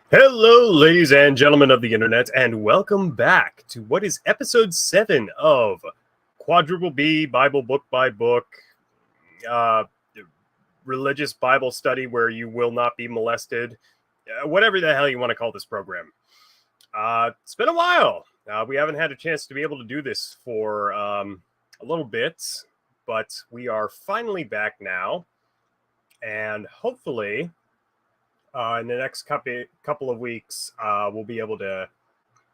Hello, ladies and gentlemen of the internet, and welcome back to what is episode 7 of Quadruple B Bible Book by Book, uh, religious Bible study where you will not be molested, whatever the hell you want to call this program. It's been a while. We haven't had a chance to be able to do this for a little bit, but we are finally back now, and hopefully in the next couple of weeks, we'll be able to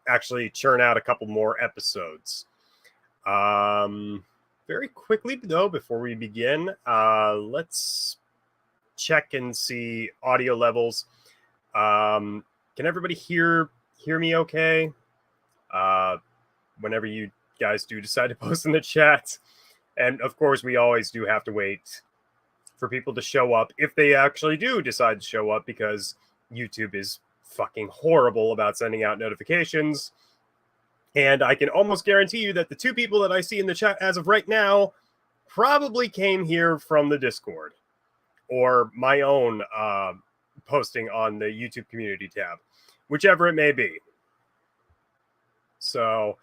actually churn out a couple more episodes. Very quickly, though, before we begin, let's check and see audio levels. Can everybody hear me okay? Whenever you guys do decide to post in the chat. And of course, we always do have to wait for people to show up if they actually do decide to show up, because YouTube is fucking horrible about sending out notifications. And I can almost guarantee you that the two people that I see in the chat as of right now probably came here from the Discord or my own posting on the YouTube community tab, whichever it may be. So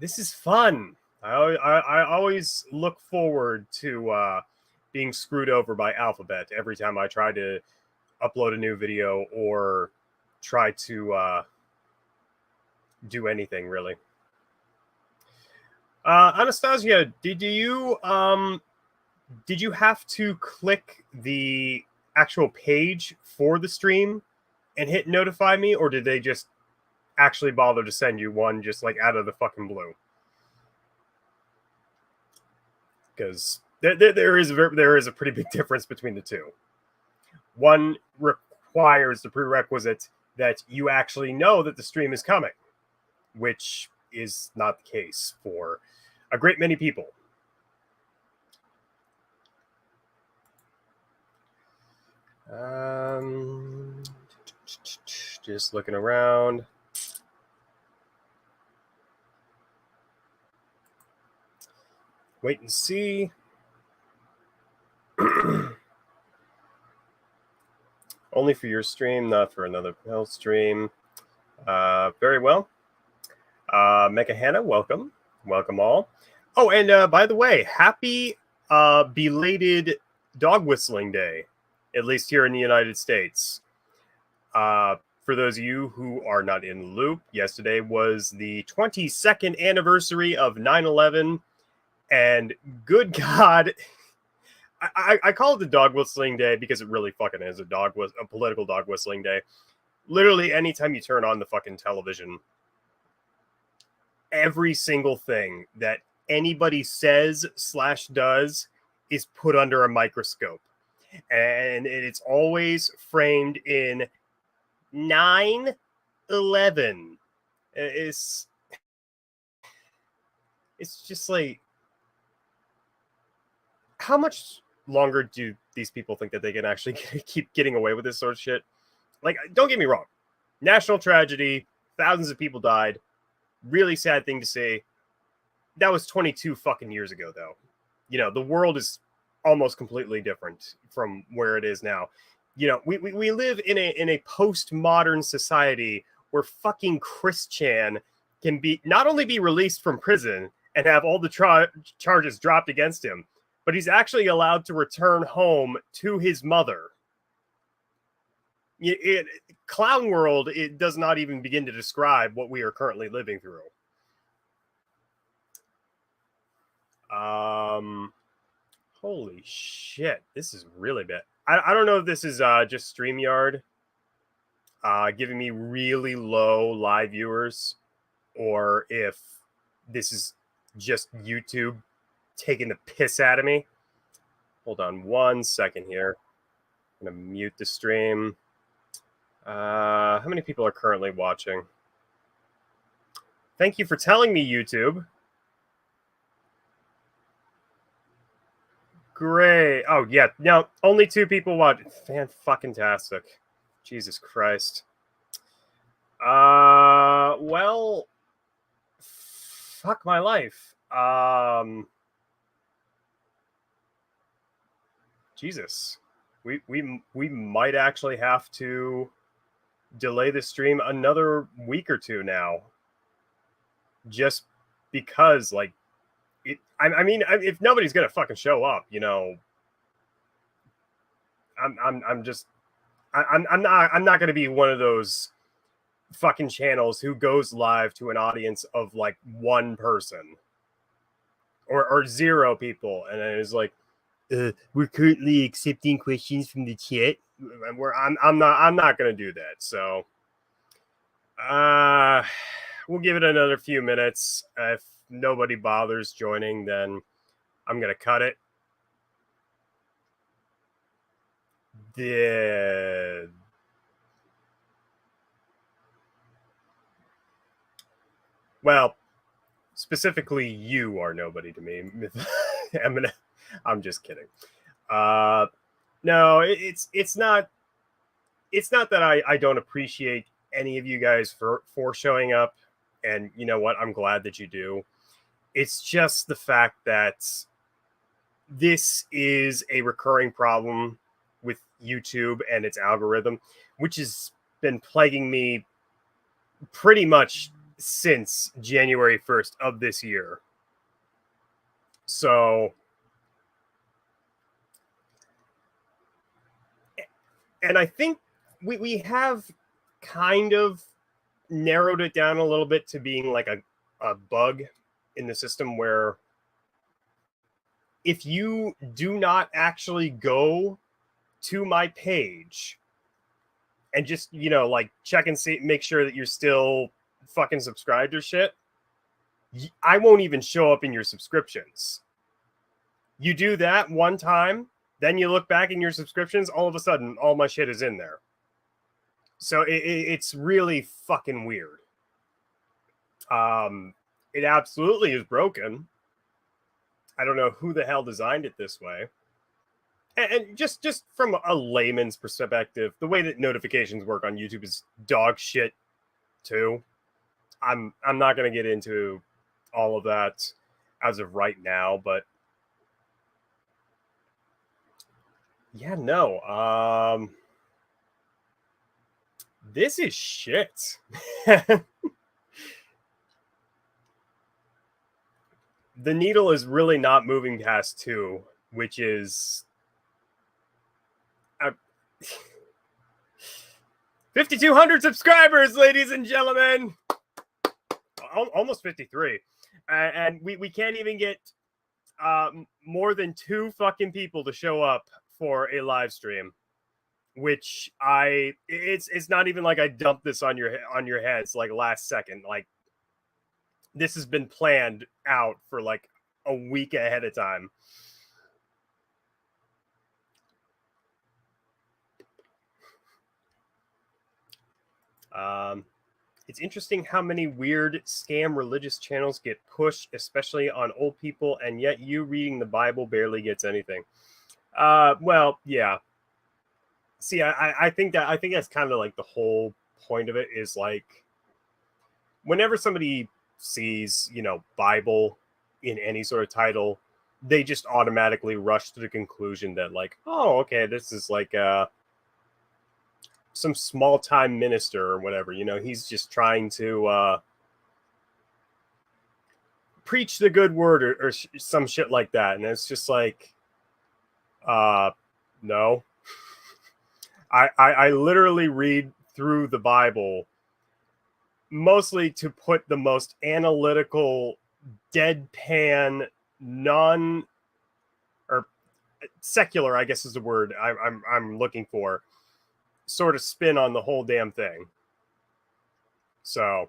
this is fun. I always look forward to being screwed over by Alphabet every time I try to upload a new video or try to do anything, really. Anastasia, did you have to click the actual page for the stream and hit notify me, or did they just actually bother to send you one just like out of the fucking blue? Because there is a pretty big difference between the two. One requires the prerequisite that you actually know that the stream is coming, which is not the case for a great many people. Just looking around. Wait and see. Only for your stream, not for another health stream. Very well. Mecha Hannah, welcome. Welcome all. Oh, and by the way, happy belated dog whistling day, at least here in the United States. For those of you who are not in the loop, yesterday was the 22nd anniversary of 9/11. And good God, I call it the dog whistling day because it really fucking is a political dog whistling day. Literally, anytime you turn on the fucking television, every single thing that anybody says / does is put under a microscope. And it's always framed in 9/11. It's just like, how much longer do these people think that they can actually keep getting away with this sort of shit? Like, don't get me wrong. National tragedy, thousands of people died. Really sad thing to say. That was 22 fucking years ago, though. You know, the world is almost completely different from where it is now. You know, we live in a postmodern society where fucking Chris Chan can not only be released from prison and have all the charges dropped against him, but he's actually allowed to return home to his mother. Clown world, it does not even begin to describe what we are currently living through. Holy shit, this is really bad. I don't know if this is just StreamYard giving me really low live viewers, or if this is just YouTube taking the piss out of me. Hold on 1 second here. I'm gonna mute the stream. How many people are currently watching? Thank you for telling me, YouTube. Great. Oh yeah, no, only 2 people watch. Fan-fucking-tastic. Jesus Christ. Well, fuck my life. Jesus, we might actually have to delay the stream another week or two now, just because, like, I mean, if nobody's gonna fucking show up, you know, I'm just I'm not gonna be one of those fucking channels who goes live to an audience of like one person or zero people, and then it's like, we're currently accepting questions from the chat. I'm not gonna do that. So we'll give it another few minutes. If nobody bothers joining, then I'm gonna cut it. Well, specifically, you are nobody to me. I'm just kidding. No, it's not that I don't appreciate any of you guys for showing up, and you know what, I'm glad that you do. It's just the fact that this is a recurring problem with YouTube and its algorithm, which has been plaguing me pretty much since January 1st of this year. So, and I think we have kind of narrowed it down a little bit to being like a bug in the system where if you do not actually go to my page and just, you know, like check and see, make sure that you're still fucking subscribed or shit, I won't even show up in your subscriptions. You do that one time, then you look back in your subscriptions, all of a sudden, all my shit is in there. So it's really fucking weird. It absolutely is broken. I don't know who the hell designed it this way. And just from a layman's perspective, the way that notifications work on YouTube is dog shit too. I'm not going to get into all of that as of right now, but yeah, no. This is shit. The needle is really not moving past 2, which is 5,200 subscribers, ladies and gentlemen. Almost 53. And we can't even get more than 2 fucking people to show up for a live stream, which it's not even like I dumped this on your heads like last second. Like, this has been planned out for like a week ahead of time. It's interesting how many weird scam religious channels get pushed, especially on old people, and yet you reading the Bible barely gets anything. Well, yeah. See, I think that's kind of like the whole point of it is like whenever somebody sees, you know, Bible in any sort of title, they just automatically rush to the conclusion that like, oh, okay, this is like some small time minister or whatever, you know, he's just trying to preach the good word or some shit like that. And it's just like, no. I literally read through the Bible mostly to put the most analytical, deadpan, or secular, I guess is the word I'm looking for, sort of spin on the whole damn thing. So,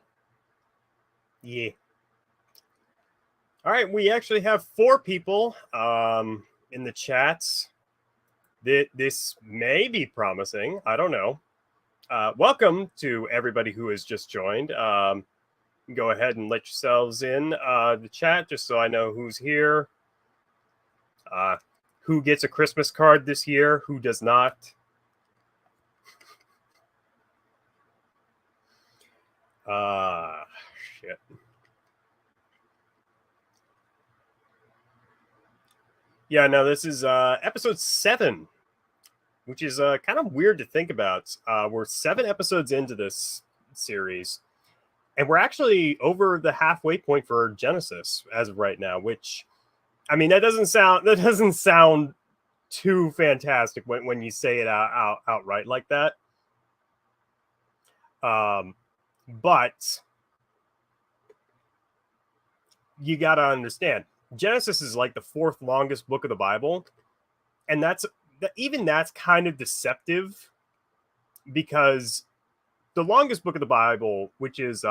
yeah. All right, we actually have 4 people in the chats. This may be promising. I don't know. Welcome to everybody who has just joined. Go ahead and let yourselves in the chat just so I know who's here. Who gets a Christmas card this year? Who does not? Shit. Yeah, no, this is episode 7 which is kind of weird to think about. We're 7 episodes into this series, and we're actually over the halfway point for Genesis as of right now, which, I mean, that doesn't sound too fantastic when you say it outright like that. But you got to understand, Genesis is like the 4th longest book of the Bible, and that's kind of deceptive, because the longest book of the Bible, which is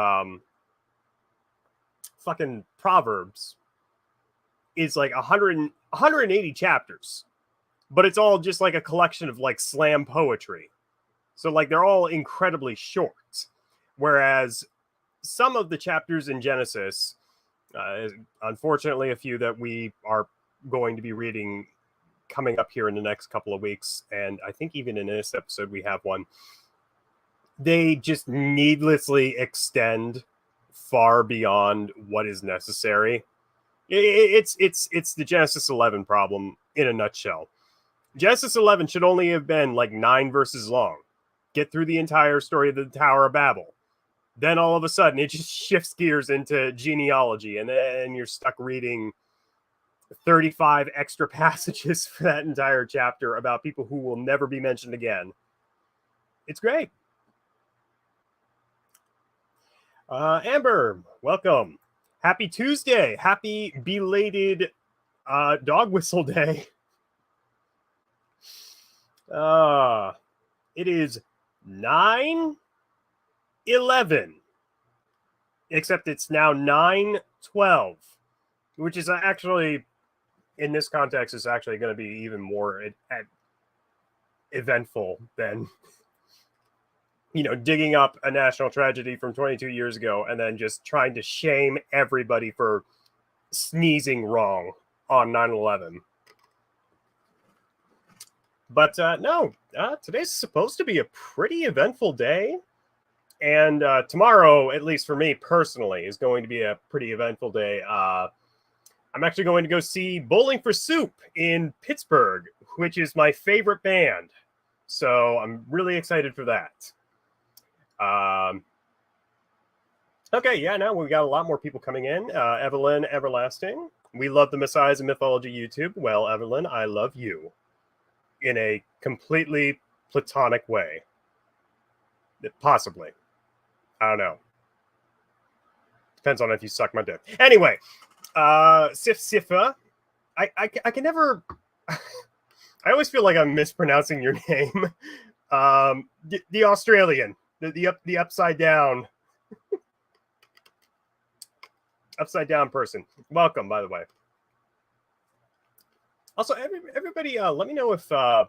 fucking Proverbs, is like 180 chapters, but it's all just like a collection of like slam poetry. So like they're all incredibly short, whereas some of the chapters in Genesis, unfortunately a few that we are going to be reading coming up here in the next couple of weeks, and I think even in this episode we have one, they just needlessly extend far beyond what is necessary. It's the Genesis 11 problem in a nutshell. Genesis 11 should only have been like 9 verses long. Get through the entire story of the Tower of Babel. Then all of a sudden it just shifts gears into genealogy, and then you're stuck reading 35 extra passages for that entire chapter about people who will never be mentioned again. It's great. Amber, welcome. Happy Tuesday. Happy belated dog whistle day. It is 9:11, except it's now 9:12, which is actually, in this context, is actually going to be even more eventful than, digging up a national tragedy from 22 years ago and then just trying to shame everybody for sneezing wrong on 9/11. But no, today's supposed to be a pretty eventful day. And tomorrow, at least for me personally, is going to be a pretty eventful day. I'm actually going to go see Bowling for Soup in Pittsburgh, which is my favorite band. So I'm really excited for that. Okay, yeah, now we got a lot more people coming in. Evelyn Everlasting. We love the Messiahs and Mythology YouTube. Well, Evelyn, I love you in a completely platonic way. Possibly. I don't know. Depends on if you suck my dick. Anyway, Sif Sifa. I can never... I always feel like I'm mispronouncing your name. The Australian. The upside down. Upside down person. Welcome, by the way. Also, everybody, let me know if I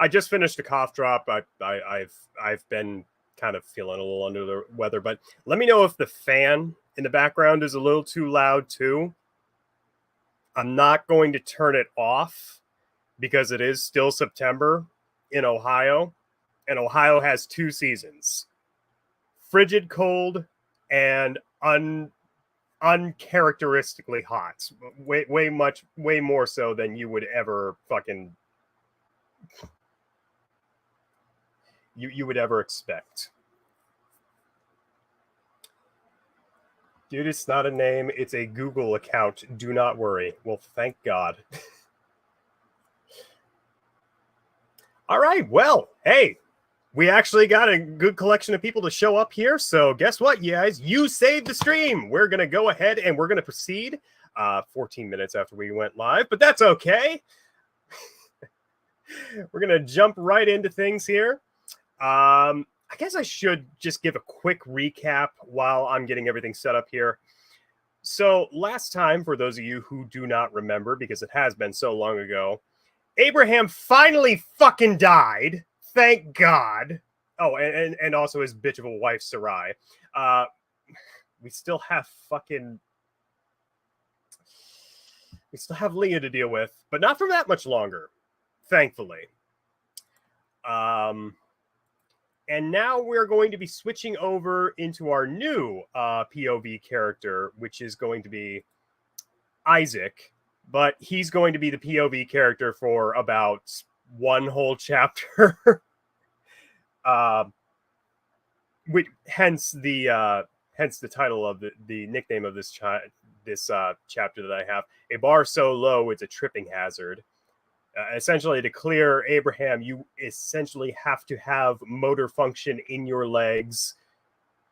just finished a cough drop. I've been kind of feeling a little under the weather, but let me know if the fan in the background is a little too loud too. I'm not going to turn it off because it is still September in Ohio, and Ohio has 2 seasons: frigid cold and uncharacteristically hot, way more so than you would ever fucking you would ever expect. Dude, it's not a name, it's a Google account. Do not worry. Well, thank God. All right, well, hey, we actually got a good collection of people to show up here. So guess what, you guys? You saved the stream. We're going to go ahead and we're going to proceed 14 minutes after we went live, but that's okay. We're going to jump right into things here. I guess I should just give a quick recap while I'm getting everything set up here. So last time, for those of you who do not remember, because it has been so long ago, Abraham finally fucking died. Thank God. Oh, and also his bitch of a wife, Sarai. We still have Leah to deal with, but not for that much longer, thankfully. And now we're going to be switching over into our new POV character, which is going to be Isaac, but he's going to be the POV character for about one whole chapter. uh, hence the title of the nickname of this chapter that I have. A bar so low it's a tripping hazard. Essentially, to clear Abraham, you essentially have to have motor function in your legs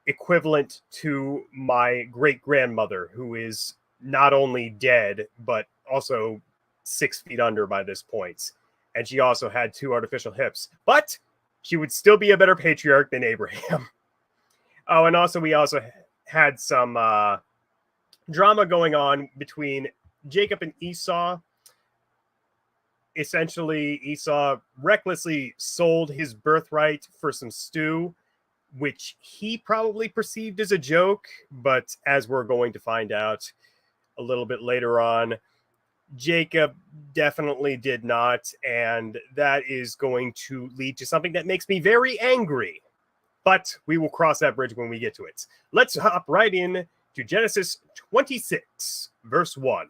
equivalent to my great grandmother, who is not only dead but also 6 feet under by this point, and she also had 2 artificial hips. But she would still be a better patriarch than Abraham. Oh, and also we also had some drama going on between Jacob and Esau. Essentially, Esau recklessly sold his birthright for some stew, which he probably perceived as a joke, but as we're going to find out a little bit later on, Jacob definitely did not, and that is going to lead to something that makes me very angry. But we will cross that bridge when we get to it. Let's hop right in to Genesis 26, verse 1.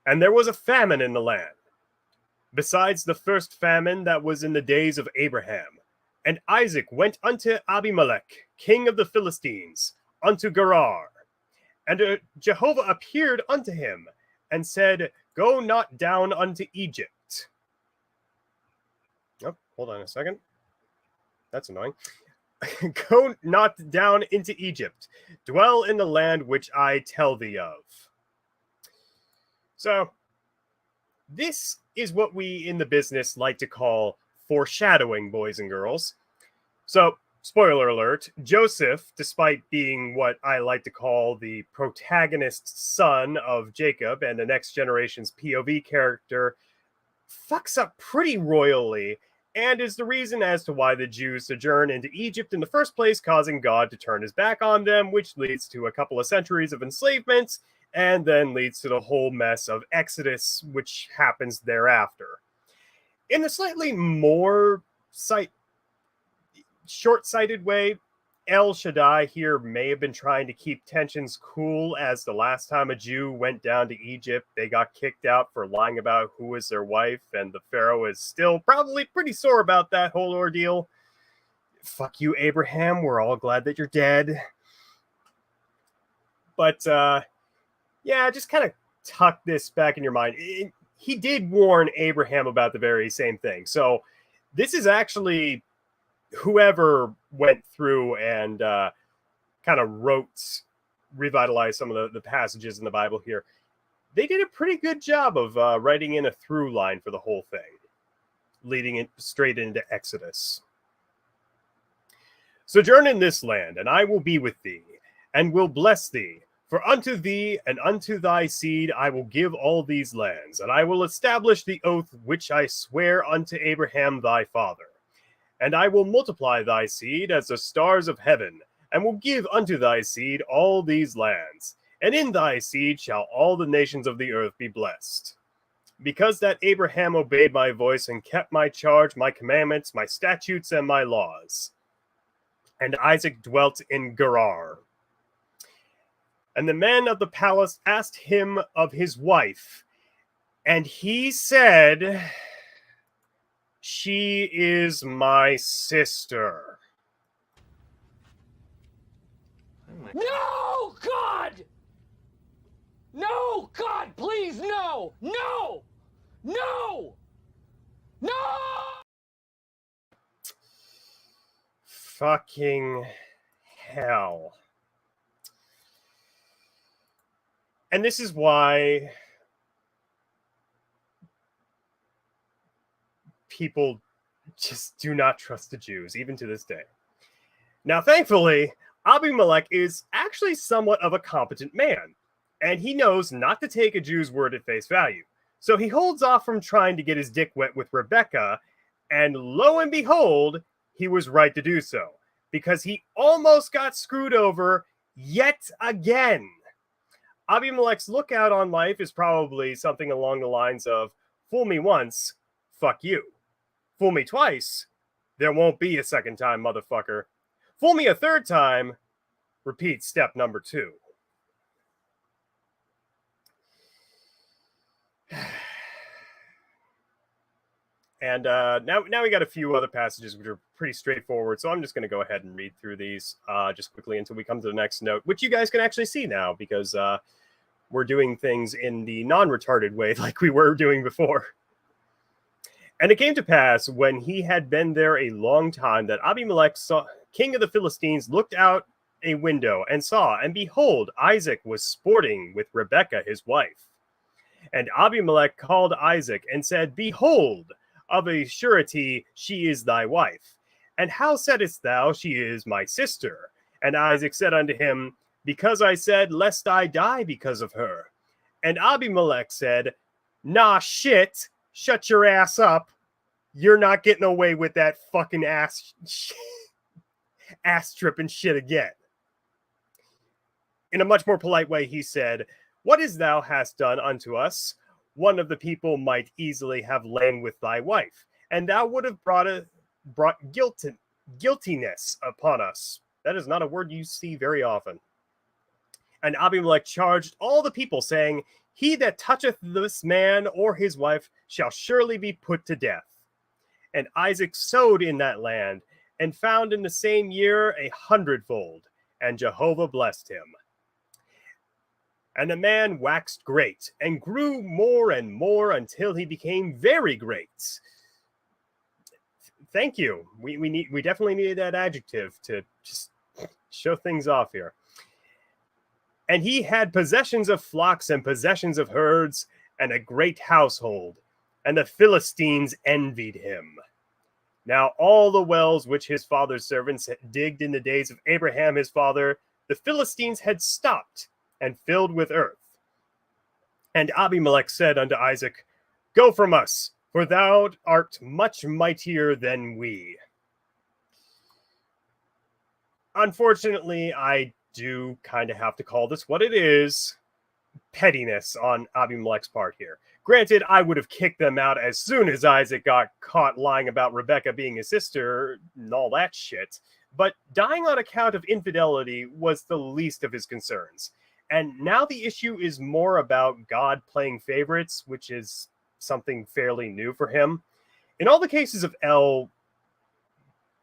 And there was a famine in the land, besides the first famine that was in the days of Abraham. And Isaac went unto Abimelech, king of the Philistines, unto Gerar. And Jehovah appeared unto him, and said, Go not down unto Egypt. Oh, hold on a second. That's annoying. Go not down into Egypt. Dwell in the land which I tell thee of. So, this is what we in the business like to call foreshadowing, boys and girls. So, spoiler alert, Joseph, despite being what I like to call the protagonist son of Jacob and the next generation's POV character, fucks up pretty royally and is the reason as to why the Jews sojourn into Egypt in the first place, causing God to turn his back on them, which leads to a couple of centuries of enslavement, and then leads to the whole mess of Exodus, which happens thereafter. In a slightly more short-sighted way, El Shaddai here may have been trying to keep tensions cool, as the last time a Jew went down to Egypt, they got kicked out for lying about who was their wife, and the Pharaoh is still probably pretty sore about that whole ordeal. Fuck you, Abraham. We're all glad that you're dead. But, yeah, just kind of tuck this back in your mind. He did warn Abraham about the very same thing. So this is actually whoever went through and kind of revitalized some of the passages in the Bible here. They did a pretty good job of writing in a through line for the whole thing, leading it straight into Exodus. Sojourn in this land, and I will be with thee, and will bless thee. For unto thee and unto thy seed I will give all these lands, and I will establish the oath which I swear unto Abraham thy father. And I will multiply thy seed as the stars of heaven, and will give unto thy seed all these lands. And in thy seed shall all the nations of the earth be blessed. Because that Abraham obeyed my voice and kept my charge, my commandments, my statutes, and my laws. And Isaac dwelt in Gerar. And the men of the palace asked him of his wife, and he said, She is my sister. No, God! No, God, please, no! No! No! No! Fucking hell. And this is why people just do not trust the Jews, even to this day. Now, thankfully, Abimelech is actually somewhat of a competent man, and he knows not to take a Jew's word at face value. So he holds off from trying to get his dick wet with Rebecca, and lo and behold, he was right to do so, because he almost got screwed over yet again. Abimelech's lookout on life is probably something along the lines of, fool me once, fuck you. Fool me twice, there won't be a second time, motherfucker. Fool me a third time, repeat step number 2. And now we got a few other passages which are pretty straightforward. So I'm just going to go ahead and read through these just quickly until we come to the next note, which you guys can actually see now because we're doing things in the non-retarded way like we were doing before. And it came to pass when he had been there a long time that Abimelech, king of the Philistines, looked out a window and saw, and behold, Isaac was sporting with Rebekah his wife. And Abimelech called Isaac and said, Behold, of a surety she is thy wife. And how saidst thou, she is my sister? And Isaac said unto him, Because I said, lest I die because of her. And Abimelech said, Nah, shit, shut your ass up. You're not getting away with that fucking ass tripping shit again. In a much more polite way, he said, What is thou hast done unto us? One of the people might easily have lain with thy wife, and thou would have brought guiltiness upon us. That is not a word you see very often. And Abimelech charged all the people, saying, He that toucheth this man or his wife shall surely be put to death. And Isaac sowed in that land, and found in the same year 100-fold, and Jehovah blessed him. And the man waxed great, and grew more and more until he became very great. Thank you. We definitely needed that adjective to just show things off here. And he had possessions of flocks and possessions of herds, and a great household. And the Philistines envied him. Now all the wells which his father's servants had digged in the days of Abraham his father, the Philistines had stopped, and filled with earth. And Abimelech said unto Isaac, Go from us, for thou art much mightier than we. Unfortunately, I do kind of have to call this what it is, pettiness on Abimelech's part here. Granted, I would have kicked them out as soon as Isaac got caught lying about Rebekah being his sister and all that shit, but dying on account of infidelity was the least of his concerns. And now the issue is more about God playing favorites, which is something fairly new for him. In all the cases of El,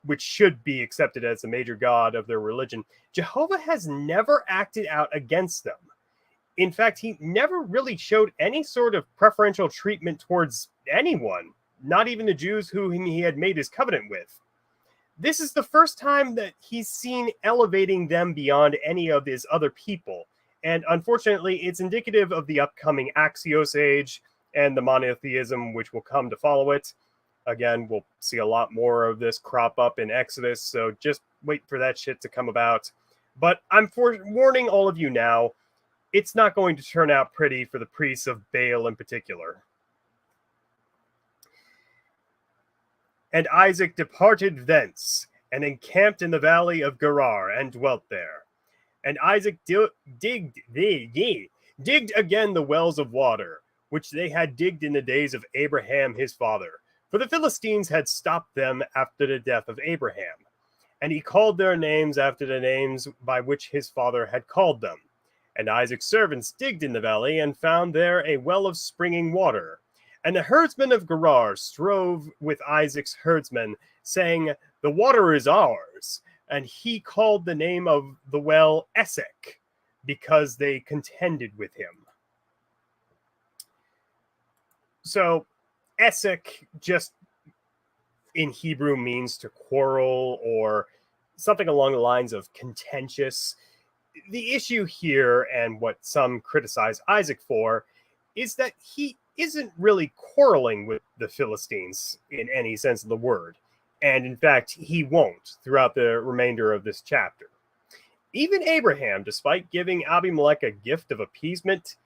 which should be accepted as the major god of their religion, Jehovah has never acted out against them. In fact, he never really showed any sort of preferential treatment towards anyone, not even the Jews who he had made his covenant with. This is the first time that he's seen elevating them beyond any of his other people. And unfortunately, it's indicative of the upcoming Axios age and the monotheism which will come to follow it. Again, we'll see a lot more of this crop up in Exodus, so just wait for that shit to come about. But I'm warning all of you now, it's not going to turn out pretty for the priests of Baal in particular. And Isaac departed thence, and encamped in the valley of Gerar, and dwelt there. And Isaac digged again the wells of water, which they had digged in the days of Abraham his father. For the Philistines had stopped them after the death of Abraham. And he called their names after the names by which his father had called them. And Isaac's servants digged in the valley, and found there a well of springing water. And the herdsmen of Gerar strove with Isaac's herdsmen, saying, The water is ours. And he called the name of the well Esek, because they contended with him. So, Esek just in Hebrew means to quarrel or something along the lines of contentious. The issue here, and what some criticize Isaac for, is that he isn't really quarreling with the Philistines in any sense of the word. And in fact, he won't throughout the remainder of this chapter. Even Abraham, despite giving Abimelech a gift of appeasement,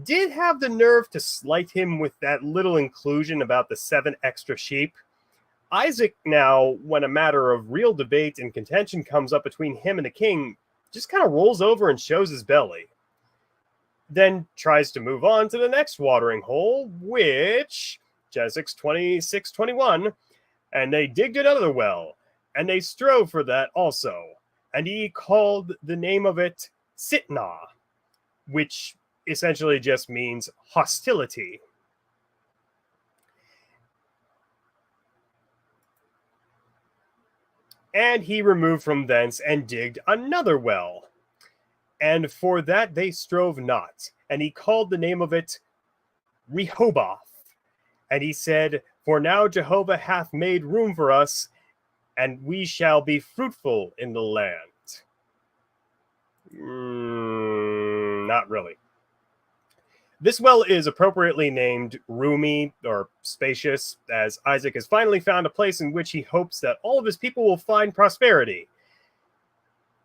did have the nerve to slight him with that little inclusion about the 7 extra sheep. Isaac now, when a matter of real debate and contention comes up between him and the king, just kind of rolls over and shows his belly. Then tries to move on to the next watering hole, which, Genesis 26:21, and they digged another well, and they strove for that also. And he called the name of it Sitnah, which essentially just means hostility. And he removed from thence and digged another well. And for that they strove not. And he called the name of it Rehoboth. And he said, For now Jehovah hath made room for us, and we shall be fruitful in the land. Not really. This well is appropriately named Roomy, or Spacious, as Isaac has finally found a place in which he hopes that all of his people will find prosperity.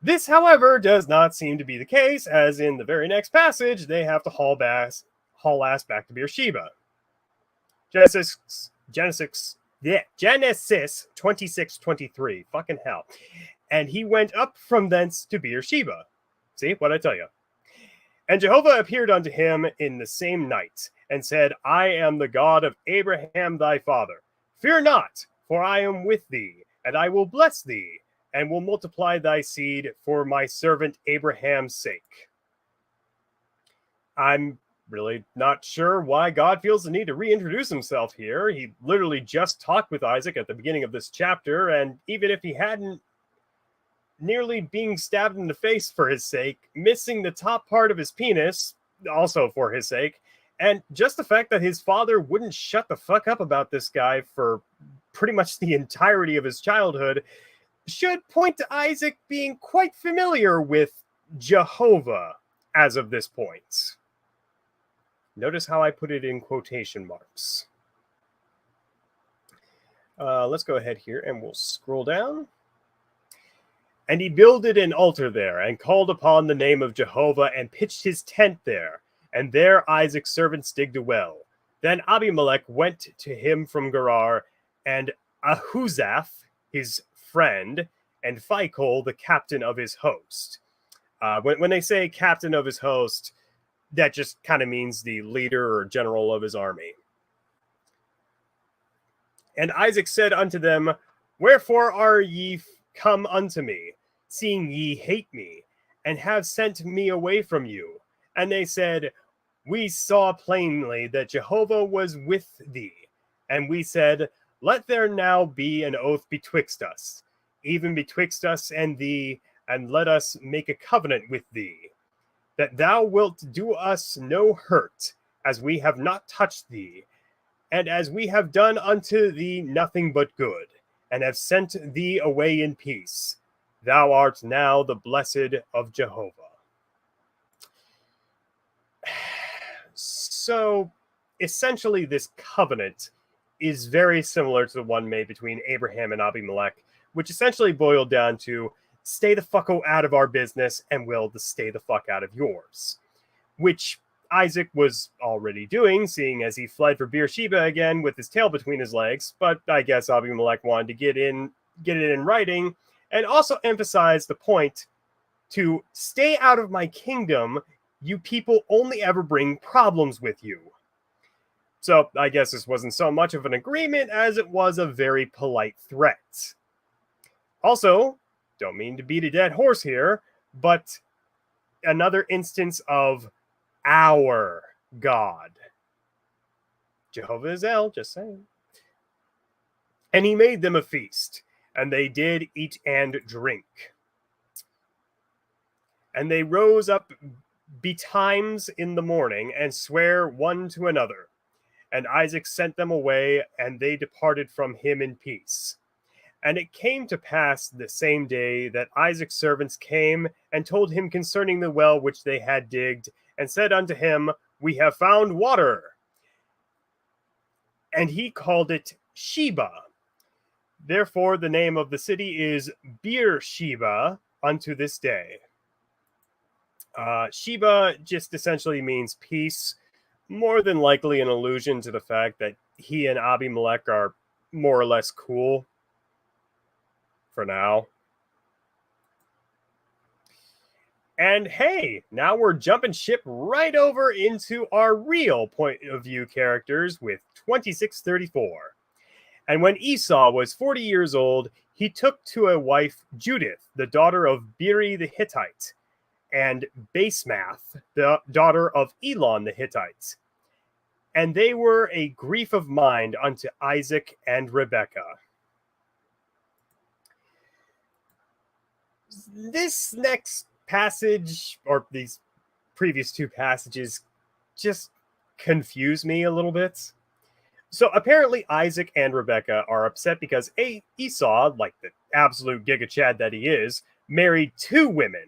This, however, does not seem to be the case, as in the very next passage, they have to haul ass back to Beersheba. Genesis 26:23. Fucking hell. And he went up from thence to Beersheba. See, what'd I tell you? And Jehovah appeared unto him in the same night, and said, I am the God of Abraham thy father. Fear not, for I am with thee, and I will bless thee, and will multiply thy seed for my servant Abraham's sake. I'm really not sure why God feels the need to reintroduce himself here. He literally just talked with Isaac at the beginning of this chapter, and even if he hadn't, nearly being stabbed in the face for his sake, missing the top part of his penis, also for his sake, and just the fact that his father wouldn't shut the fuck up about this guy for pretty much the entirety of his childhood should point to Isaac being quite familiar with Jehovah as of this point. Notice how I put it in quotation marks. Let's go ahead here and we'll scroll down. And he builded an altar there, and called upon the name of Jehovah, and pitched his tent there. And there Isaac's servants digged a well. Then Abimelech went to him from Gerar, and Ahuzaph, his friend, and Phicol, the captain of his host. When they say captain of his host, that just kind of means the leader or general of his army. And Isaac said unto them, Wherefore are ye come unto me, seeing ye hate me, and have sent me away from you? And they said, We saw plainly that Jehovah was with thee. And we said, Let there now be an oath betwixt us, even betwixt us and thee, and let us make a covenant with thee, that thou wilt do us no hurt, as we have not touched thee, and as we have done unto thee nothing but good, and have sent thee away in peace. Thou art now the blessed of Jehovah. So, essentially, this covenant is very similar to the one made between Abraham and Abimelech, which essentially boiled down to, stay the fuck out of our business, and we'll stay the fuck out of yours. Which Isaac was already doing, seeing as he fled for Beersheba again with his tail between his legs, but I guess Abimelech wanted to get it in writing, and also emphasize the point to stay out of my kingdom. You people only ever bring problems with you. So I guess this wasn't so much of an agreement as it was a very polite threat. Also, don't mean to beat a dead horse here, but another instance of our God. Jehovah is El, just saying. And he made them a feast, and they did eat and drink. And they rose up betimes in the morning, and sware one to another. And Isaac sent them away, and they departed from him in peace. And it came to pass the same day that Isaac's servants came and told him concerning the well which they had digged, and said unto him, We have found water. And he called it Sheba. Therefore the name of the city is Beersheba unto this day. Sheba just essentially means peace, more than likely an allusion to the fact that he and Abimelech are more or less cool for now. And hey, now we're jumping ship right over into our real point of view characters with 2634. And when Esau was 40 years old, he took to a wife Judith, the daughter of Beri the Hittite, and Basemath, the daughter of Elon the Hittite. And they were a grief of mind unto Isaac and Rebekah. this next passage, or these previous two passages, just confuse me a little bit. So apparently Isaac and Rebecca are upset because Esau, like the absolute Giga Chad that he is, married two women.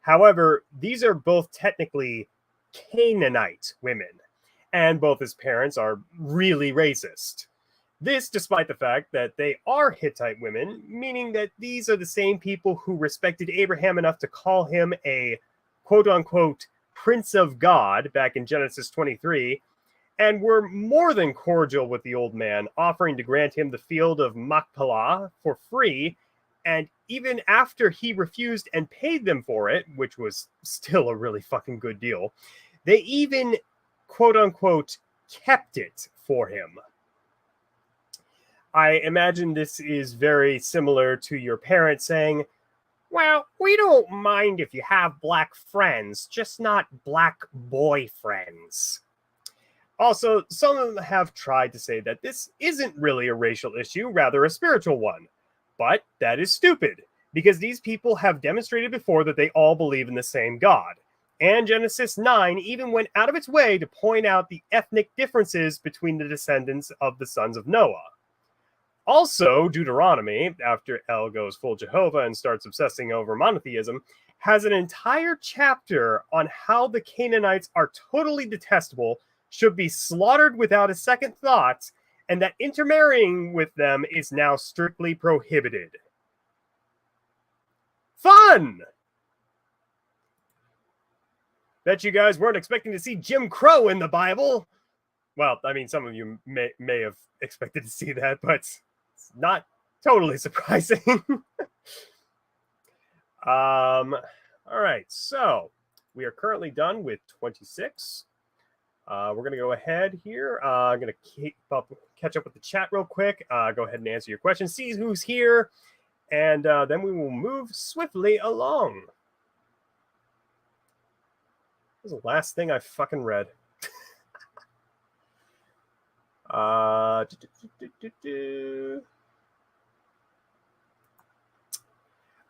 However, these are both technically Canaanite women, and both his parents are really racist. This despite the fact that they are Hittite women, meaning that these are the same people who respected Abraham enough to call him a quote-unquote prince of God back in Genesis 23, and were more than cordial with the old man, offering to grant him the field of Machpelah for free, and even after he refused and paid them for it, which was still a really fucking good deal, they even quote-unquote kept it for him. I imagine this is very similar to your parents saying, well, we don't mind if you have black friends, just not black boyfriends. Also, some of them have tried to say that this isn't really a racial issue, rather a spiritual one. But that is stupid, because these people have demonstrated before that they all believe in the same God. And Genesis 9 even went out of its way to point out the ethnic differences between the descendants of the sons of Noah. Also, Deuteronomy, after El goes full Jehovah and starts obsessing over monotheism, has an entire chapter on how the Canaanites are totally detestable, should be slaughtered without a second thought, and that intermarrying with them is now strictly prohibited. Fun! Bet you guys weren't expecting to see Jim Crow in the Bible. Well, I mean, some of you may have expected to see that, but it's not totally surprising. All right, so we are currently done with 26. We're going to go ahead here. I'm going to catch up with the chat real quick. Go ahead and answer your questions, see who's here, and then we will move swiftly along. This is the last thing I fucking read.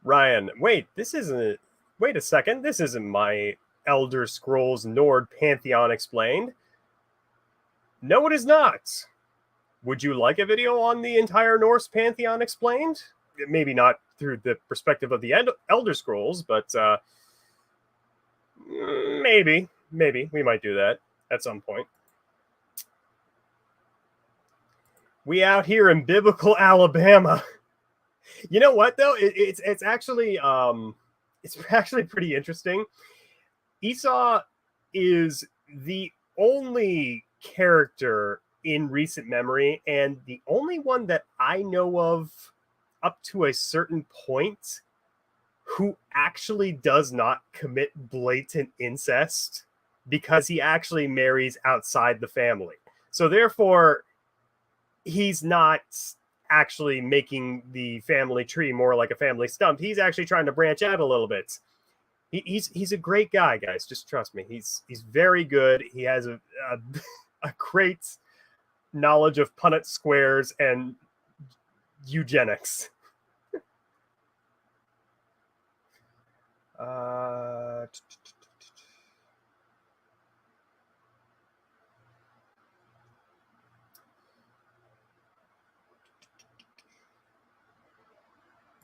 Ryan, wait a second. This isn't my Elder Scrolls Nord Pantheon Explained. No, it is not. Would you like a video on the entire Norse Pantheon Explained? Maybe not through the perspective of the Elder Scrolls, but maybe we might do that at some point. We out here in biblical Alabama. You know what though? It's actually pretty interesting. Esau is the only character in recent memory, and the only one that I know of up to a certain point who actually does not commit blatant incest, because he actually marries outside the family. So therefore, he's not actually making the family tree more like a family stump. He's actually trying to branch out a little bit. He's a great guy, guys. Just trust me. He's very good. He has a great knowledge of Punnett squares and eugenics.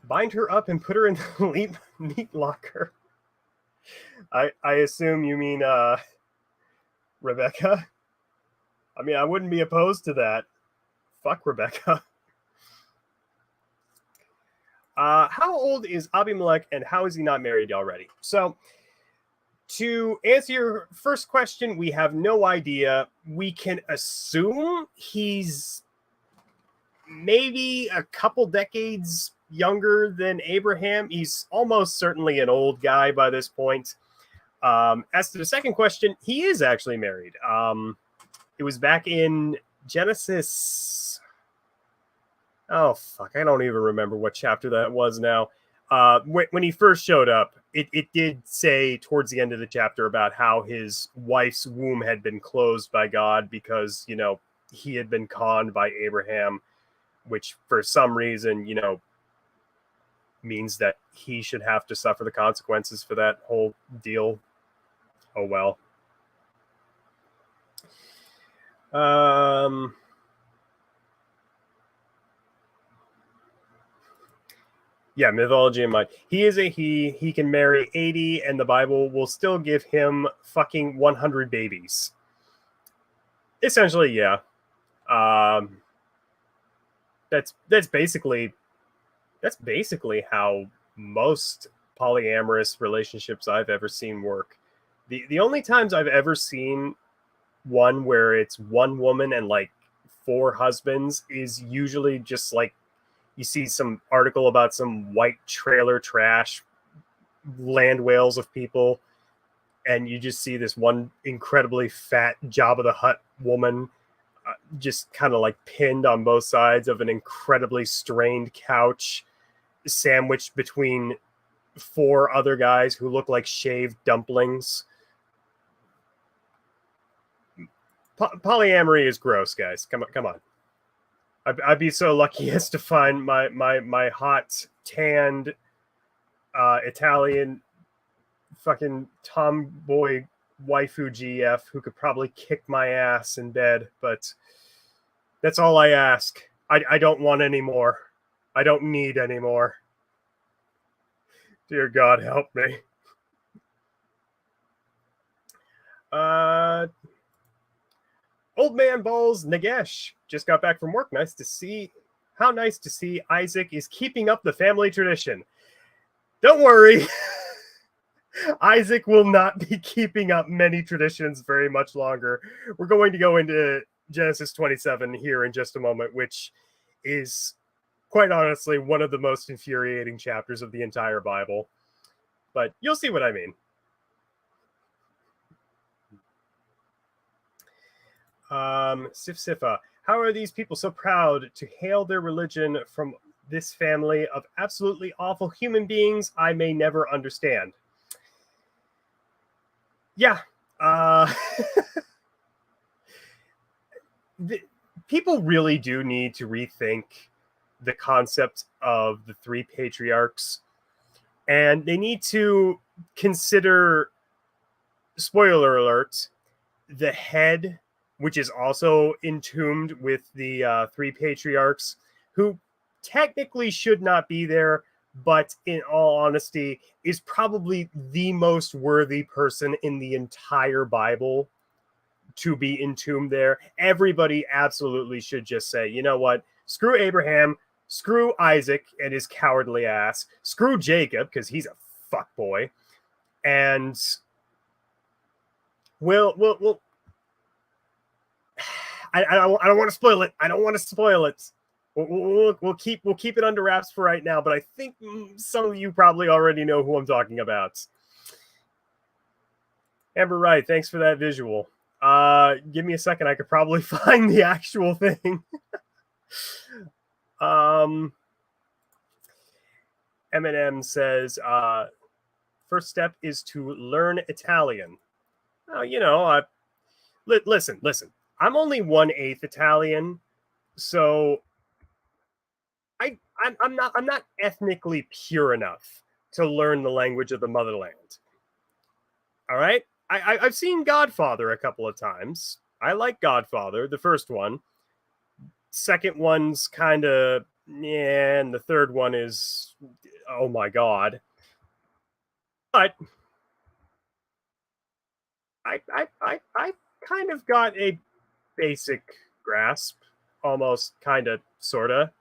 Bind her up and put her in the meat locker. I assume you mean Rebecca. I mean, I wouldn't be opposed to that. Fuck Rebecca. How old is Abimelech, and how is he not married already? So, to answer your first question, we have no idea. We can assume he's maybe a couple decades younger than Abraham. He's almost certainly an old guy by this point. As to the second question, he is actually married. It was back in Genesis. Oh, fuck. I don't even remember what chapter that was now. When he first showed up, it did say towards the end of the chapter about how his wife's womb had been closed by God because, you know, he had been conned by Abraham, which for some reason, you know, means that he should have to suffer the consequences for that whole deal. Oh well. Yeah, mythology in mind. He is a he. He can marry 80, and the Bible will still give him fucking 100 babies. Essentially, yeah. Um, that's basically how most polyamorous relationships I've ever seen work. The only times I've ever seen one where it's one woman and like four husbands is usually just like you see some article about some white trailer trash land whales of people, and you just see this one incredibly fat Jabba the Hutt woman just kind of like pinned on both sides of an incredibly strained couch, sandwiched between four other guys who look like shaved dumplings. Polyamory is gross, guys. Come on. I'd be so lucky as to find my hot tanned Italian fucking tomboy waifu GF who could probably kick my ass in bed, but that's all I ask. I don't want any more. I don't need any more. Dear God, help me. Old Man Balls Nagesh just got back from work. Nice to see. How nice to see Isaac is keeping up the family tradition. Don't worry. Isaac will not be keeping up many traditions very much longer. We're going to go into Genesis 27 here in just a moment, which is quite honestly one of the most infuriating chapters of the entire Bible. But you'll see what I mean. Sif, how are these people so proud to hail their religion from this family of absolutely awful human beings I may never understand? Yeah. People really do need to rethink the concept of the three patriarchs, and they need to consider, spoiler alert, the head, which is also entombed with the three patriarchs, who technically should not be there, but in all honesty, is probably the most worthy person in the entire Bible to be entombed there. Everybody absolutely should just say, you know what? Screw Abraham, screw Isaac and his cowardly ass, screw Jacob, because he's a fuckboy, and we'll I don't want to spoil it. I don't want to spoil it. We'll keep it under wraps for right now, but I think some of you probably already know who I'm talking about. Amber Wright, thanks for that visual. Give me a second. I could probably find the actual thing. Eminem says, first step is to learn Italian. Oh, you know, listen. I'm only 1/8 Italian, so I'm not ethnically pure enough to learn the language of the motherland. All right, I've seen Godfather a couple of times. I like Godfather, the first one. Second one's kind of yeah, and the third one is oh my god. But I kind of got a basic grasp, almost kind of sorta,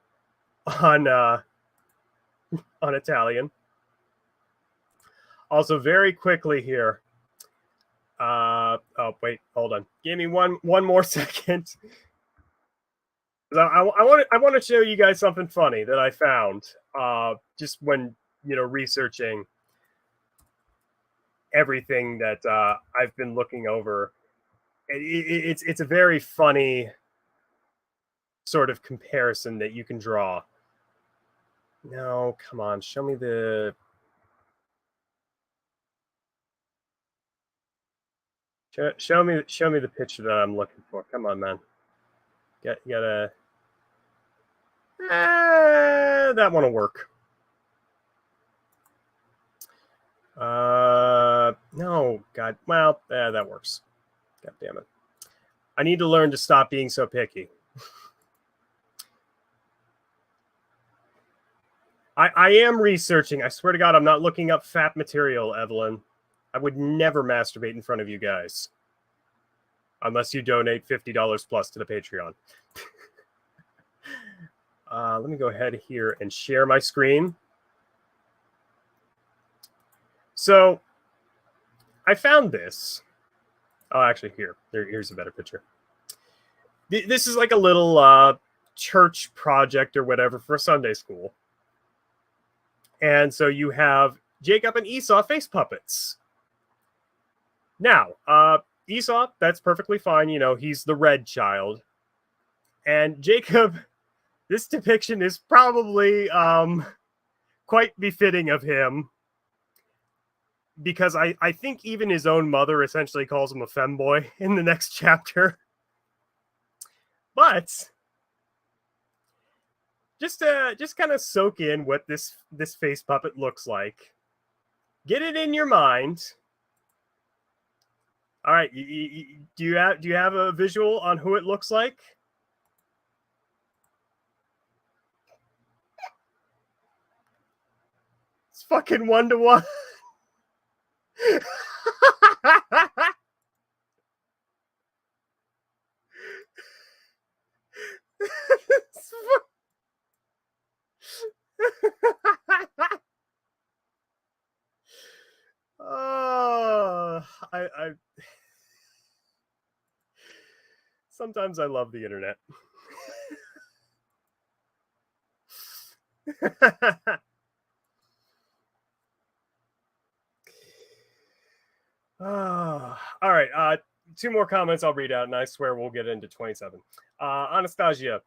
on Italian. Also, very quickly here. Oh wait, hold on. Give me one more second. I want to show you guys something funny that I found just when researching everything that I've been looking over. It's a very funny sort of comparison that you can draw. No, come on, show me the show me the picture that I'm looking for. Come on, man. Gotta that one will work. No, God. Well, that works. God damn it. I need to learn to stop being so picky. I am researching. I swear to God, I'm not looking up fat material, Evelyn. I would never masturbate in front of you guys. Unless you donate $50 plus to the Patreon. Let me go ahead here and share my screen. So, I found this. Oh, actually, here's a better picture. This is like a little church project or whatever for Sunday school. And so you have Jacob and Esau face puppets. Now, Esau, that's perfectly fine. You know, he's the red child. And Jacob, this depiction is probably quite befitting of him. Because I think even his own mother essentially calls him a femboy in the next chapter. But just kind of soak in what this face puppet looks like. Get it in your mind. All right, do you have a visual on who it looks like? It's fucking 1-to-1. Oh, I sometimes I love the internet. All right. 2 more comments I'll read out, and I swear we'll get into 27. Anastasia,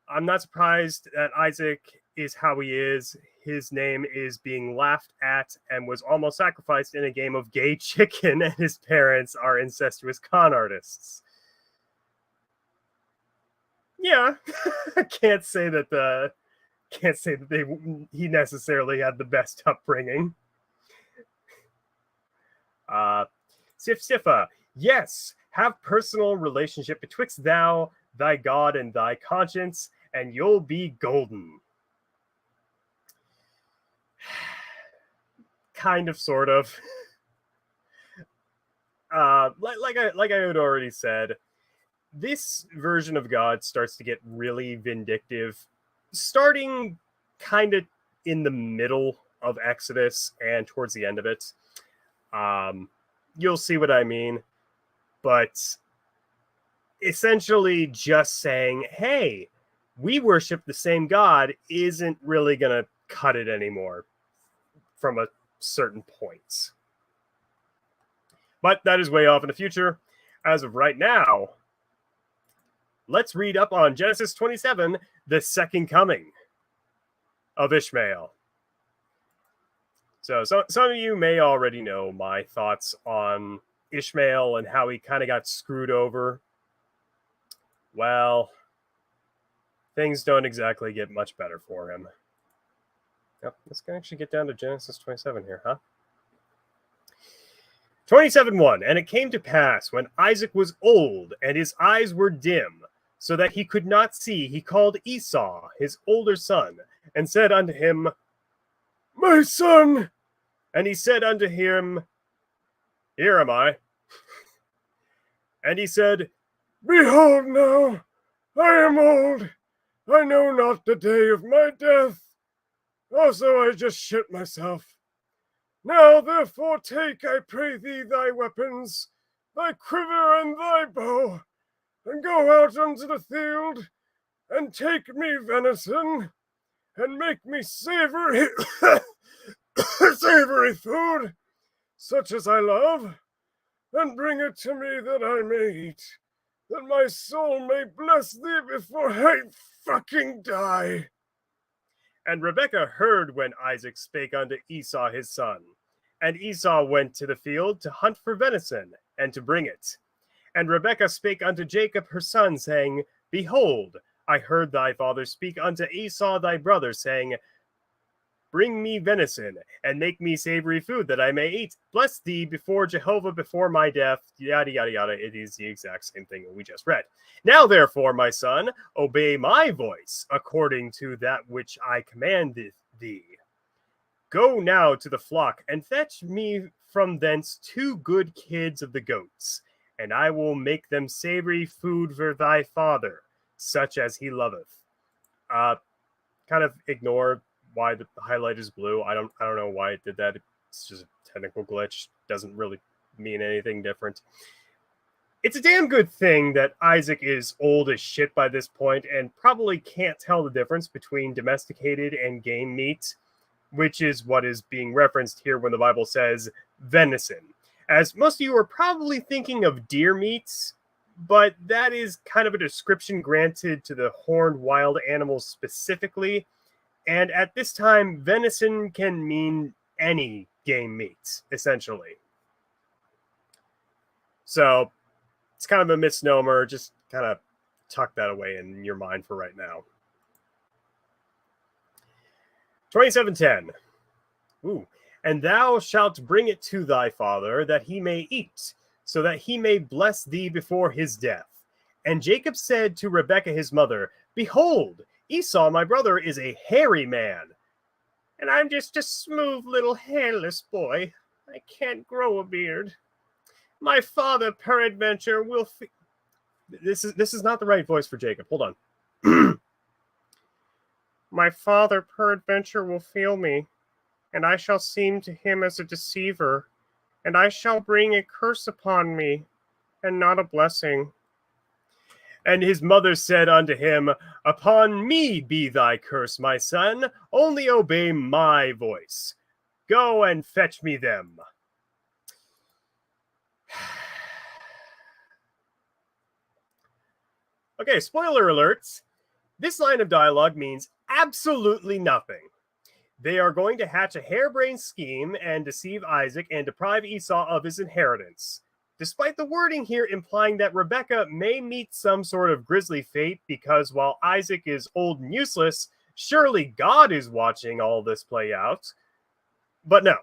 I'm not surprised that Isaac is how he is. His name is being laughed at and was almost sacrificed in a game of gay chicken, and his parents are incestuous con artists. Yeah, I can't say that he necessarily had the best upbringing. Sif, yes, have personal relationship betwixt thou, thy God, and thy conscience, and you'll be golden. Kind of, sort of. Like I had already said, this version of God starts to get really vindictive, starting kind of in the middle of Exodus and towards the end of it. You'll see what I mean. But essentially just saying, hey, we worship the same God isn't really going to cut it anymore from a certain point. But that is way off in the future. As of right now, let's read up on Genesis 27, the second coming of Ishmael. So some of you may already know my thoughts on Ishmael and how he kind of got screwed over. Well, things don't exactly get much better for him. Yep, let's actually get down to Genesis 27 here, huh? 27:1, and it came to pass when Isaac was old and his eyes were dim, so that he could not see, he called Esau, his older son, and said unto him, My son! And he said unto him, Here am I. And he said, Behold now, I am old, I know not the day of my death. Also I just shit myself. Now therefore take, I pray thee, thy weapons, thy quiver and thy bow, and go out unto the field, and take me venison, and make me savory savory food, such as I love, and bring it to me that I may eat, that my soul may bless thee before I fucking die. And Rebekah heard when Isaac spake unto Esau his son. And Esau went to the field to hunt for venison, and to bring it. And Rebekah spake unto Jacob her son, saying, Behold, I heard thy father speak unto Esau thy brother, saying, bring me venison, and make me savory food that I may eat. Bless thee before Jehovah before my death. Yada, yada, yada. It is the exact same thing we just read. Now, therefore, my son, obey my voice, according to that which I commanded thee. Go now to the flock, and fetch me from thence 2 good kids of the goats, and I will make them savory food for thy father, such as he loveth. Kind of ignore why the highlight is blue. I don't know why it did that. It's just a technical glitch. Doesn't really mean anything different. It's a damn good thing that Isaac is old as shit by this point and probably can't tell the difference between domesticated and game meat, which is what is being referenced here when the Bible says venison. As most of you are probably thinking of deer meats, but that is kind of a description granted to the horned wild animals specifically. And at this time, venison can mean any game meat, essentially. So it's kind of a misnomer. Just kind of tuck that away in your mind for right now. 27:10. Ooh. And thou shalt bring it to thy father, that he may eat, so that he may bless thee before his death. And Jacob said to Rebekah his mother, Behold, Esau my brother is a hairy man, and I'm just a smooth little hairless boy. I can't grow a beard. My father, peradventure, will... This is not the right voice for Jacob. Hold on. My father, peradventure, will feel me, and I shall seem to him as a deceiver, and I shall bring a curse upon me, and not a blessing. And his mother said unto him, Upon me be thy curse, my son, only obey my voice. Go and fetch me them. Okay, spoiler alerts. This line of dialogue means absolutely nothing. They are going to hatch a harebrained scheme and deceive Isaac and deprive Esau of his inheritance. Despite the wording here implying that Rebekah may meet some sort of grisly fate because while Isaac is old and useless, surely God is watching all this play out. But no,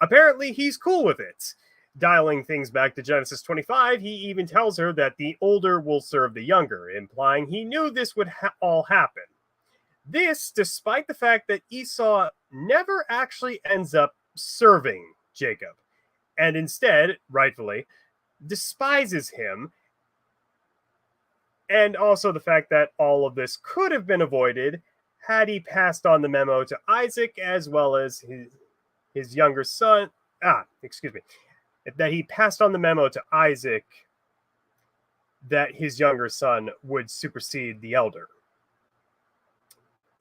apparently he's cool with it. Dialing things back to Genesis 25, he even tells her that the older will serve the younger, implying he knew this would all happen. This, despite the fact that Esau never actually ends up serving Jacob, and instead, rightfully, despises him, and also the fact that all of this could have been avoided had he passed on the memo to Isaac as well as his younger son. That he passed on the memo to Isaac that his younger son would supersede the elder.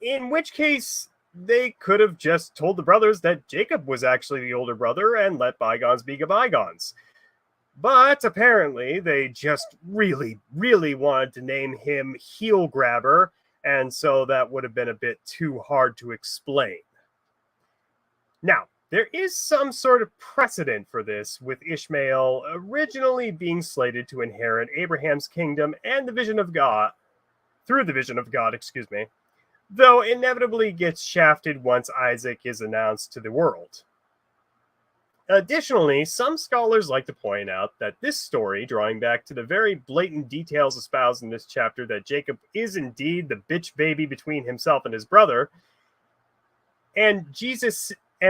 In which case, they could have just told the brothers that Jacob was actually the older brother and let bygones be bygones. But apparently, they just really, really wanted to name him Heel Grabber, and so that would have been a bit too hard to explain. Now, there is some sort of precedent for this, with Ishmael originally being slated to inherit Abraham's kingdom and the vision of God, through the vision of God, though inevitably gets shafted once Isaac is announced to the world. Additionally, some scholars like to point out that this story, drawing back to the very blatant details espoused in this chapter that Jacob is indeed the bitch baby between himself and his brother, and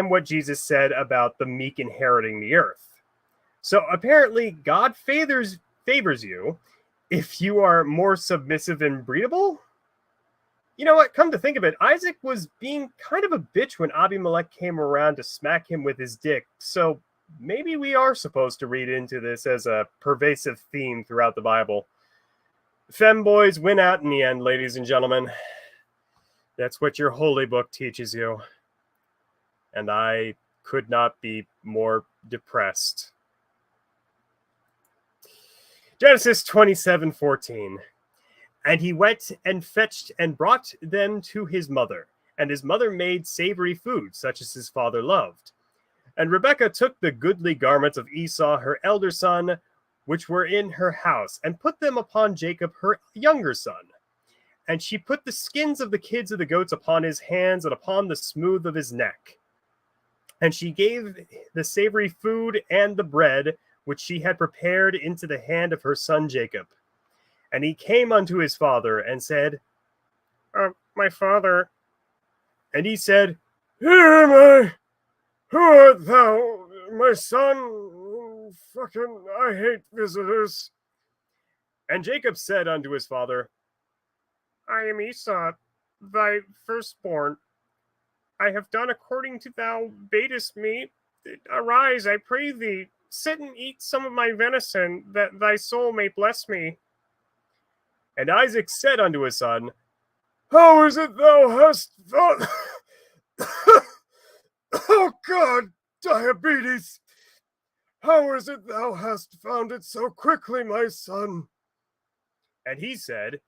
what Jesus said about the meek inheriting the earth. So apparently, God favors you if you are more submissive and breedable. You know what? Come to think of it, Isaac was being kind of a bitch when Abimelech came around to smack him with his dick. So maybe we are supposed to read into this as a pervasive theme throughout the Bible. Femboys win out in the end, ladies and gentlemen. That's what your holy book teaches you. And I could not be more depressed. Genesis 27:14. And he went and fetched and brought them to his mother. And his mother made savory food, such as his father loved. And Rebekah took the goodly garments of Esau, her elder son, which were in her house, and put them upon Jacob, her younger son. And she put the skins of the kids of the goats upon his hands and upon the smooth of his neck. And she gave the savory food and the bread which she had prepared into the hand of her son Jacob. And he came unto his father and said, My father. And he said, Here am I. Who art thou, my son? Fucking, I hate visitors. And Jacob said unto his father, I am Esau, thy firstborn. I have done according to thou badest me. Arise, I pray thee, sit and eat some of my venison, that thy soul may bless me. And Isaac said unto his son, How is it thou hast found... Oh God, diabetes! How is it thou hast found it so quickly, my son? And he said,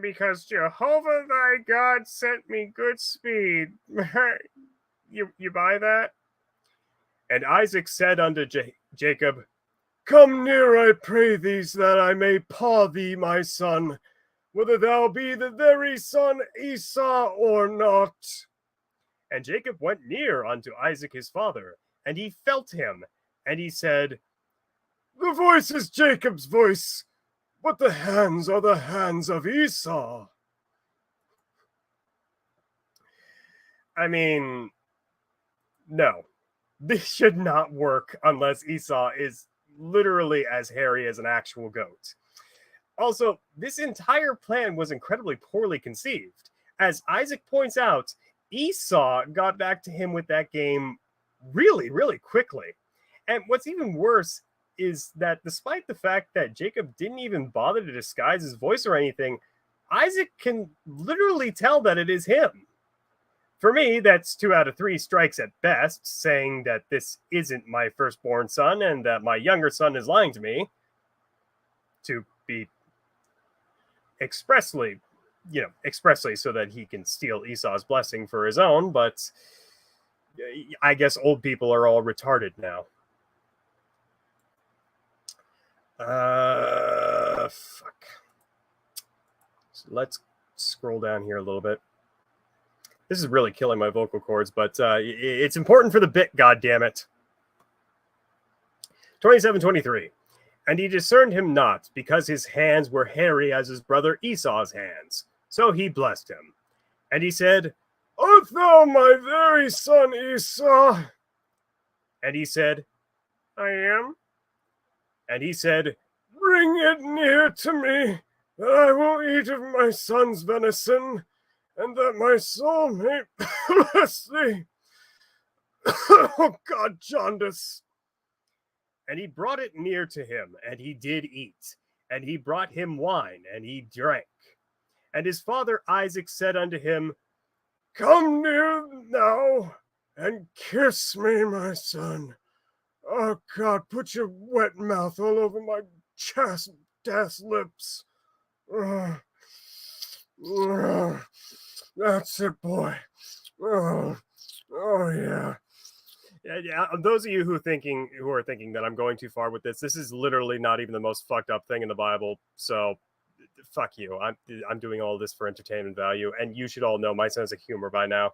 Because Jehovah thy God sent me good speed. You buy that? And Isaac said unto Jacob, Come near, I pray thee, that I may paw thee, my son, whether thou be the very son Esau or not. And Jacob went near unto Isaac his father, and he felt him, and he said, The voice is Jacob's voice, but the hands are the hands of Esau. I mean, no, this should not work unless Esau is literally as hairy as an actual goat. Also, this entire plan was incredibly poorly conceived. As Isaac points out, Esau got back to him with that game really, really quickly. And what's even worse is that despite the fact that Jacob didn't even bother to disguise his voice or anything, Isaac can literally tell that it is him. For me, that's 2 out of 3 strikes at best, saying that this isn't my firstborn son and that my younger son is lying to me. To be expressly so that he can steal Esau's blessing for his own, but I guess old people are all retarded now. Fuck. So let's scroll down here a little bit. This is really killing my vocal cords, but it's important for the bit, goddammit. 27:23. And he discerned him not, because his hands were hairy as his brother Esau's hands. So he blessed him. And he said, Art thou my very son Esau? And he said, I am. And he said, Bring it near to me, that I will eat of my son's venison, and that my soul may bless thee. Oh God, jaundice. And he brought it near to him, and he did eat. And he brought him wine, and he drank. And his father Isaac said unto him, Come near now, and kiss me, my son. Oh God, put your wet mouth all over my chaste lips. That's it, boy. Oh yeah. Yeah, those of you who are thinking that I'm going too far with this is literally not even the most fucked up thing in the Bible. So, fuck you. I'm doing all this for entertainment value, and you should all know my sense of humor by now.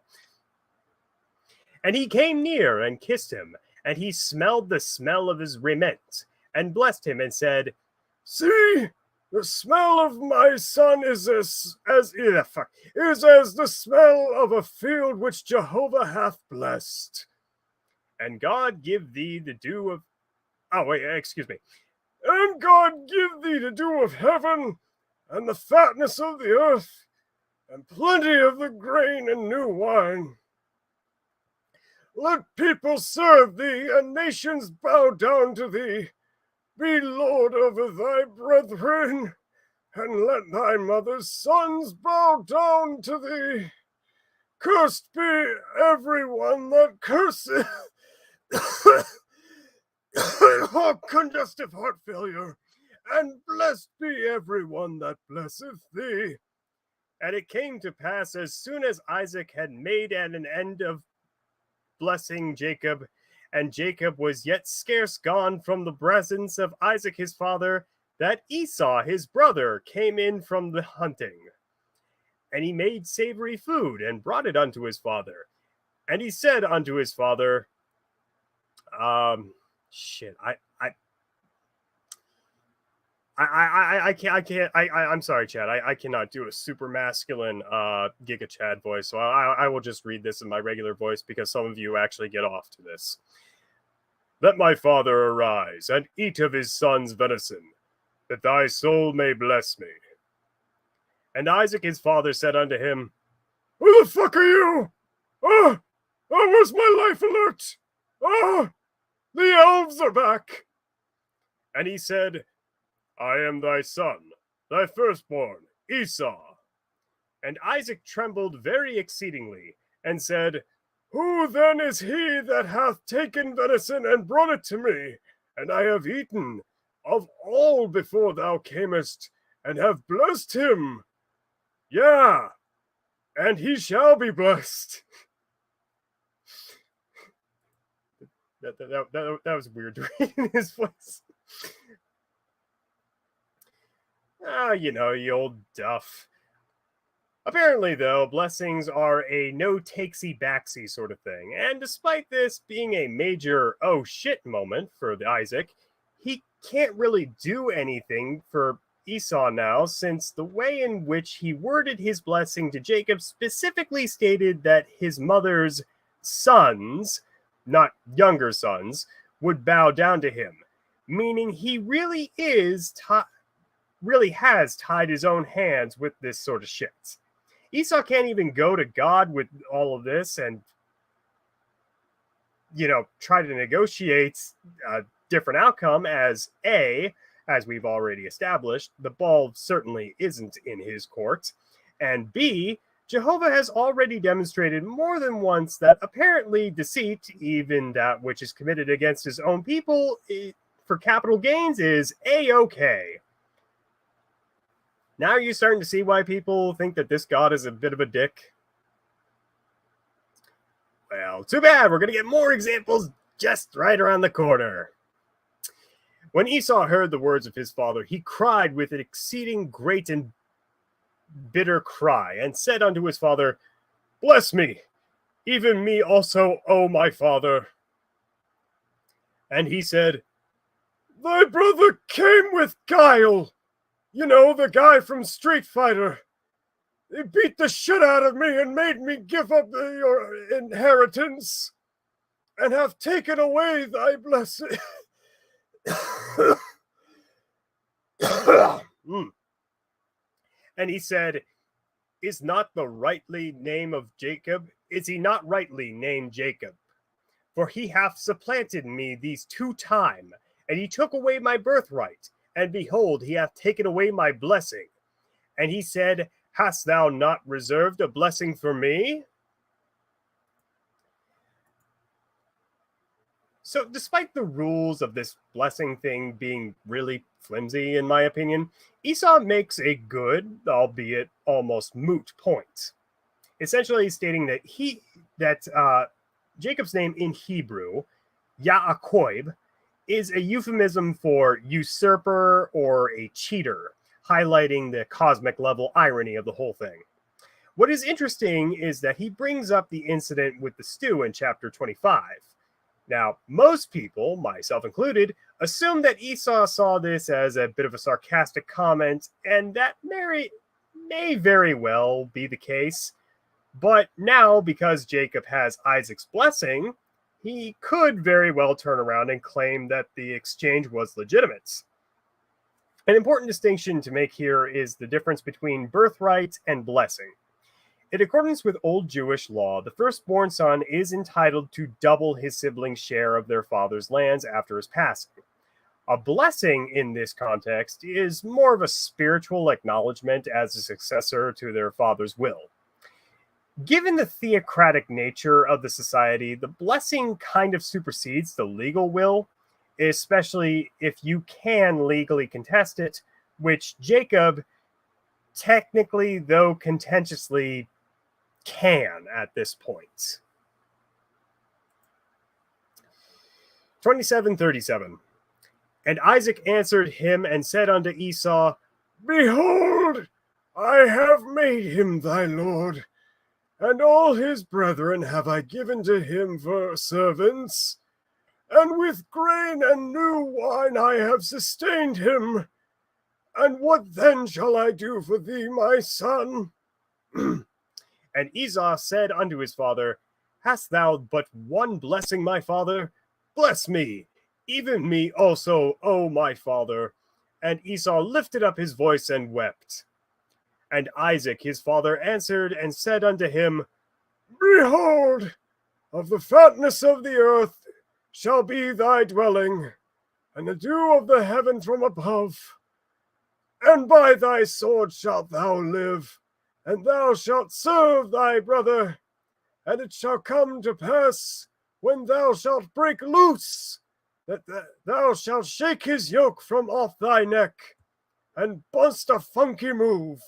And he came near and kissed him, and he smelled the smell of his raiment, and blessed him, and said, See, the smell of my son is as the smell of a field which Jehovah hath blessed. And God give thee the dew of... And God give thee the dew of heaven, and the fatness of the earth, and plenty of the grain and new wine. Let people serve thee, and nations bow down to thee. Be Lord over thy brethren, and let thy mother's sons bow down to thee. Cursed be every one that curseth. Congestive heart failure, and blessed be every one that blesseth thee. And it came to pass, as soon as Isaac had made an end of blessing Jacob, and Jacob was yet scarce gone from the presence of Isaac his father, that Esau his brother came in from the hunting. And he made savory food and brought it unto his father. And he said unto his father, shit, I'm sorry, Chad. I cannot do a super masculine Giga Chad voice, so I will just read this in my regular voice because some of you actually get off to this. Let my father arise and eat of his son's venison, that thy soul may bless me. And Isaac his father said unto him, Who the fuck are you? Oh, where's my life alert? Oh, the elves are back. And he said, I am thy son, thy firstborn, Esau. And Isaac trembled very exceedingly, and said, Who then is he that hath taken venison and brought it to me? And I have eaten of all before thou camest, and have blessed him. Yeah, and he shall be blessed. That was weird to read in his voice. You old duff. Apparently, though, blessings are a no-takesy-backsy sort of thing, and despite this being a major oh shit moment for Isaac, he can't really do anything for Esau now, since the way in which he worded his blessing to Jacob specifically stated that his mother's sons, not younger sons, would bow down to him, meaning he really has tied his own hands with this sort of shit. Esau can't even go to God with all of this and, try to negotiate a different outcome as we've already established, the ball certainly isn't in his court, and B, Jehovah has already demonstrated more than once that apparently deceit, even that which is committed against his own people for capital gains, is A-okay. Now you're starting to see why people think that this God is a bit of a dick. Well, too bad. We're going to get more examples just right around the corner. When Esau heard the words of his father, he cried with an exceeding great and bitter cry, and said unto his father, Bless me, even me also, O my father. And he said, Thy brother came with guile. The guy from Street Fighter. He beat the shit out of me and made me give up your inheritance, and have taken away thy blessing. And he said, Is not the rightly name of Jacob? Is he not rightly named Jacob? For he hath supplanted me these 2 times, and he took away my birthright. And behold, he hath taken away my blessing. And he said, Hast thou not reserved a blessing for me? So despite the rules of this blessing thing being really flimsy, in my opinion, Esau makes a good, albeit almost moot point. Essentially stating that Jacob's name in Hebrew, Yaakov, is a euphemism for usurper or a cheater, highlighting the cosmic level irony of the whole thing. What is interesting is that he brings up the incident with the stew in chapter 25. Now, most people, myself included, assume that Esau saw this as a bit of a sarcastic comment, and that may very well be the case. But now, because Jacob has Isaac's blessing, he could very well turn around and claim that the exchange was legitimate. An important distinction to make here is the difference between birthright and blessing. In accordance with old Jewish law, the firstborn son is entitled to double his siblings' share of their father's lands after his passing. A blessing in this context is more of a spiritual acknowledgement as a successor to their father's will. Given the theocratic nature of the society, the blessing kind of supersedes the legal will, especially if you can legally contest it, which Jacob, technically, though contentiously, can at this point. 27:37. And Isaac answered him and said unto Esau, Behold, I have made him thy lord, and all his brethren have I given to him for servants, and with grain and new wine I have sustained him. And what then shall I do for thee, my son? And Esau said unto his father, Hast thou but one blessing, my father? Bless me, even me also, O my father. And Esau lifted up his voice and wept. And Isaac his father answered and said unto him, Behold, of the fatness of the earth shall be thy dwelling, and the dew of the heaven from above. And by thy sword shalt thou live, and thou shalt serve thy brother. And it shall come to pass, when thou shalt break loose, that thou shalt shake his yoke from off thy neck, and bust a funky move.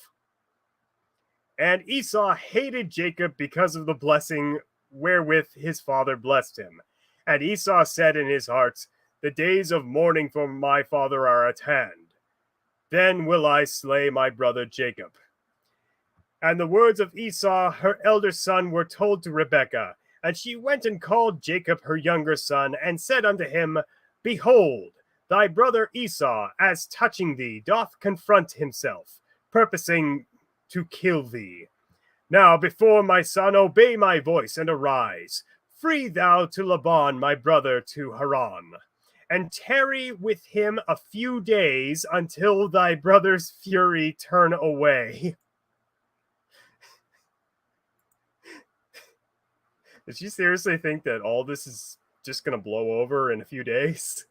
And Esau hated Jacob because of the blessing wherewith his father blessed him. And Esau said in his heart, The days of mourning for my father are at hand. Then will I slay my brother Jacob. And the words of Esau, her elder son, were told to Rebekah. And she went and called Jacob her younger son, and said unto him, Behold, thy brother Esau, as touching thee, doth confront himself, purposing to kill thee. Now, before my son, obey my voice, and arise. Free thou to Laban my brother to Haran, and tarry with him a few days until thy brother's fury turn away. Did you seriously think that all this is just going to blow over in a few days?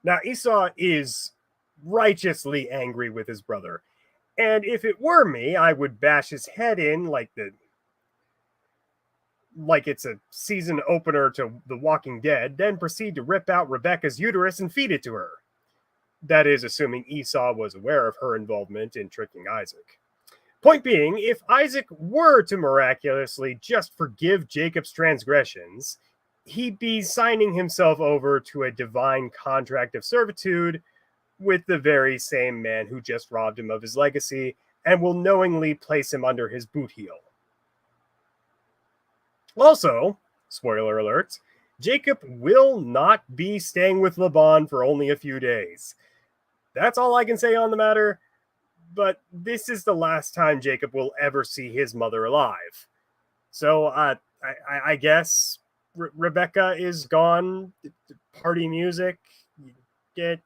Now, Esau is righteously angry with his brother. And if it were me, I would bash his head in like it's a season opener to The Walking Dead, then proceed to rip out Rebekah's uterus and feed it to her. That is, assuming Esau was aware of her involvement in tricking Isaac. Point being, if Isaac were to miraculously just forgive Jacob's transgressions, he'd be signing himself over to a divine contract of servitude with the very same man who just robbed him of his legacy and will knowingly place him under his boot heel. Also, spoiler alert, Jacob will not be staying with Laban for only a few days. That's all I can say on the matter, but this is the last time Jacob will ever see his mother alive. So I guess Rebekah is gone. Party music, yeah,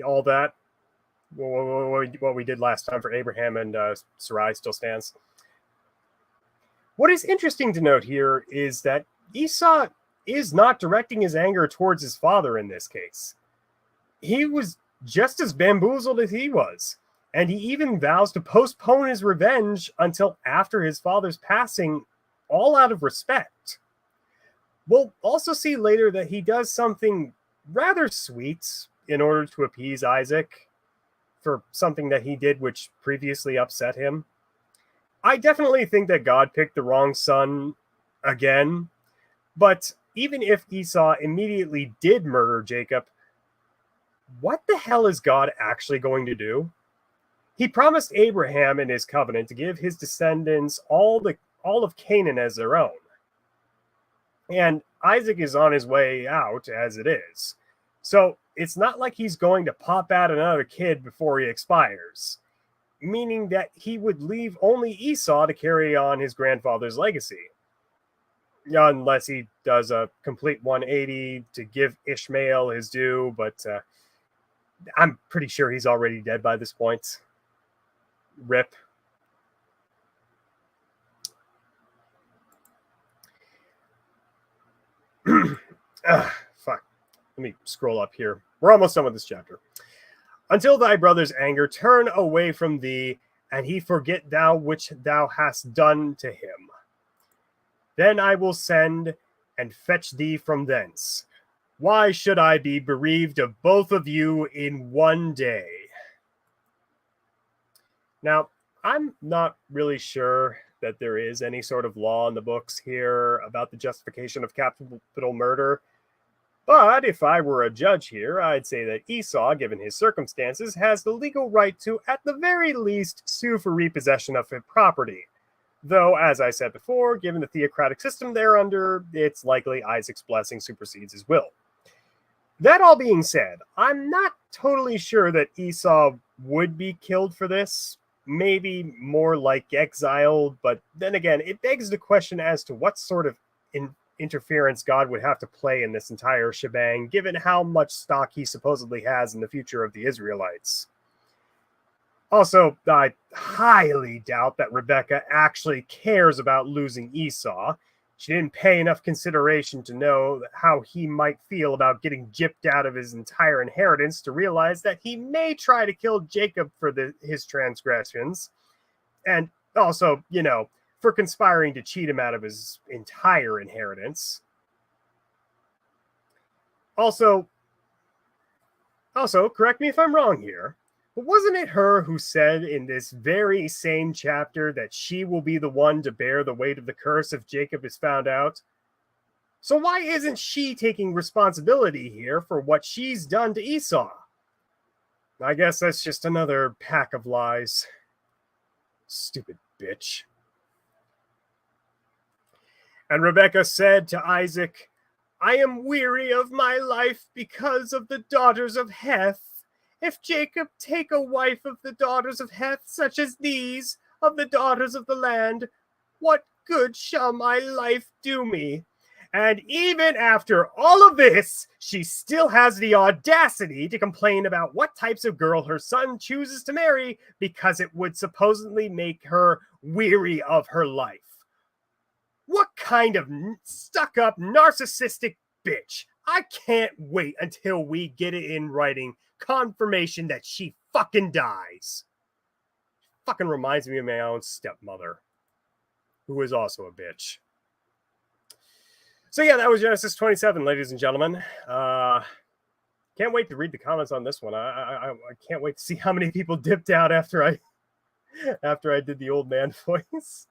all that. What we did last time for Abraham and Sarai still stands. What is interesting to note here is that Esau is not directing his anger towards his father in this case. He was just as bamboozled as he was, and he even vows to postpone his revenge until after his father's passing, all out of respect. We'll also see later that he does something rather sweet in order to appease Isaac for something that he did which previously upset him. I definitely think that God picked the wrong son again, but even if Esau immediately did murder Jacob, what the hell is God actually going to do? He promised Abraham in his covenant to give his descendants all of Canaan as their own. And Isaac is on his way out as it is. So it's not like he's going to pop out another kid before he expires, meaning that he would leave only Esau to carry on his grandfather's legacy. Unless he does a complete 180 to give Ishmael his due, but I'm pretty sure he's already dead by this point. Rip. Fuck. Let me scroll up here. We're almost done with this chapter. Until thy brother's anger turn away from thee, and he forget thou which thou hast done to him. Then I will send and fetch thee from thence. Why should I be bereaved of both of you in one day? Now, I'm not really sure that there is any sort of law in the books here about the justification of capital murder. But if I were a judge here, I'd say that Esau, given his circumstances, has the legal right to, at the very least, sue for repossession of his property. Though, as I said before, given the theocratic system they're under, it's likely Isaac's blessing supersedes his will. That all being said, I'm not totally sure that Esau would be killed for this. Maybe more like exiled, but then again, it begs the question as to what sort of interference God would have to play in this entire shebang, given how much stock he supposedly has in the future of the Israelites. Also, I highly doubt that Rebecca actually cares about losing Esau. She didn't pay enough consideration to know how he might feel about getting gypped out of his entire inheritance to realize that he may try to kill Jacob for his transgressions. And also, for conspiring to cheat him out of his entire inheritance. Also, correct me if I'm wrong here, but wasn't it her who said in this very same chapter that she will be the one to bear the weight of the curse if Jacob is found out? So why isn't she taking responsibility here for what she's done to Esau? I guess that's just another pack of lies. Stupid bitch. And Rebekah said to Isaac, I am weary of my life because of the daughters of Heth. If Jacob take a wife of the daughters of Heth, such as these, of the daughters of the land, what good shall my life do me? And even after all of this, she still has the audacity to complain about what types of girl her son chooses to marry because it would supposedly make her weary of her life. What kind of stuck-up, narcissistic bitch? I can't wait until we get it in writing, confirmation that she fucking dies. Fucking reminds me of my own stepmother, who is also a bitch. So yeah, that was Genesis 27, ladies and gentlemen. Can't wait to read the comments on this one. I can't wait to see how many people dipped out after I did the old man voice.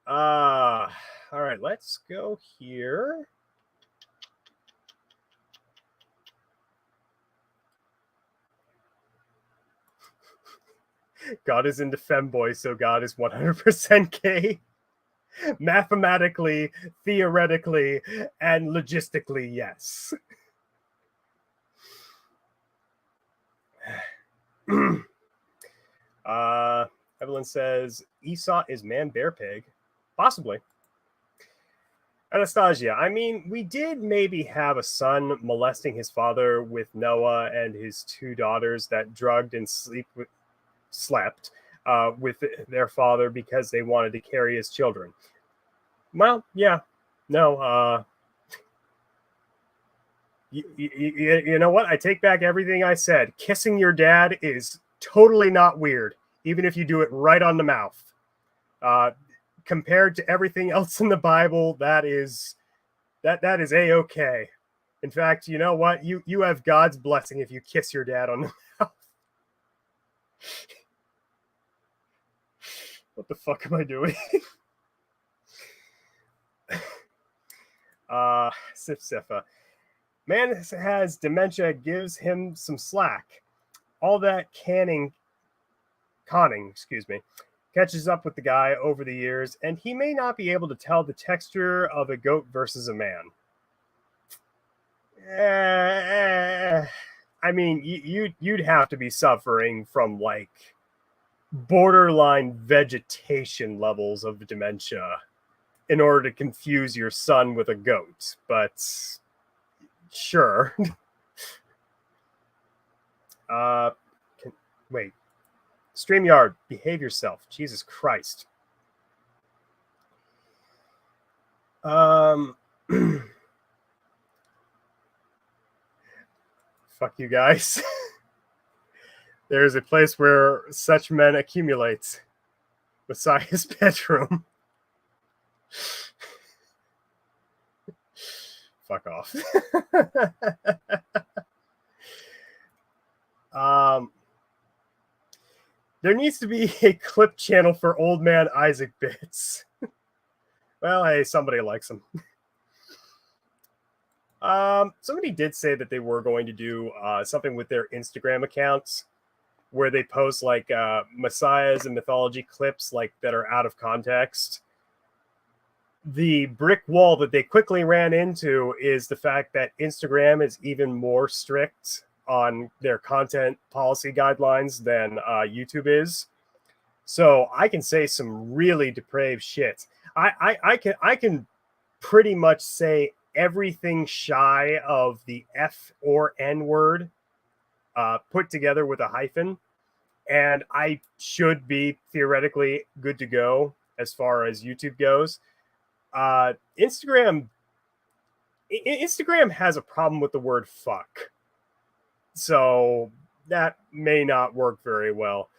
All right, let's go here. God is into femboy, so God is 100% gay. Mathematically, theoretically, and logistically, yes. Evelyn says, Esau is man, bear, pig. Possibly. Anastasia, I mean, we did maybe have a son molesting his father with Noah and his two daughters that drugged and slept with their father because they wanted to carry his children. Well, yeah. No. You know what? I take back everything I said. Kissing your dad is totally not weird, even if you do it right on the mouth. Compared to everything else in the Bible, that is A-okay. In fact, you know what? You have God's blessing if you kiss your dad on the mouth. What the fuck am I doing? Sif-Sifa. Man has dementia, gives him some slack. All that conning, catches up with the guy over the years, and he may not be able to tell the texture of a goat versus a man. I mean, you'd have to be suffering from like borderline vegetation levels of dementia in order to confuse your son with a goat, but sure. Wait. StreamYard, behave yourself. Jesus Christ. Fuck you guys. There's a place where such men accumulate. Messiah's bedroom. Fuck off. There needs to be a clip channel for old man Isaac bits. Well, hey, somebody likes them. Somebody did say that they were going to do something with their Instagram accounts where they post like messiahs and mythology clips like that are out of context. The brick wall that they quickly ran into is the fact that Instagram is even more strict on their content policy guidelines than YouTube is. So I can say some really depraved shit. I can pretty much say everything shy of the F or N word put together with a hyphen, and I should be theoretically good to go as far as YouTube goes. Instagram has a problem with the word fuck, so that may not work very well.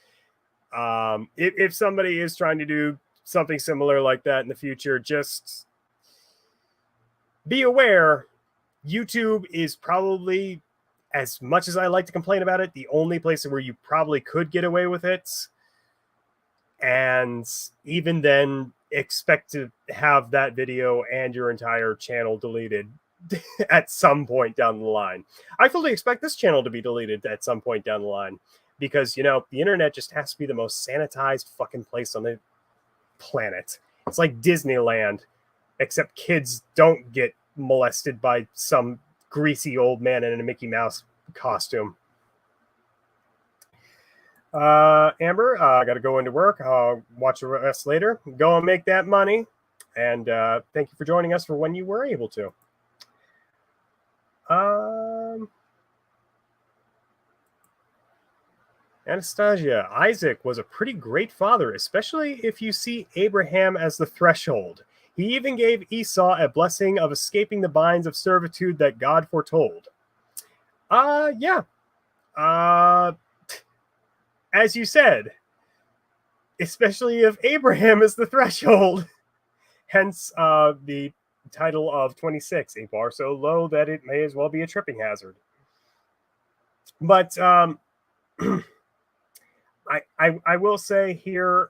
If somebody is trying to do something similar like that in the future, just be aware YouTube is probably, as much as I like to complain about it, the only place where you probably could get away with it. And even then, expect to have that video and your entire channel deleted at some point down the line. I fully expect this channel to be deleted at some point down the line because, the internet just has to be the most sanitized fucking place on the planet. It's like Disneyland, except kids don't get molested by some greasy old man in a Mickey Mouse costume. Amber, I got to go into work. I'll watch the rest later. Go and make that money. And thank you for joining us for when you were able to. Anastasia, Isaac was a pretty great father, especially if you see Abraham as the threshold. He even gave Esau a blessing of escaping the binds of servitude that God foretold. Yeah. As you said, especially if Abraham is the threshold. Hence the title of 26, a bar so low that it may as well be a tripping hazard. But I will say here,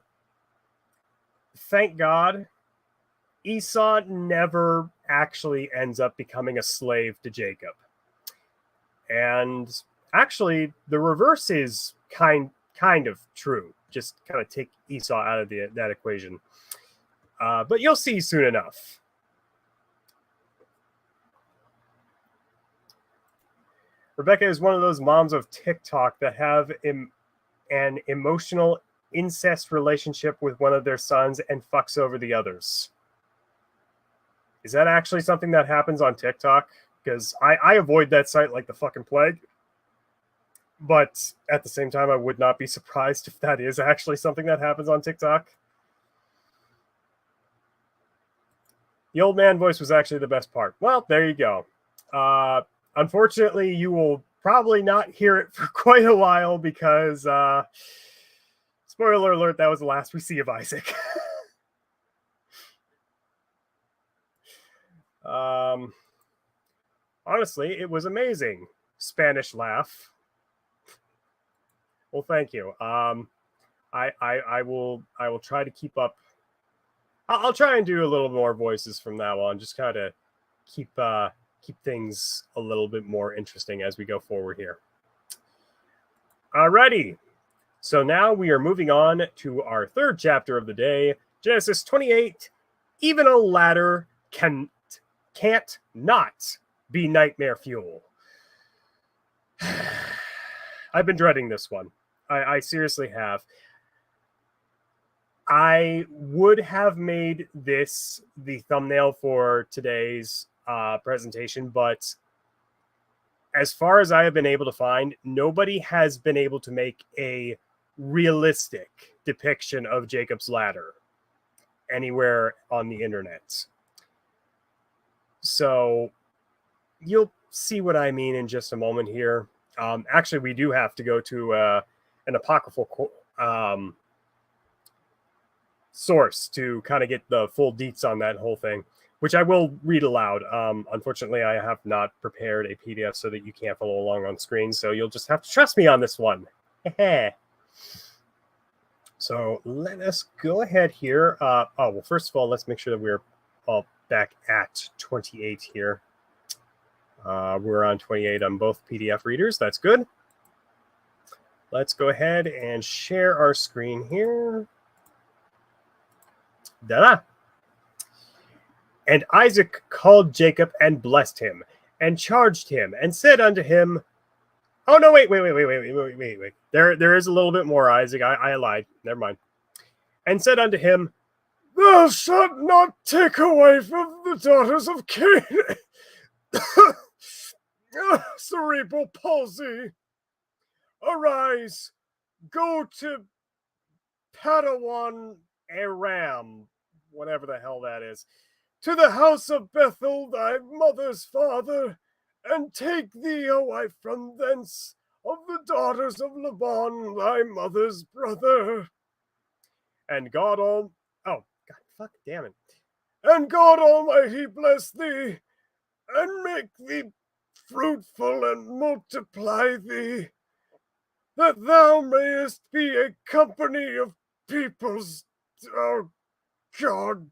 thank God, Esau never actually ends up becoming a slave to Jacob. And actually, the reverse is kind of true. Just kind of take Esau out of that equation. But you'll see soon enough. Rebecca is one of those moms of TikTok that have an emotional incest relationship with one of their sons and fucks over the others. Is that actually something that happens on TikTok? Because I avoid that site like the fucking plague. But at the same time, I would not be surprised if that is actually something that happens on TikTok. The old man voice was actually the best part. Well, there you go. Unfortunately, you will probably not hear it for quite a while because, spoiler alert, that was the last we see of Isaac. Honestly, it was amazing. Spanish laugh. Well, thank you. I will try to keep up. I'll try and do a little more voices from now on. Just kind of keep things a little bit more interesting as we go forward here. Alrighty. So now we are moving on to our third chapter of the day, Genesis 28. Even a ladder can't not be nightmare fuel. I've been dreading this one. I seriously have. I would have made this the thumbnail for today's presentation, but as far as I have been able to find, nobody has been able to make a realistic depiction of Jacob's ladder anywhere on the internet. So you'll see what I mean in just a moment here. Actually, we do have to go to an apocryphal source to kind of get the full deets on that whole thing, which I will read aloud. Unfortunately, I have not prepared a PDF so that you can't follow along on screen, so you'll just have to trust me on this one. So let us go ahead here. Well, first of all, let's make sure that we're all back at 28 here. We're on 28 on both PDF readers. That's good. Let's go ahead and share our screen here. Da-da. And Isaac called Jacob and blessed him, and charged him, and said unto him, oh, no, wait. There is a little bit more, Isaac. I lied. Never mind. And said unto him, thou shalt not take away from the daughters of Canaan. Cerebral palsy. Arise, go to Padawan Aram, whatever the hell that is, to the house of Bethel, thy mother's father, and take thee a wife from thence of the daughters of Laban, thy mother's brother. And God oh God, fuck, damn it. And God Almighty bless thee, and make thee fruitful and multiply thee, that thou mayest be a company of peoples. Oh, God,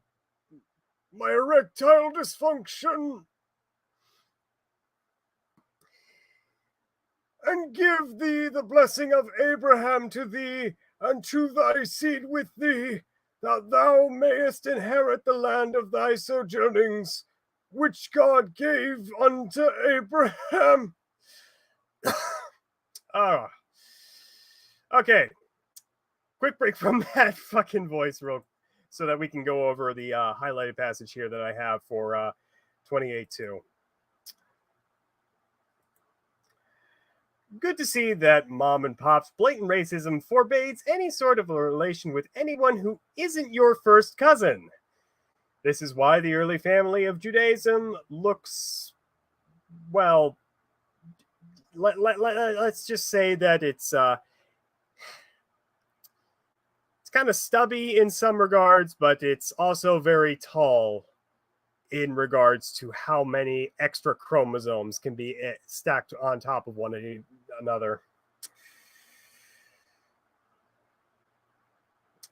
my erectile dysfunction. And give thee the blessing of Abraham to thee, and to thy seed with thee, that thou mayest inherit the land of thy sojournings, which God gave unto Abraham. Oh. Okay. Quick break from that fucking voice, so that we can go over the highlighted passage here that I have for 28.2. Good to see that Mom and Pop's blatant racism forbids any sort of a relation with anyone who isn't your first cousin. This is why the early family of Judaism looks, well, let's just say that it's kind of stubby in some regards, but it's also very tall in regards to how many extra chromosomes can be stacked on top of one another.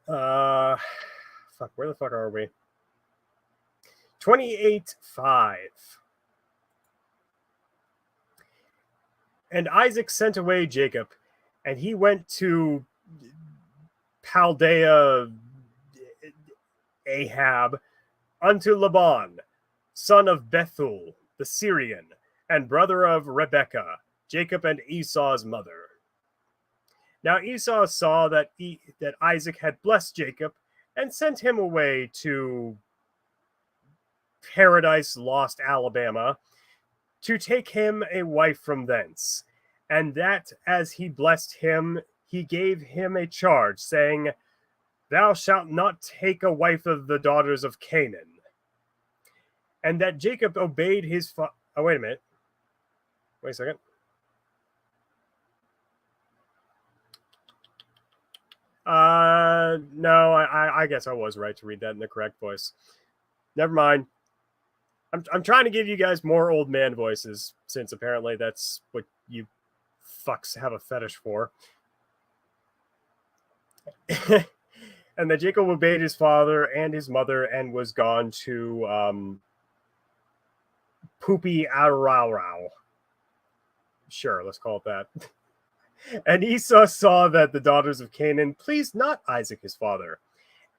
Fuck, where the fuck are we? 28:5. And Isaac sent away Jacob, and he went to Chaldea Ahab unto Laban, son of Bethuel, the Syrian, and brother of Rebekah, Jacob and Esau's mother. Now Esau saw that Isaac had blessed Jacob, and sent him away to Paradise Lost, Alabama, to take him a wife from thence. And that as he blessed him, he gave him a charge, saying, thou shalt not take a wife of the daughters of Canaan. And that Jacob obeyed his oh, wait a minute. Wait a second. No, I guess I was right to read that in the correct voice. Never mind. I'm trying to give you guys more old man voices, since apparently that's what you fucks have a fetish for. And that Jacob obeyed his father and his mother, and was gone to Poopy Ararau. Sure, let's call it that. And Esau saw that the daughters of Canaan pleased not Isaac his father.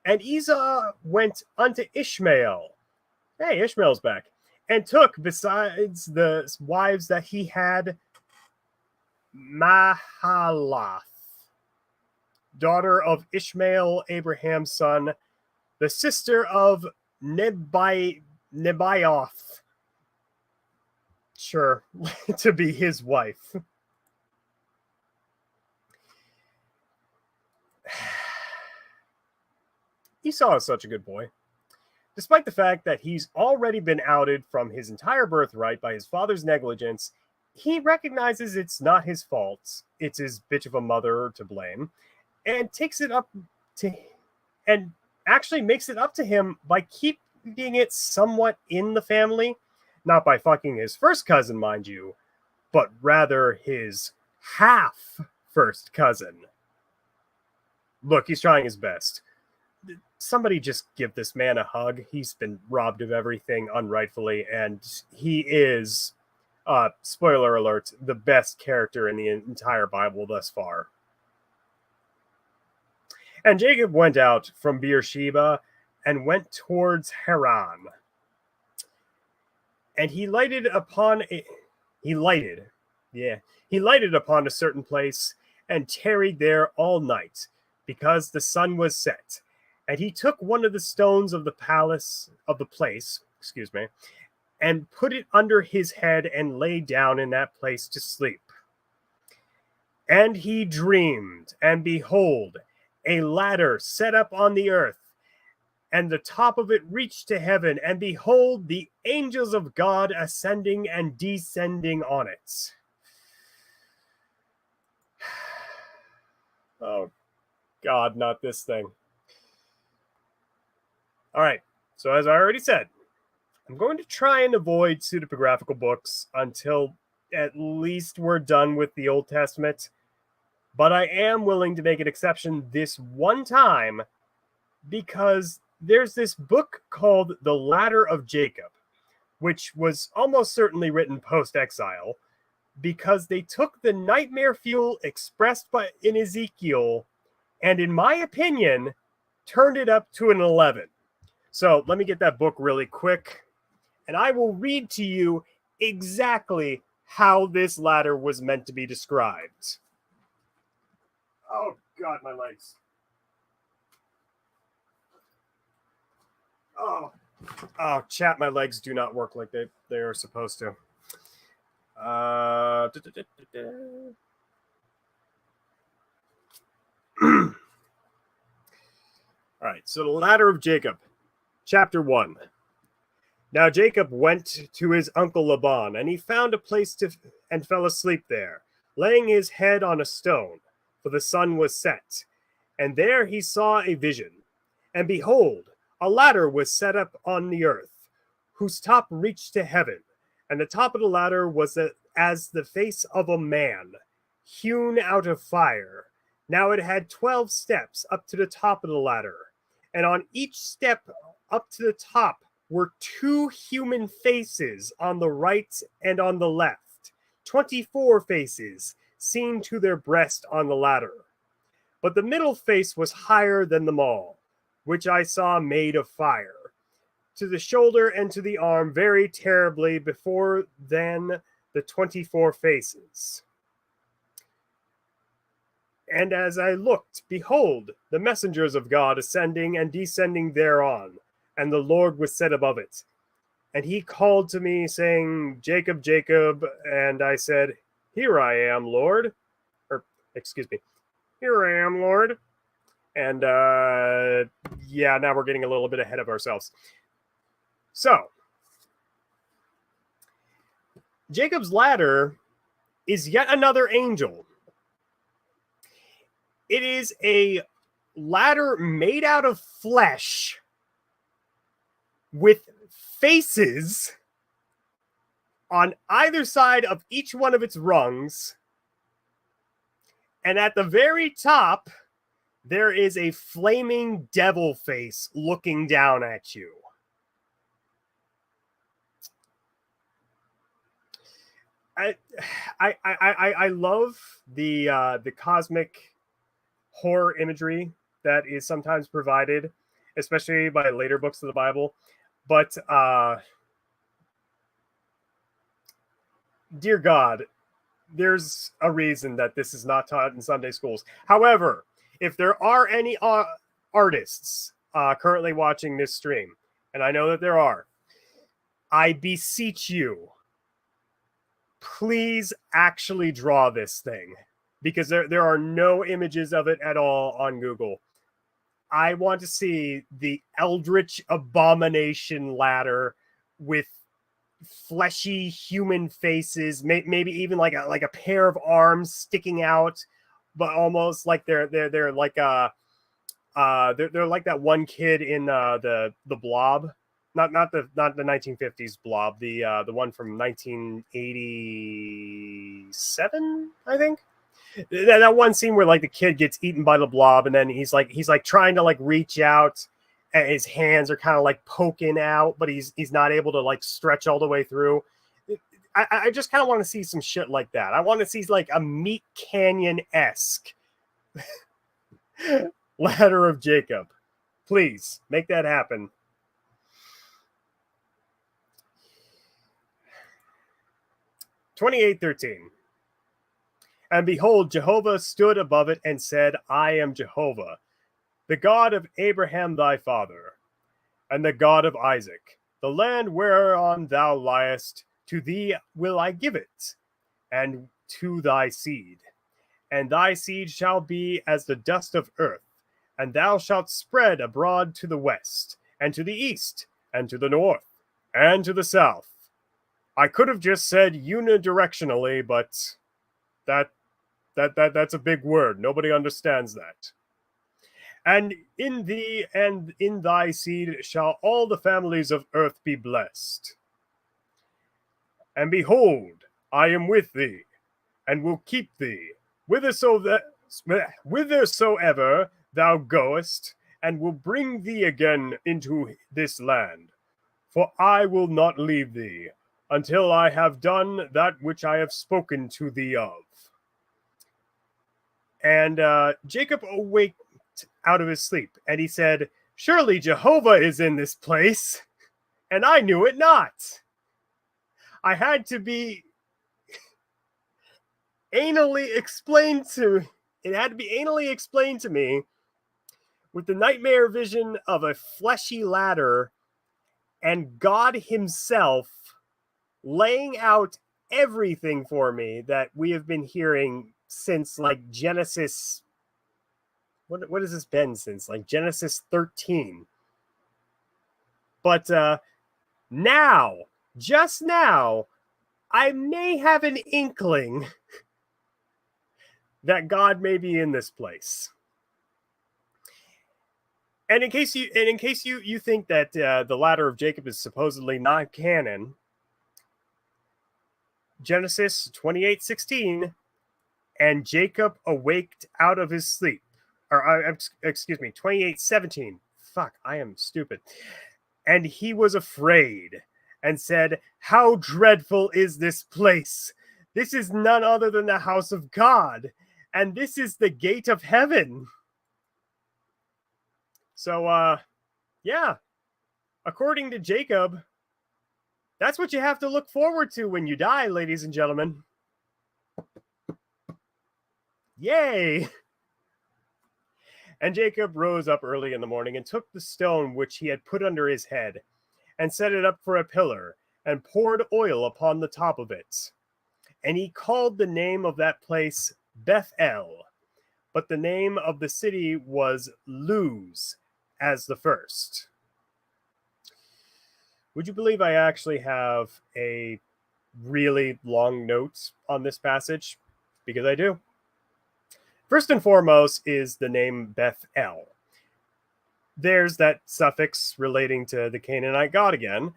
And Esau went unto Ishmael. Hey, Ishmael's back. And took, besides the wives that he had, Mahalath, daughter of Ishmael, Abraham's son, the sister of Nebaioth, sure, to be his wife. Esau is such a good boy. Despite the fact that he's already been outed from his entire birthright by his father's negligence, he recognizes it's not his fault. It's his bitch of a mother to blame, and takes it up to, and actually makes it up to him by keeping it somewhat in the family, not by fucking his first cousin, mind you, but rather his half first cousin. Look, he's trying his best. Somebody just give this man a hug. He's been robbed of everything unrightfully, and he is Spoiler alert, the best character in the entire Bible thus far. And Jacob went out from Beersheba and went towards Haran. And he lighted upon a certain place and tarried there all night, because the sun was set. And he took one of the stones of the place, and put it under his head and lay down in that place to sleep. And he dreamed, and behold, a ladder set up on the earth, and the top of it reached to heaven, and behold, the angels of God ascending and descending on it. Oh, God, not this thing. All right, so as I already said, I'm going to try and avoid pseudepigraphical books until at least we're done with the Old Testament, but I am willing to make an exception this one time because there's this book called The Ladder of Jacob, which was almost certainly written post-exile, because they took the nightmare fuel expressed in Ezekiel and, in my opinion, turned it up to an 11. So let me get that book really quick, and I will read to you exactly how this ladder was meant to be described. Oh, God, my legs. Oh, chat, my legs do not work like they are supposed to. All right, so the Ladder of Jacob, chapter 1. Now Jacob went to his uncle Laban, and he found a place and fell asleep there, laying his head on a stone, for the sun was set. And there he saw a vision. And behold, a ladder was set up on the earth, whose top reached to heaven. And the top of the ladder was as the face of a man, hewn out of fire. Now it had 12 steps up to the top of the ladder. And on each step up to the top were 2 human faces on the right and on the left, 24 faces seen to their breast on the ladder. But the middle face was higher than them all, which I saw made of fire, to the shoulder and to the arm very terribly before than the 24 faces. And as I looked, behold, the messengers of God ascending and descending thereon, and the Lord was set above it. And he called to me, saying, Jacob, Jacob. And I said, Here I am, Lord. Here I am, Lord. And now we're getting a little bit ahead of ourselves. So, Jacob's ladder is yet another angel. It is a ladder made out of flesh with faces on either side of each one of its rungs. And at the very top, there is a flaming devil face looking down at you. I love the cosmic horror imagery that is sometimes provided, especially by later books of the Bible. But dear God, there's a reason that this is not taught in Sunday schools. However, if there are any artists currently watching this stream, and I know that there are, I beseech you, please actually draw this thing, because there are no images of it at all on Google. I want to see the Eldritch Abomination ladder with fleshy human faces, maybe even like a pair of arms sticking out, but almost like they're like they're like that one kid in the Blob, not the 1950s Blob, the one from 1987, I think. That one scene where like the kid gets eaten by the blob, and then he's like trying to like reach out, and his hands are kind of like poking out, but he's not able to like stretch all the way through. I just kind of want to see some shit like that. I want to see like a Meat Canyon-esque ladder of Jacob. Please make that happen. (28:13). And behold, Jehovah stood above it and said, I am Jehovah, the God of Abraham thy father, and the God of Isaac. The land whereon thou liest, to thee will I give it, and to thy seed. And thy seed shall be as the dust of earth, and thou shalt spread abroad to the west, and to the east, and to the north, and to the south. I could have just said unidirectionally, but that's a big word. Nobody understands that. And in thee and in thy seed shall all the families of earth be blessed. And behold, I am with thee, and will keep thee whithersoever thou goest, and will bring thee again into this land. For I will not leave thee, until I have done that which I have spoken to thee of. And Jacob awaked out of his sleep, and he said, Surely Jehovah is in this place, and I knew it not. I had to be anally explained to me with the nightmare vision of a fleshy ladder and God himself laying out everything for me that we have been hearing since like Genesis. What has this been since? Like Genesis 13. But now, just now, I may have an inkling that God may be in this place. And in case you think that the ladder of Jacob is supposedly not canon, Genesis 28:16, and Jacob awaked out of his sleep. Or excuse me, 28:17. Fuck, I am stupid. And he was afraid and said, How dreadful is this place? This is none other than the house of God, and this is the gate of heaven. So, yeah, according to Jacob, that's what you have to look forward to when you die, ladies and gentlemen. Yay! And Jacob rose up early in the morning and took the stone which he had put under his head, and set it up for a pillar, and poured oil upon the top of it. And he called the name of that place Bethel, but the name of the city was Luz, as the first. Would you believe I actually have a really long note on this passage? Because I do. First and foremost is the name Bethel. There's that suffix relating to the Canaanite god again,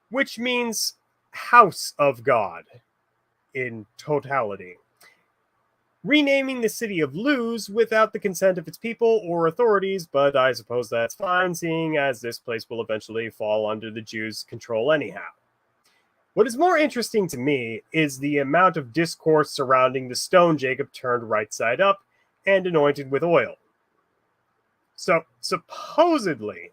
which means house of God in totality. Renaming the city of Luz without the consent of its people or authorities, but I suppose that's fine, seeing as this place will eventually fall under the Jews' control anyhow. What is more interesting to me is the amount of discourse surrounding the stone Jacob turned right side up and anointed with oil. So, supposedly,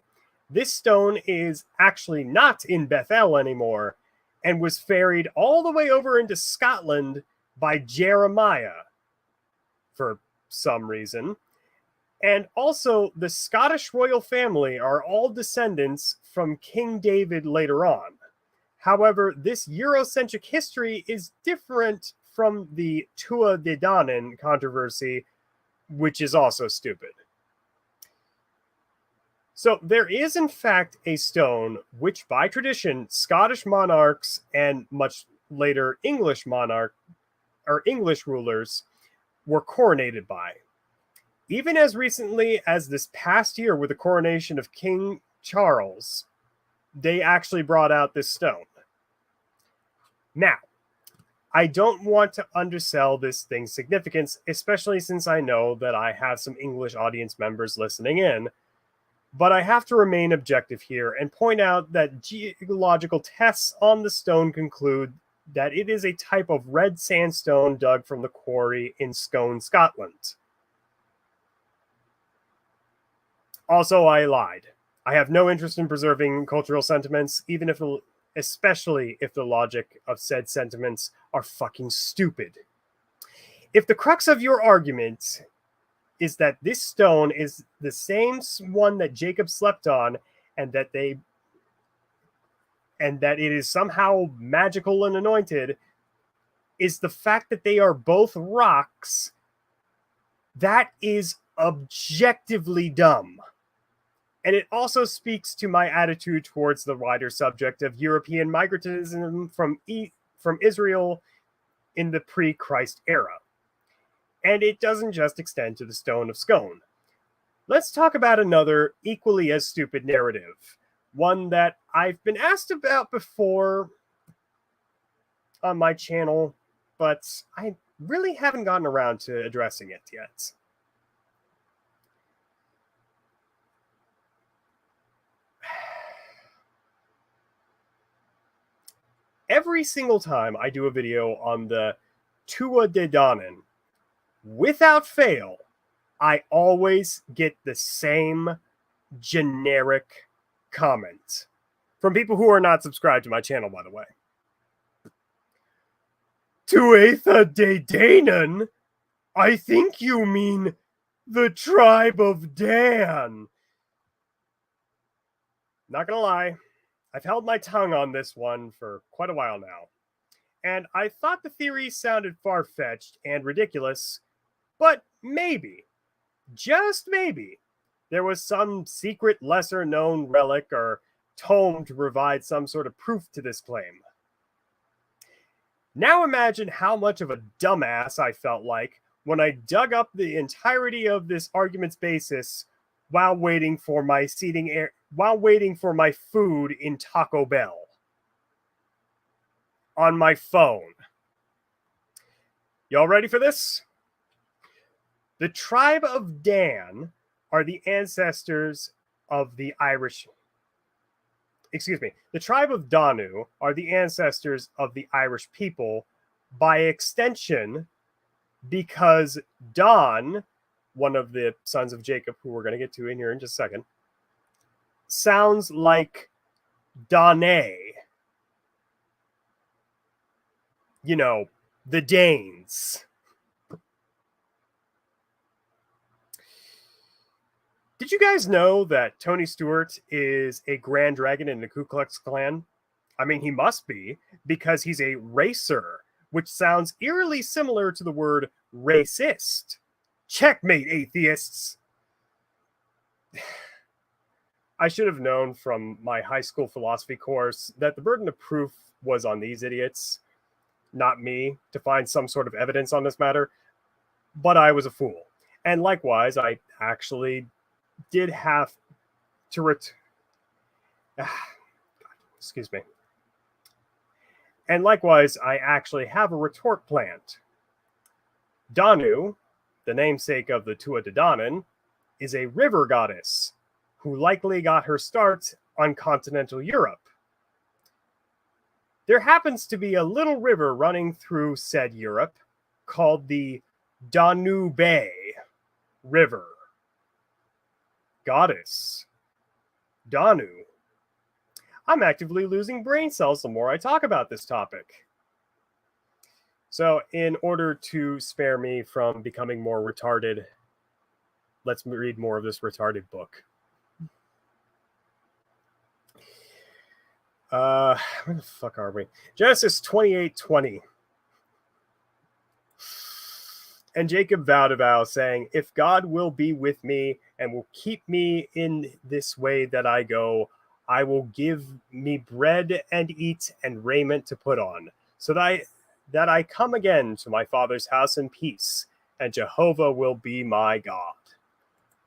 this stone is actually not in Bethel anymore and was ferried all the way over into Scotland by Jeremiah for some reason. And also, the Scottish royal family are all descendants from King David later on. However, this Eurocentric history is different from the Tuatha De Danann controversy, which is also stupid. So there is in fact a stone which by tradition Scottish monarchs and much later English rulers were coronated by. Even as recently as this past year with the coronation of King Charles, they actually brought out this stone. Now, I don't want to undersell this thing's significance, especially since I know that I have some English audience members listening in, but I have to remain objective here and point out that geological tests on the stone conclude that it is a type of red sandstone dug from the quarry in Scone, Scotland. Also, I lied. I have no interest in preserving cultural sentiments, especially if the logic of said sentiments are fucking stupid. If the crux of your argument is that this stone is the same one that Jacob slept on, and that it is somehow magical and anointed, is the fact that they are both rocks, that is objectively dumb. And it also speaks to my attitude towards the wider subject of European migrantism from Israel in the pre-Christ era. And it doesn't just extend to the Stone of Scone. Let's talk about another equally as stupid narrative, one that I've been asked about before on my channel, but I really haven't gotten around to addressing it yet. Every single time I do a video on the Tuatha De Danann, without fail, I always get the same generic comment from people who are not subscribed to my channel, by the way. Tuatha De Danann? I think you mean the tribe of Dan. Not gonna lie, I've held my tongue on this one for quite a while now, and I thought the theory sounded far-fetched and ridiculous, but maybe, just maybe, there was some secret lesser-known relic or tome to provide some sort of proof to this claim. Now imagine how much of a dumbass I felt like when I dug up the entirety of this argument's basis while waiting for my food in Taco Bell on my phone. Y'all ready for this? The tribe of Dan are the ancestors of the Irish. The tribe of Danu are the ancestors of the Irish people by extension, because Don, one of the sons of Jacob, who we're going to get to in here in just a second, sounds like Danae. You know, the Danes. Did you guys know that Tony Stewart is a Grand Dragon in the Ku Klux Klan? I mean, he must be, because he's a racer, which sounds eerily similar to the word racist. Checkmate, atheists! I should have known from my high school philosophy course that the burden of proof was on these idiots, not me, to find some sort of evidence on this matter. But I was a fool. And likewise, I actually did have to excuse me. And likewise, I actually have a retort planned. Danu, the namesake of the Tuatha De Danann, is a river goddess who likely got her start on continental Europe. There happens to be a little river running through said Europe called the Danube River. Goddess. Danu. I'm actively losing brain cells the more I talk about this topic. So, in order to spare me from becoming more retarded, let's read more of this retarded book. Where the fuck are we? Genesis 28:20. And Jacob vowed a vow, saying, if God will be with me and will keep me in this way that I go, I will give me bread and eat and raiment to put on, so that I come again to my father's house in peace, and Jehovah will be my God.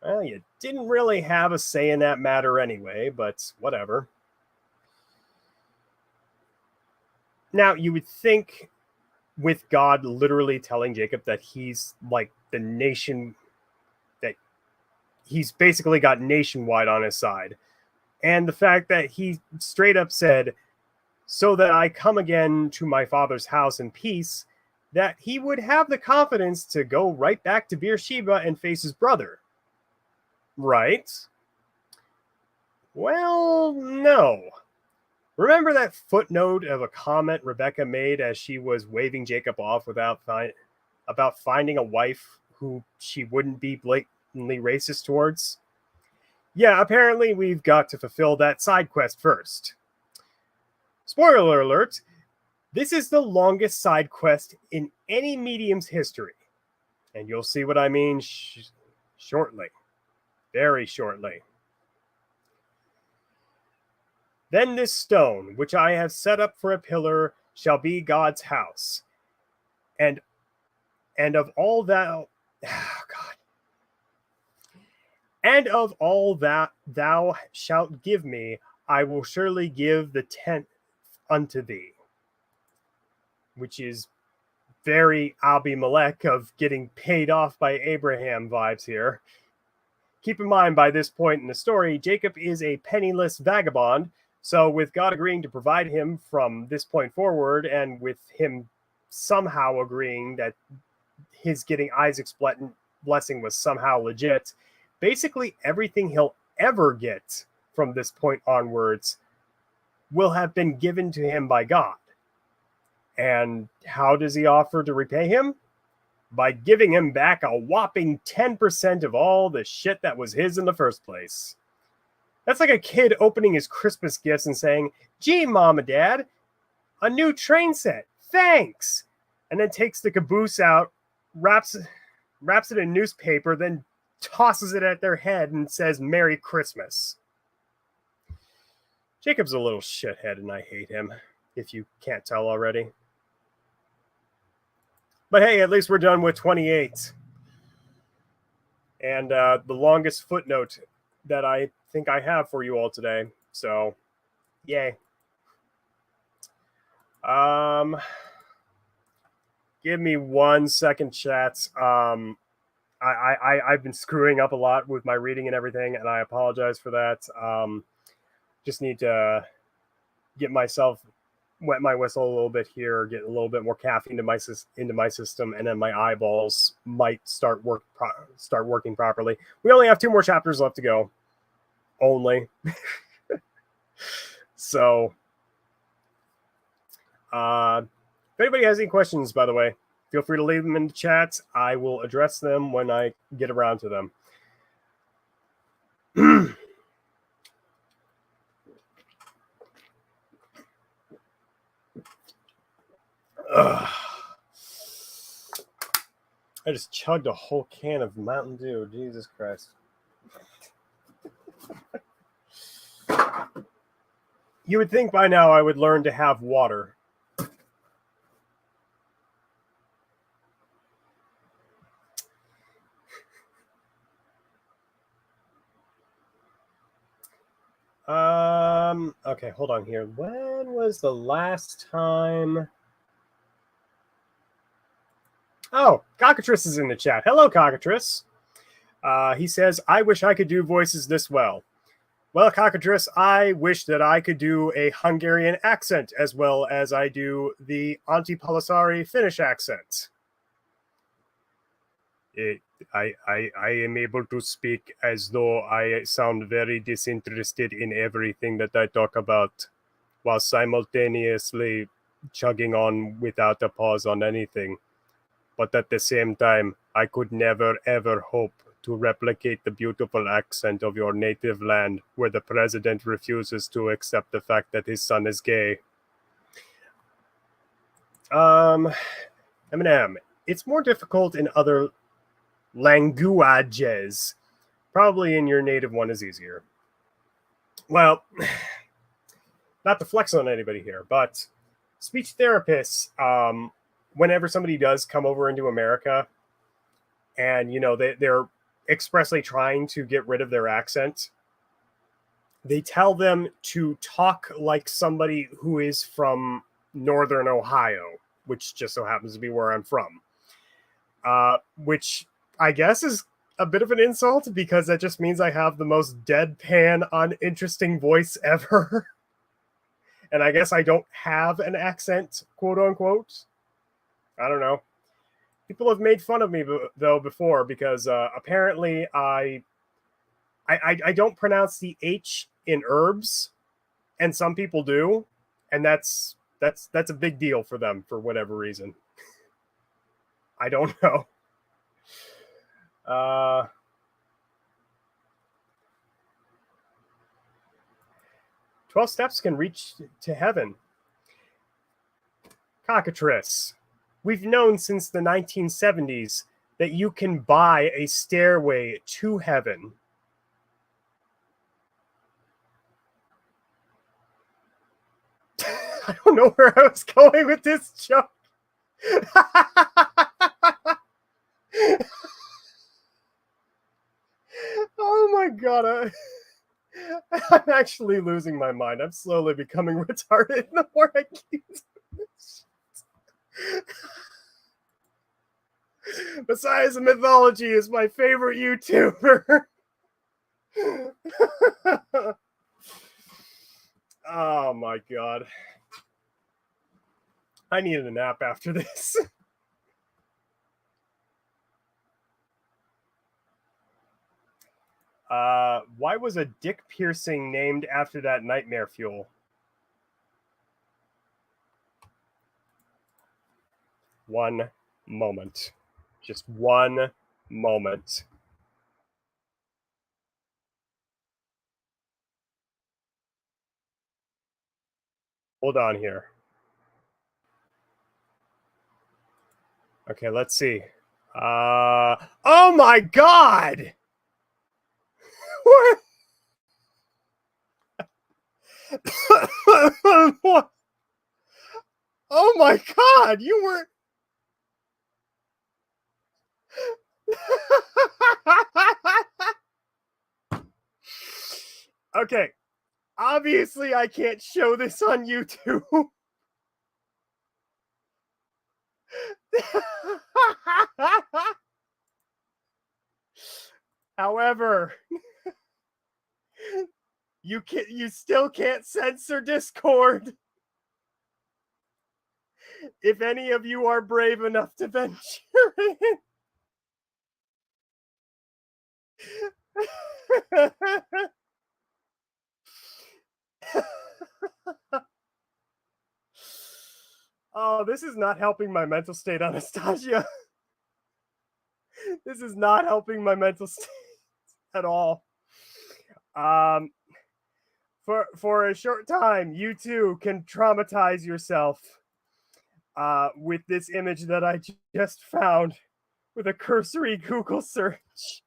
Well, you didn't really have a say in that matter anyway, but whatever. Now, you would think, with God literally telling Jacob that he's like the nation, that he's basically got nationwide on his side, and the fact that he straight up said, so that I come again to my father's house in peace, that he would have the confidence to go right back to Beersheba and face his brother. Right? Well, no. Remember that footnote of a comment Rebecca made as she was waving Jacob off about finding a wife who she wouldn't be blatantly racist towards? Yeah, apparently we've got to fulfill that side quest first. Spoiler alert, this is the longest side quest in any medium's history. And you'll see what I mean shortly. Very shortly. Then this stone, which I have set up for a pillar, shall be God's house. And of all that God. And of all that thou shalt give me, I will surely give the tenth unto thee. Which is very Abimelech of getting paid off by Abraham vibes here. Keep in mind, by this point in the story, Jacob is a penniless vagabond. So with God agreeing to provide him from this point forward, and with him somehow agreeing that his getting Isaac's blessing was somehow legit, basically everything he'll ever get from this point onwards will have been given to him by God. And how does he offer to repay him? By giving him back a whopping 10% of all the shit that was his in the first place. That's like a kid opening his Christmas gifts and saying, "Gee, Mom and Dad, a new train set, thanks!" And then takes the caboose out, wraps it in newspaper, then tosses it at their head and says, "Merry Christmas." Jacob's a little shithead and I hate him, if you can't tell already. But hey, at least we're done with 28. And the longest footnote that I think I have for you all today. So, yay. Give me 1 second, chats. I've been screwing up a lot with my reading and everything, and I apologize for that. Just need to get myself wet my whistle a little bit here, get a little bit more caffeine into my system, and then my eyeballs might start working properly. We only have 2 more chapters left to go. Only. So, if anybody has any questions, by the way, feel free to leave them in the chat. I will address them when I get around to them. I just chugged a whole can of Mountain Dew. Jesus Christ. You would think by now I would learn to have water. Okay, hold on here. When was the last time? Oh, Cockatrice is in the chat. Hello, Cockatrice. He says, "I wish I could do voices this well." Well, Cockatrice, I wish that I could do a Hungarian accent as well as I do the Antti Finnish accent. I am able to speak as though I sound very disinterested in everything that I talk about, while simultaneously chugging on without a pause on anything. But at the same time, I could never ever hope to replicate the beautiful accent of your native land, where the president refuses to accept the fact that his son is gay. Eminem, it's more difficult in other languages. Probably in your native one is easier. Well, not to flex on anybody here, but speech therapists, whenever somebody does come over into America and, you know, they're expressly trying to get rid of their accent, they tell them to talk like somebody who is from Northern Ohio, which just so happens to be where I'm from. Which I guess is a bit of an insult, because that just means I have the most deadpan, uninteresting voice ever. And I guess I don't have an accent, quote unquote. I don't know. People have made fun of me though before because apparently I don't pronounce the H in herbs, and some people do, and that's a big deal for them for whatever reason. I don't know. 12 steps can reach to heaven. Cockatrice. We've known since the 1970s that you can buy a stairway to heaven. I don't know where I was going with this joke. Oh my god. I'm actually losing my mind. I'm slowly becoming retarded the more I keep doing this. Besides the Mythology is my favorite YouTuber. Oh my god. I needed a nap after this. Why was a dick piercing named after that nightmare fuel? One moment. Just one moment. Hold on here. Okay, let's see. Oh my god! What? What? Oh my god, you were. Okay, obviously I can't show this on YouTube. However, you still can't censor Discord. If any of you are brave enough to venture in. Oh, this is not helping my mental state, Anastasia. This is not helping my mental state at all. For a short time, you too can traumatize yourself with this image that I just found with a cursory Google search.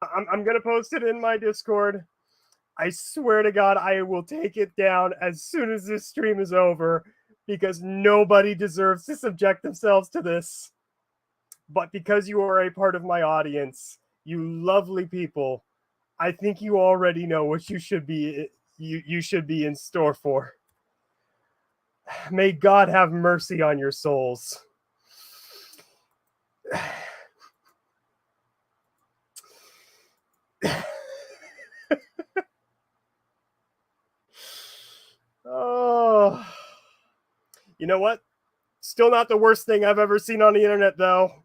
I'm gonna post it in my Discord. I swear to God, I will take it down as soon as this stream is over because nobody deserves to subject themselves to this. But because you are a part of my audience, you lovely people, I think you already know what you should be in store for. May God have mercy on your souls. Oh, you know what? Still not the worst thing I've ever seen on the internet, though.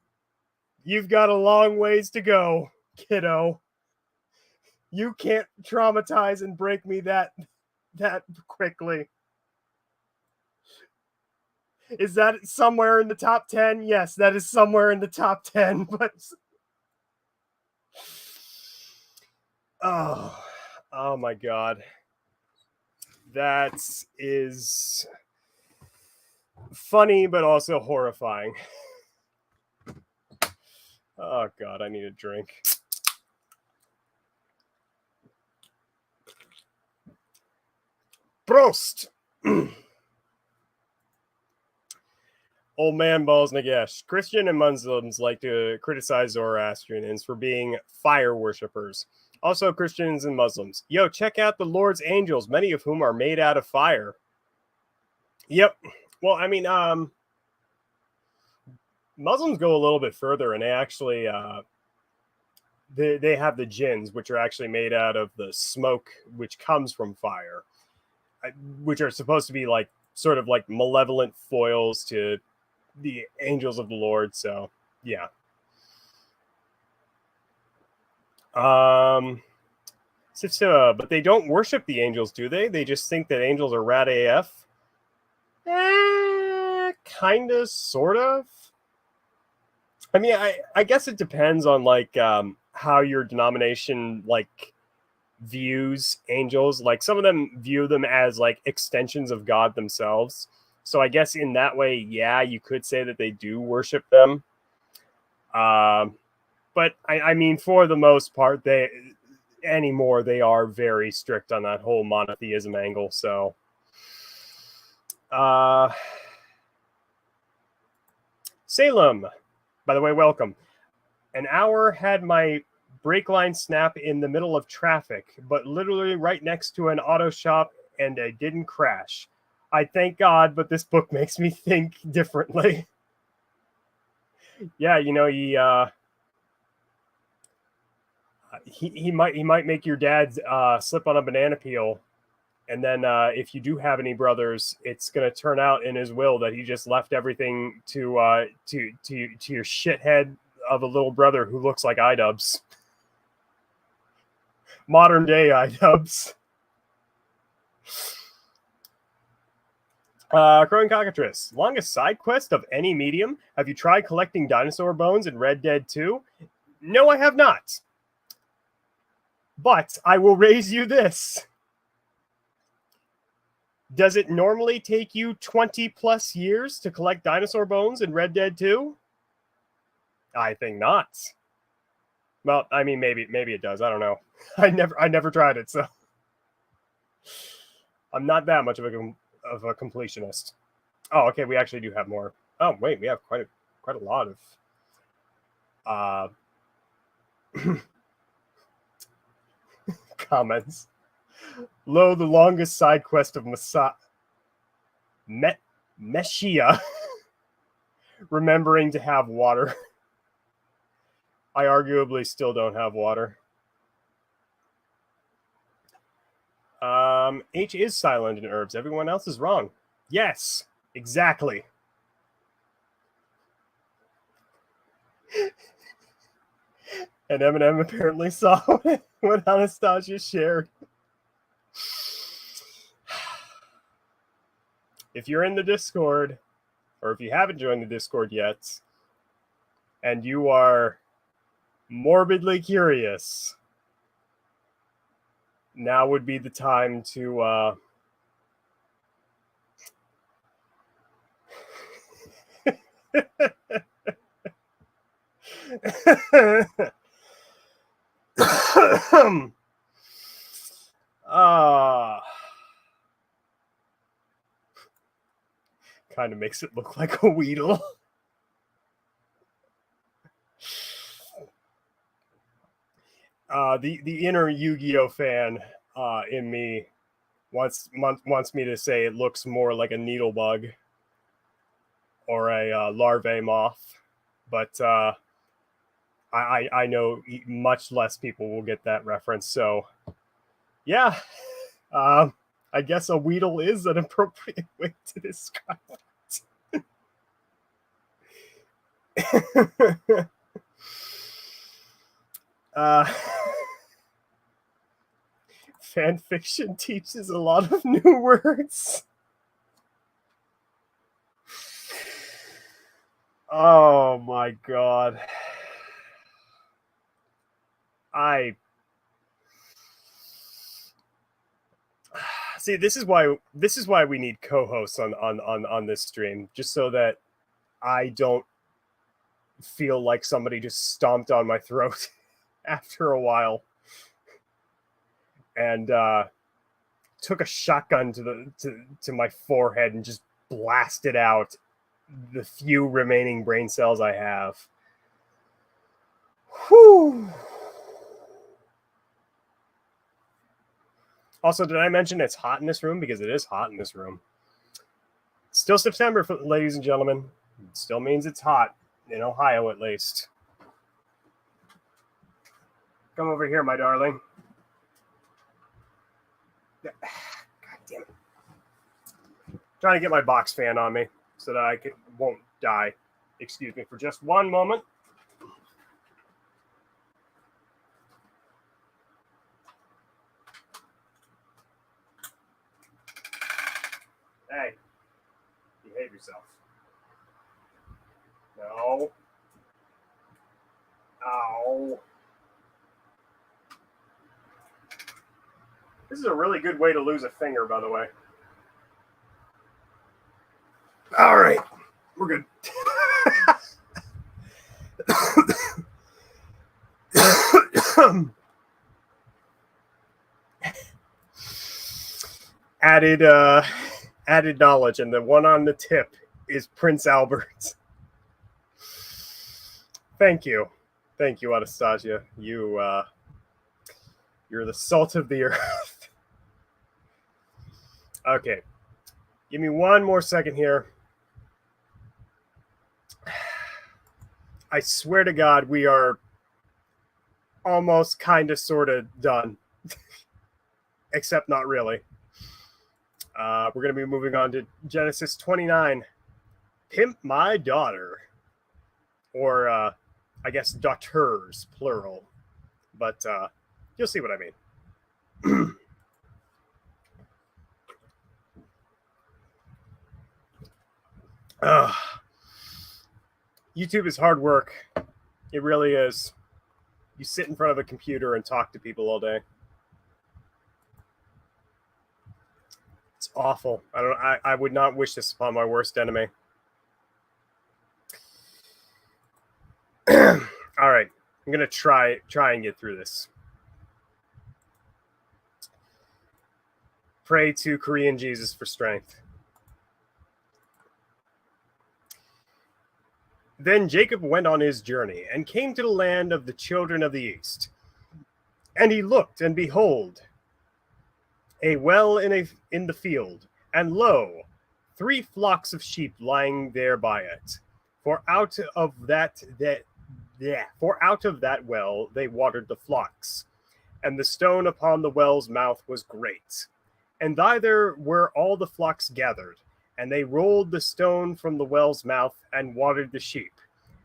You've got a long ways to go, kiddo. You can't traumatize and break me that quickly. Is that somewhere in the top 10? Yes, that is somewhere in the top 10, but oh my god. That is funny but also horrifying. Oh god, I need a drink. Prost! Old man balls Nagesh. Christian and Muslims like to criticize Zoroastrians for being fire worshippers. Also, Christians and Muslims. Yo, check out the Lord's angels, many of whom are made out of fire. Yep. Well, I mean, Muslims go a little bit further, and they actually they have the jinns, which are actually made out of the smoke which comes from fire, which are supposed to be like sort of like malevolent foils to the angels of the Lord. So yeah. But they don't worship the angels, do they? They just think that angels are rad AF. Kind of, sort of. I mean, I guess it depends on like how your denomination like views angels. Like some of them view them as like extensions of God themselves. So I guess in that way, yeah, you could say that they do worship them. But I mean, for the most part, they are very strict on that whole monotheism angle. So, Salem, by the way, welcome. An hour had my brake line snap in the middle of traffic, but literally right next to an auto shop, and I didn't crash. I thank God, but this book makes me think differently. Yeah, you know, he might make your dad slip on a banana peel, and then if you do have any brothers, it's gonna turn out in his will that he just left everything to your shithead of a little brother who looks like iDubbbz. Modern day iDubbbz. Crowing Cockatrice. Longest side quest of any medium. Have you tried collecting dinosaur bones in Red Dead 2? No, I have not. But I will raise you this. Does it normally take you 20 plus years to collect dinosaur bones in Red Dead 2? I think not. Well, I mean, maybe it does. I don't know. I never tried it, so I'm not that much of a completionist. Oh, okay. We actually do have more. Oh, wait, we have quite a lot of comments. Lo, the longest side quest of Meshia remembering to have water. I arguably still don't have water. H is silent in herbs. Everyone else is wrong. Yes, exactly. And Eminem apparently saw what Anastasia shared. If you're in the Discord, or if you haven't joined the Discord yet, and you are morbidly curious, now would be the time to kind of makes it look like a Weedle. The inner Yu-Gi-Oh fan in me wants me to say it looks more like a needle bug or a larvae moth, but I know much less people will get that reference. So yeah, I guess a Weedle is an appropriate way to describe it. Fan fiction teaches a lot of new words. Oh my god. See, this is why we need co-hosts on this stream, just so that I don't feel like somebody just stomped on my throat after a while and took a shotgun to my forehead and just blasted out the few remaining brain cells I have. Whew. Also, did I mention it's hot in this room? Because it is hot in this room. It's still September, ladies and gentlemen. It still means it's hot in Ohio, at least. Come over here, my darling. God damn it. Trying to get my box fan on me so that I won't die. Excuse me for just one moment. Hey, behave yourself. No. Ow. This is a really good way to lose a finger, by the way. All right, we're good. Added knowledge, and the one on the tip is Prince Albert. Thank you, Anastasia. You're the salt of the earth. Okay, give me one more second here. I swear to God, we are almost kind of sort of done. Except not really. We're going to be moving on to Genesis 29. Pimp my daughter. Or, I guess, daughters, plural. But you'll see what I mean. YouTube is hard work. It really is. You sit in front of a computer and talk to people all day. It's awful. I would not wish this upon my worst enemy. All right. I'm going to try and get through this. Pray to Korean Jesus for strength. Then Jacob went on his journey and came to the land of the children of the east. And he looked, and behold, a well in the field, and lo, 3 flocks of sheep lying there by it. For out of that well they watered the flocks, and the stone upon the well's mouth was great. And thither were all the flocks gathered, and they rolled the stone from the well's mouth and watered the sheep,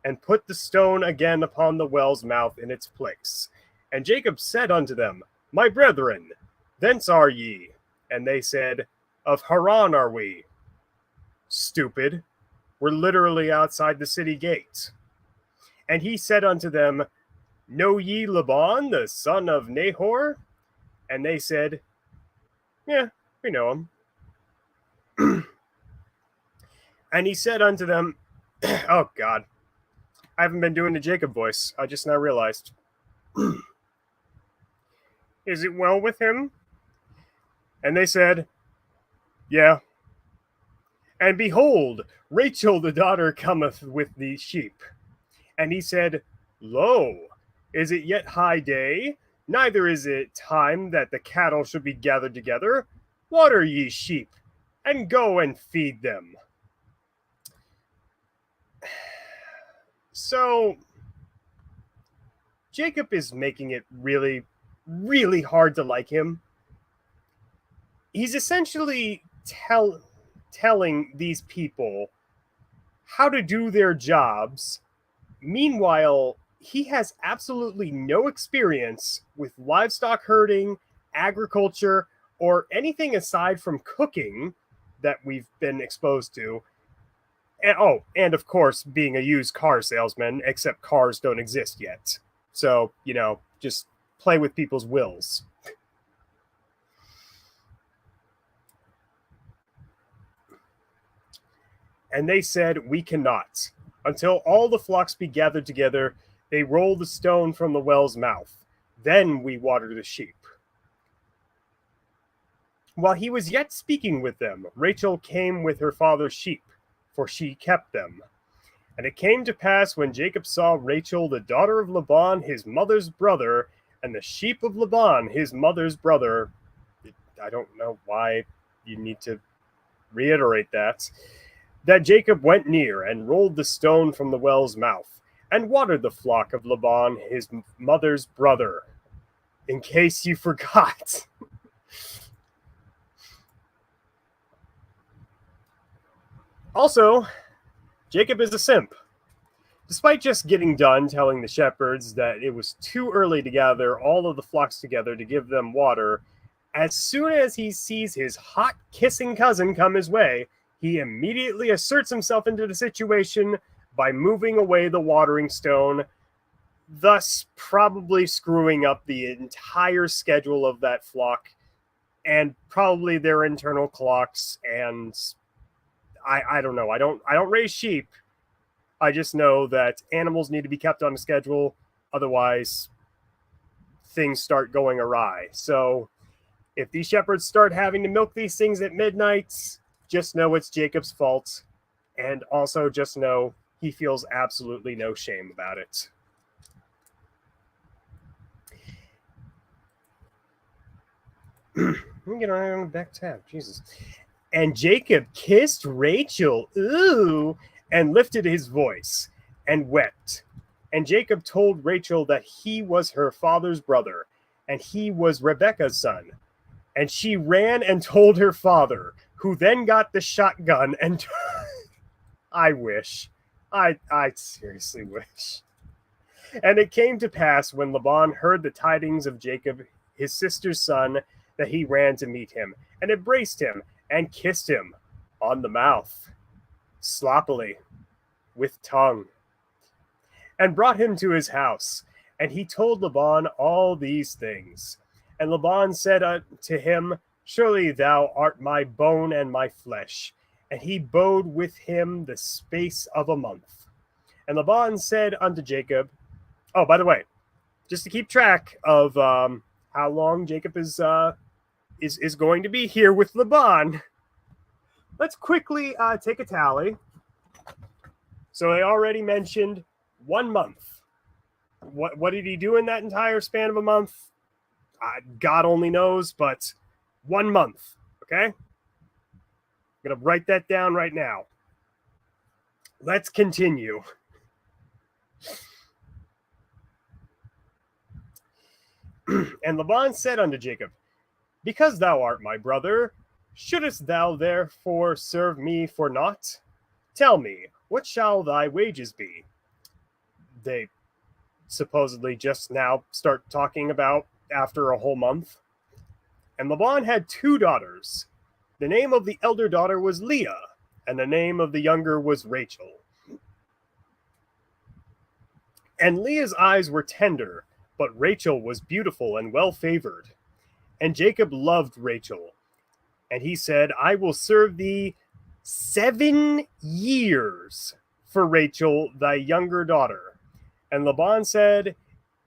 and put the stone again upon the well's mouth in its place. And Jacob said unto them, My brethren, thence are ye? And they said, Of Haran are we. Stupid. We're literally outside the city gate. And he said unto them, Know ye Laban, the son of Nahor? And they said, Yeah, we know him. And he said unto them, oh God, I haven't been doing the Jacob voice. I just now realized. Is it well with him? And they said, Yeah. And behold, Rachel the daughter cometh with the sheep. And he said, Lo, is it yet high day? Neither is it time that the cattle should be gathered together. Water ye sheep, and go and feed them. So, Jacob is making it really, really hard to like him. He's essentially telling these people how to do their jobs. Meanwhile, he has absolutely no experience with livestock herding, agriculture, or anything aside from cooking that we've been exposed to. And of course, being a used car salesman, except cars don't exist yet. So, just play with people's wills. And they said, We cannot. Until all the flocks be gathered together, they roll the stone from the well's mouth. Then we water the sheep. While he was yet speaking with them, Rachel came with her father's sheep, for she kept them. And it came to pass when Jacob saw Rachel, the daughter of Laban, his mother's brother, and the sheep of Laban, his mother's brother. I don't know why you need to reiterate that Jacob went near and rolled the stone from the well's mouth, and watered the flock of Laban, his mother's brother. in case you forgot. Also, Jacob is a simp. Despite just getting done telling the shepherds that it was too early to gather all of the flocks together to give them water, as soon as he sees his hot kissing cousin come his way, he immediately asserts himself into the situation by moving away the watering stone, thus probably screwing up the entire schedule of that flock and probably their internal clocks. And I don't know. I don't raise sheep. I just know that animals need to be kept on a schedule, otherwise things start going awry. So if these shepherds start having to milk these things at midnight, just know it's Jacob's fault, and also just know he feels absolutely no shame about it. Let me get on the back tab. Jesus. And Jacob kissed Rachel, ooh, and lifted his voice and wept. And Jacob told Rachel that he was her father's brother, and he was Rebekah's son. And she ran and told her father, who then got the shotgun and I wish. I seriously wish. And it came to pass when Laban heard the tidings of Jacob, his sister's son, that he ran to meet him and embraced him and kissed him on the mouth, sloppily, with tongue, and brought him to his house. And he told Laban all these things. And Laban said to him, surely thou art my bone and my flesh. And he abode with him the space of a month. And Laban said unto Jacob, oh, by the way, just to keep track of how long Jacob is going to be here with Laban, let's quickly take a tally. So I already mentioned 1 month. What did he do in that entire span of a month? God only knows, but 1 month, okay? I'm going to write that down right now. Let's continue. And Laban said unto Jacob, because thou art my brother, shouldest thou therefore serve me for naught? Tell me, what shall thy wages be? They supposedly just now start talking about after a whole month. And Laban had 2 daughters. The name of the elder daughter was Leah, and the name of the younger was Rachel. And Leah's eyes were tender, but Rachel was beautiful and well favored. And Jacob loved Rachel. And he said, I will serve thee 7 years for Rachel, thy younger daughter. And Laban said,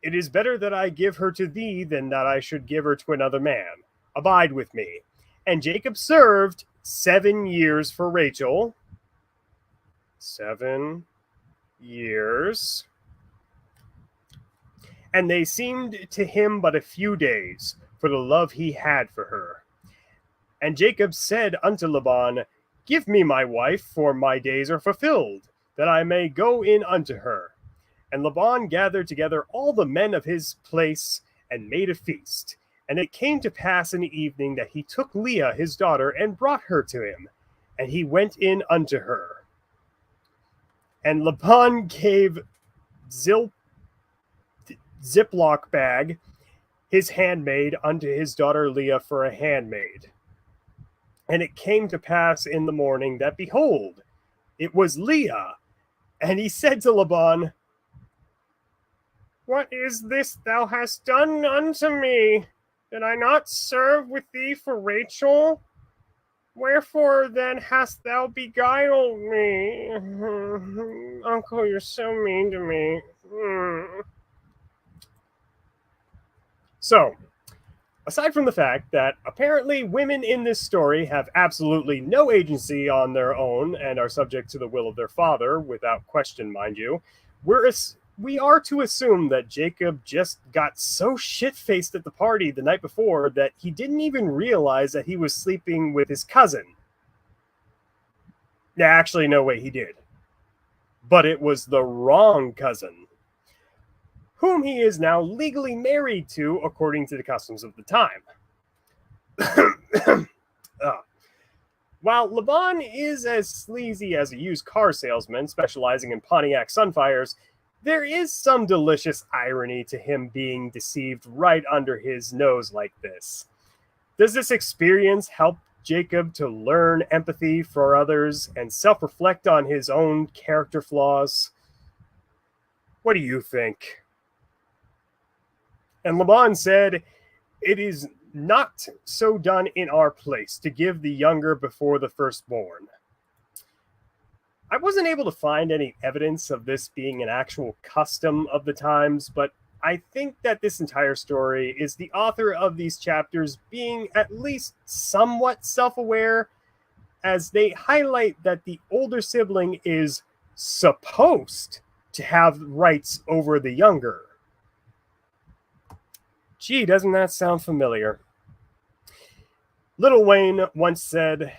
it is better that I give her to thee than that I should give her to another man. Abide with me. And Jacob served 7 years for Rachel. 7 years. And they seemed to him but a few days, for the love he had for her. And Jacob said unto Laban, give me my wife, for my days are fulfilled, that I may go in unto her. And Laban gathered together all the men of his place, and made a feast. And it came to pass in the evening that he took Leah his daughter, and brought her to him. And he went in unto her. And Laban gave Ziploc bag, his handmaid, unto his daughter Leah for a handmaid. And it came to pass in the morning that, behold, it was Leah. And he said to Laban, what is this thou hast done unto me? Did I not serve with thee for Rachel? Wherefore then hast thou beguiled me? Uncle, you're so mean to me. So, aside from the fact that apparently women in this story have absolutely no agency on their own and are subject to the will of their father, without question, mind you, we are to assume that Jacob just got so shit-faced at the party the night before that he didn't even realize that he was sleeping with his cousin. Actually, no way, he did. But it was the wrong cousin. whom he is now legally married to according to the customs of the time. uh, While Laban is as sleazy as a used car salesman specializing in Pontiac Sunfires, there is some delicious irony to him being deceived right under his nose like this. Does this experience help Jacob to learn empathy for others and self reflect on his own character flaws? What do you think? And Laban said, "It is not so done in our place to give the younger before the firstborn." I wasn't able to find any evidence of this being an actual custom of the times, but I think that this entire story is the author of these chapters being at least somewhat self aware, as they highlight that the older sibling is supposed to have rights over the younger. Gee, doesn't that sound familiar? Lil Wayne once said,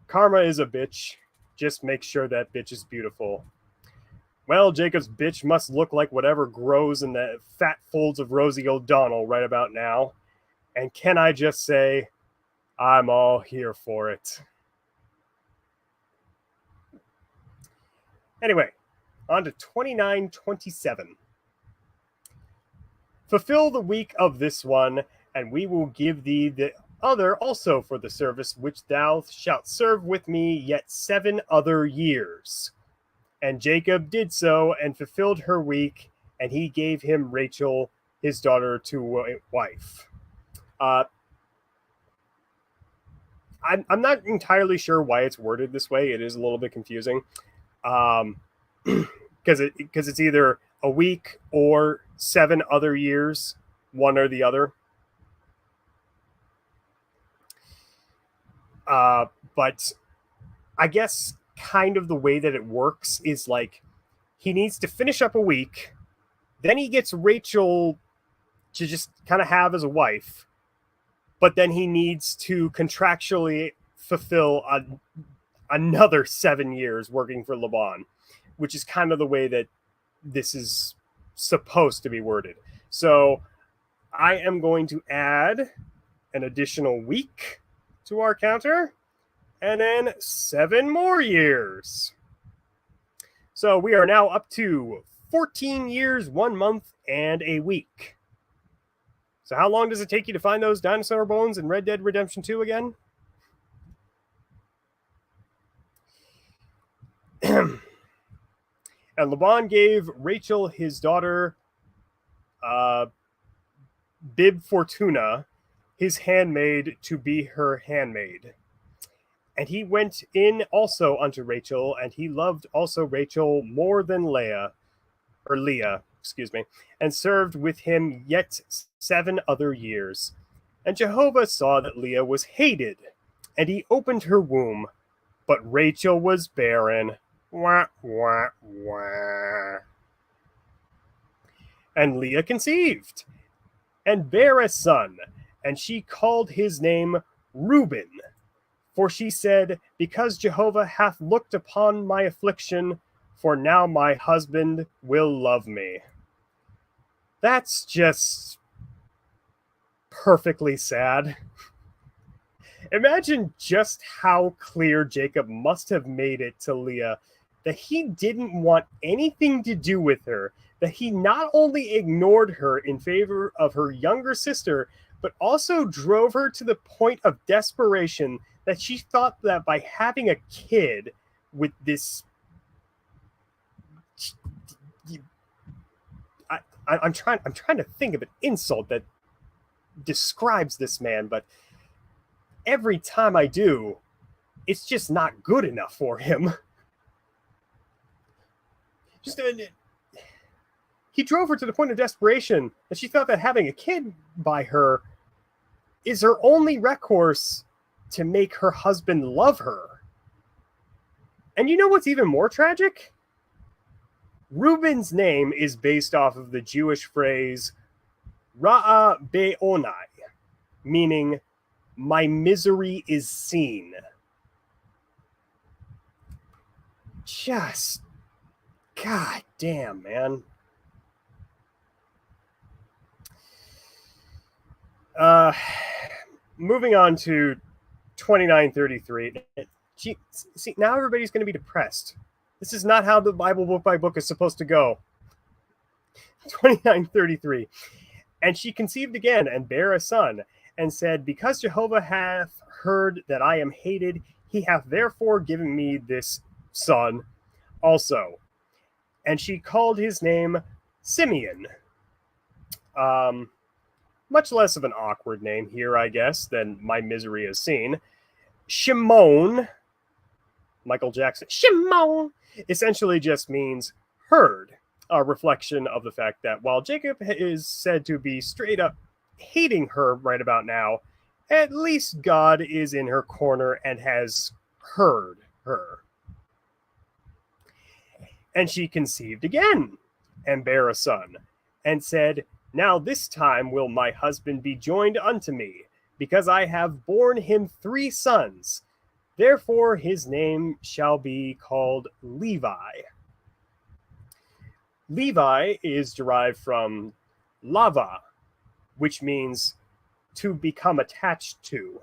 "Karma is a bitch. Just make sure that bitch is beautiful." Well, Jacob's bitch must look like whatever grows in the fat folds of Rosie O'Donnell right about now. And can I just say, I'm all here for it. Anyway, on to 2927. Fulfill the week of this one, and we will give thee the other also for the service which thou shalt serve with me yet 7 other years. And Jacob did so and fulfilled her week, and he gave him Rachel, his daughter, to wife. I'm not entirely sure why it's worded this way. It is a little bit confusing, because it's either a week or 7 other years, one or the other. But I guess kind of the way that it works is like he needs to finish up a week, then he gets Rachel to just kind of have as a wife, but then he needs to contractually fulfill another 7 years working for Laban, which is kind of the way that this is supposed to be worded. So I am going to add an additional week to our counter, and then 7 more years. So we are now up to 14 years, 1 month, and a week. So how long does it take you to find those dinosaur bones in Red Dead Redemption 2 again? And Laban gave Rachel his daughter, Bib Fortuna, his handmaid, to be her handmaid. And he went in also unto Rachel, and he loved also Rachel more than Leah, and served with him yet 7 other years. And Jehovah saw that Leah was hated, and he opened her womb, but Rachel was barren. Wah, wah, wah. And Leah conceived, and bare a son, and she called his name Reuben. For she said, because Jehovah hath looked upon my affliction, for now my husband will love me. That's just perfectly sad. Imagine just how clear Jacob must have made it to Leah that he didn't want anything to do with her, that he not only ignored her in favor of her younger sister, but also drove her to the point of desperation that she thought that by having a kid with this... I'm trying to think of an insult that describes this man, but every time I do, it's just not good enough for him. He drove her to the point of desperation that she thought that having a kid by her is her only recourse to make her husband love her. And you know what's even more tragic? Reuben's name is based off of the Jewish phrase Ra'a Be'onai, meaning my misery is seen. Just, god damn, man. Uh, moving on to 2933. See, now everybody's going to be depressed. This is not how the Bible book by book is supposed to go. 2933. And she conceived again and bare a son, and said, Because Jehovah hath heard that I am hated, he hath therefore given me this son also. And she called his name Simeon. Much less of an awkward name here, I guess, than My Misery Is Seen. Shimon, Michael Jackson, Shimon, essentially just means heard, a reflection of the fact that while Jacob is said to be straight up hating her right about now, at least God is in her corner and has heard her. And she conceived again and bare a son, and said, Now this time will my husband be joined unto me, because I have borne him 3 sons. Therefore his name shall be called Levi. Levi is derived from lava, which means to become attached to,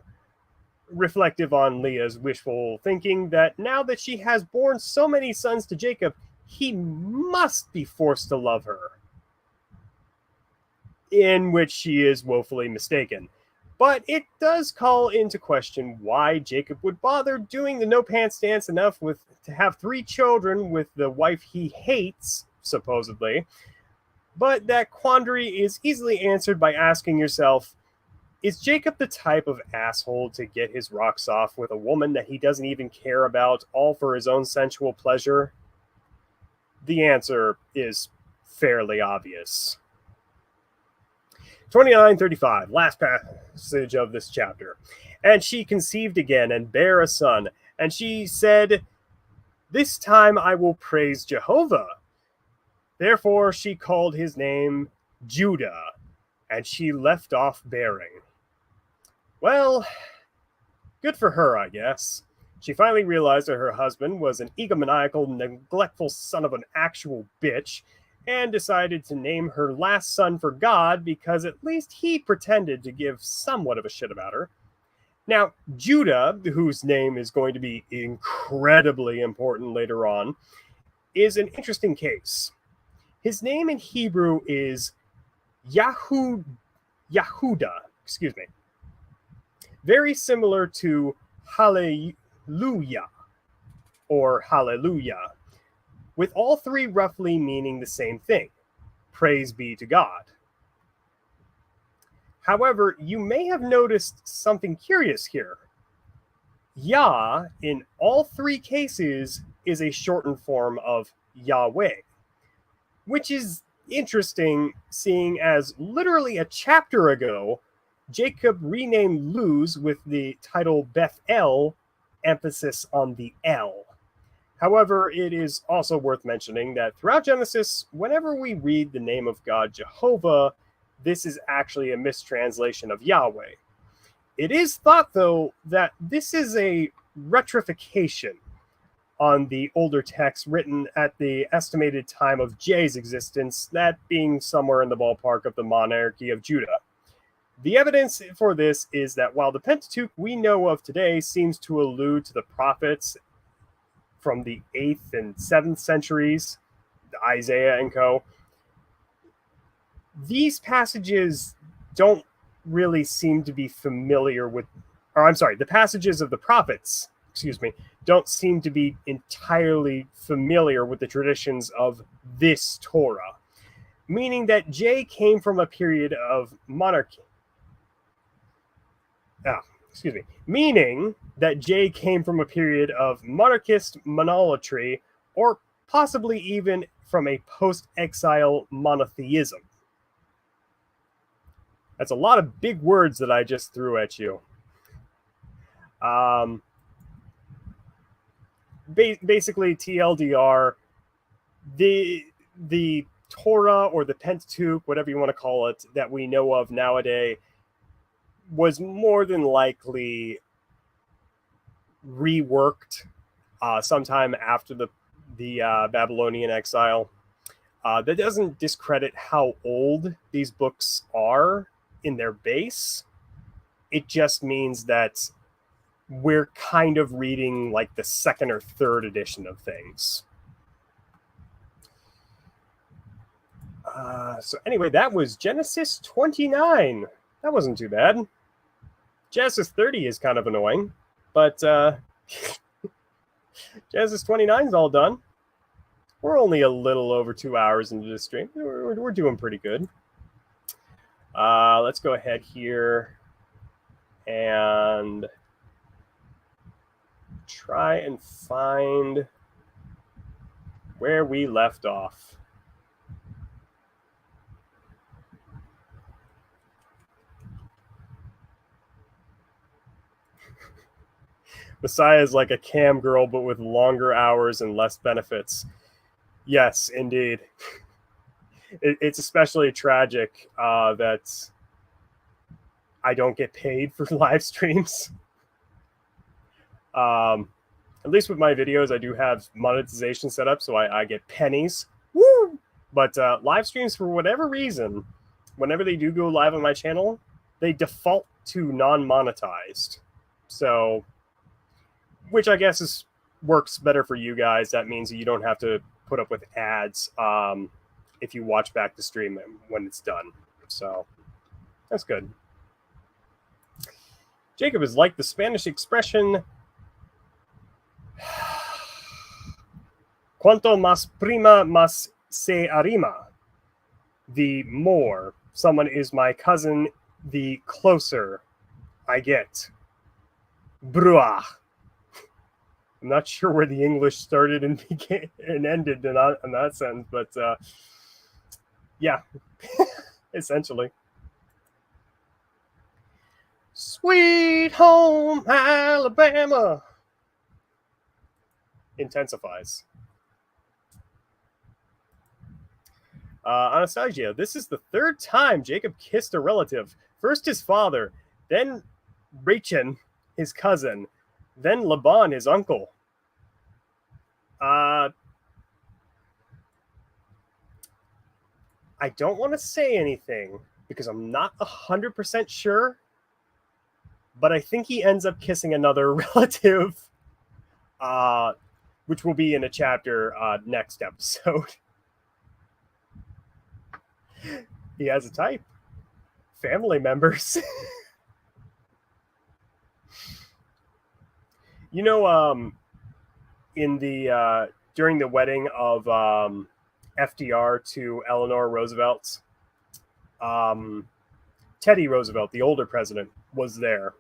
reflective on Leah's wishful thinking that now that she has borne so many sons to Jacob, he must be forced to love her. In which she is woefully mistaken. But it does call into question why Jacob would bother doing the no pants dance enough to have 3 children with the wife he hates, supposedly. But that quandary is easily answered by asking yourself, is Jacob the type of asshole to get his rocks off with a woman that he doesn't even care about, all for his own sensual pleasure? The answer is fairly obvious. 29:35, last passage of this chapter. And she conceived again and bare a son, and she said, This time I will praise Jehovah. Therefore she called his name Judah, and she left off bearing. Well, good for her, I guess. She finally realized that her husband was an egomaniacal, neglectful son of an actual bitch, and decided to name her last son for God because at least he pretended to give somewhat of a shit about her. Now, Judah, whose name is going to be incredibly important later on, is an interesting case. His name in Hebrew is Yahuda, very similar to Hallelujah or Hallelujah, with all 3 roughly meaning the same thing, praise be to God. However, you may have noticed something curious here. Yah, in all 3 cases, is a shortened form of Yahweh, which is interesting, seeing as literally a chapter ago, Jacob renamed Luz with the title Bethel, emphasis on the L. However, it is also worth mentioning that throughout Genesis, whenever we read the name of God Jehovah, this is actually a mistranslation of Yahweh. It is thought, though, that this is a retrification on the older text written at the estimated time of Jay's existence, that being somewhere in the ballpark of the monarchy of Judah. The evidence for this is that while the Pentateuch we know of today seems to allude to the prophets from the 8th and 7th centuries, Isaiah and co., these passages don't really seem to be familiar with, the passages of the prophets, don't seem to be entirely familiar with the traditions of this Torah, meaning that Jay came from a period of monarchy. Meaning that Jay came from a period of monarchist monolatry, or possibly even from a post-exile monotheism. That's a lot of big words that I just threw at you. Basically, TLDR, the Torah or the Pentateuch, whatever you want to call it, that we know of nowadays, was more than likely reworked sometime after the Babylonian exile. That doesn't discredit how old these books are. in their base. It just means that we're kind of reading like the second or third edition of things. So anyway, that was Genesis 29. That wasn't too bad. Genesis 30 is kind of annoying, but Genesis 29 is all done. We're only a little over 2 hours into the stream. We're doing pretty good. Let's go ahead here and try and find where we left off. Messiah is like a cam girl, but with longer hours and less benefits. Yes, indeed. It's especially tragic that I don't get paid for live streams. At least with my videos, I do have monetization set up, so I get pennies. Woo! But live streams, for whatever reason, whenever they do go live on my channel, they default to non-monetized. So, which I guess works better for you guys. That means you don't have to put up with ads if you watch back the stream when it's done. So that's good. Jacob is like the Spanish expression, cuanto más prima, más se arrima. The more someone is my cousin, the closer I get. Bruah. I'm not sure where the English started and began and ended in that sentence, but yeah, essentially. Sweet home Alabama intensifies. Anastasia, this is the third time Jacob kissed a relative. First his father, then Rachel, his cousin, then Laban, his uncle. I don't want to say anything because I'm not 100% sure, but I think he ends up kissing another relative, which will be in a chapter next episode. He has a type. Family members. You know, in the during the wedding of FDR to Eleanor Roosevelt, Teddy Roosevelt, the older president, was there.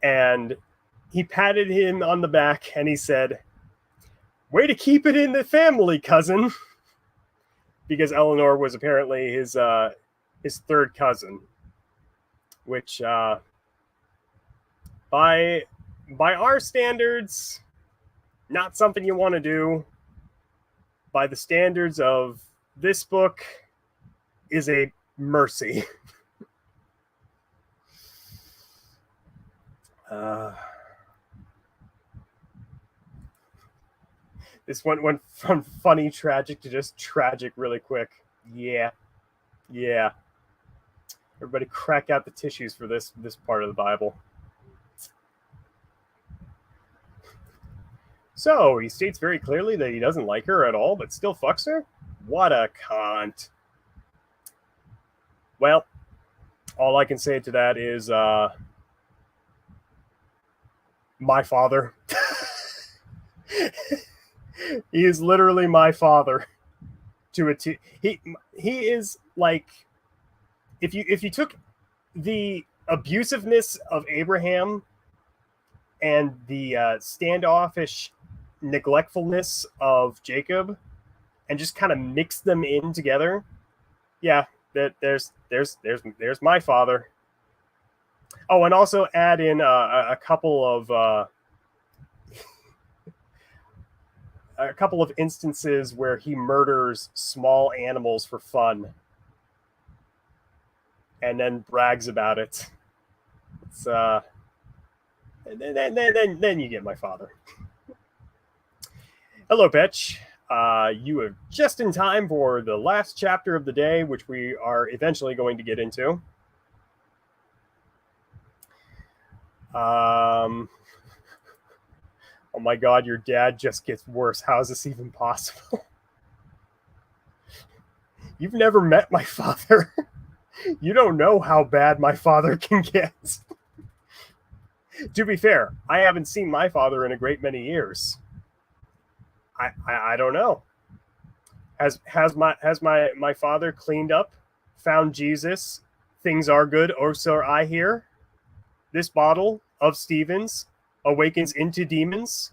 And he patted him on the back and he said, "Way to keep it in the family, cousin." Because Eleanor was apparently his third cousin, which by our standards, not something you want to do. By the standards of this book, is a mercy. This went from funny, tragic to just tragic really quick. Yeah. Everybody crack out the tissues for this part of the Bible. So, he states very clearly that he doesn't like her at all, but still fucks her? What a cunt. Well, all I can say to that is, my father. He is literally my father. To a T. He is like, if you took the abusiveness of Abraham and the standoffish neglectfulness of Jacob and just kind of mix them in together, yeah, there's my father. Oh, and also add in a couple of instances where he murders small animals for fun and then brags about it. It's then you get my father. Hello, Petch. You are just in time for the last chapter of the day, which we are eventually going to get into. Oh my God, your dad just gets worse. How is this even possible? You've never met my father. You don't know how bad my father can get. To be fair, I haven't seen my father in a great many years. I don't know. Has my father cleaned up, found Jesus? Things are good, or so I hear. This bottle of Stevens awakens into demons,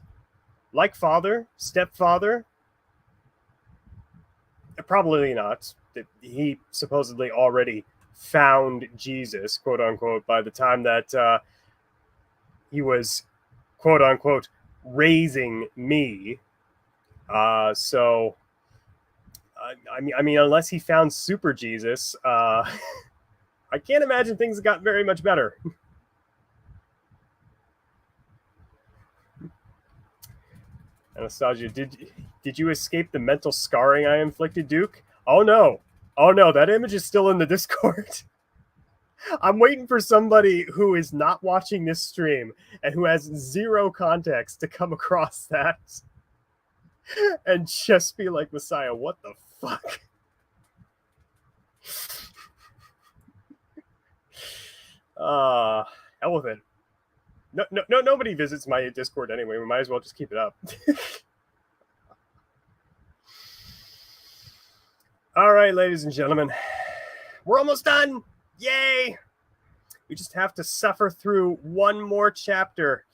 like father, stepfather. Probably not. He supposedly already found Jesus, quote unquote, by the time that he was, quote unquote, raising me. So I mean, unless he found Super Jesus, I can't imagine things got very much better. Anastasia, did you escape the mental scarring I inflicted, Duke? Oh no, that image is still in the Discord. I'm waiting for somebody who is not watching this stream and who has zero context to come across that and just be like, Messiah, what the fuck? Hell with it. No, nobody visits my Discord anyway. We might as well just keep it up. All right, ladies and gentlemen, we're almost done. Yay! We just have to suffer through one more chapter.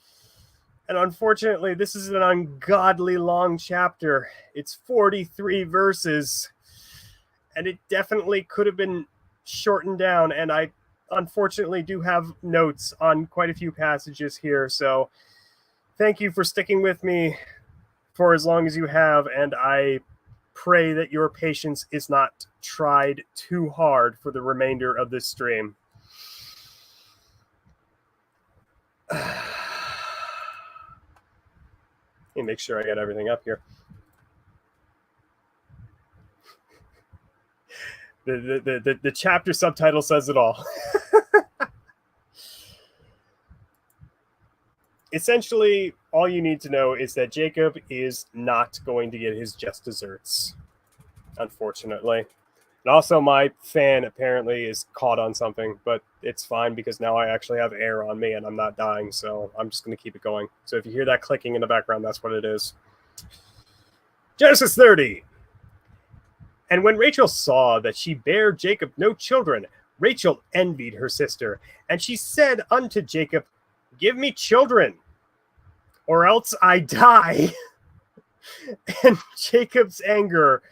And unfortunately, this is an ungodly long chapter. It's 43 verses. And it definitely could have been shortened down. And I unfortunately do have notes on quite a few passages here. So thank you for sticking with me for as long as you have. And I pray that your patience is not tried too hard for the remainder of this stream. Let me make sure I got everything up here. The chapter subtitle says it all. Essentially, all you need to know is that Jacob is not going to get his just desserts, unfortunately. And also, my fan apparently is caught on something, but it's fine because now I actually have air on me and I'm not dying, so I'm just going to keep it going. So if you hear that clicking in the background, that's what it is. Genesis 30. And when Rachel saw that she bare Jacob no children, Rachel envied her sister, and she said unto Jacob, Give me children, or else I die. And Jacob's anger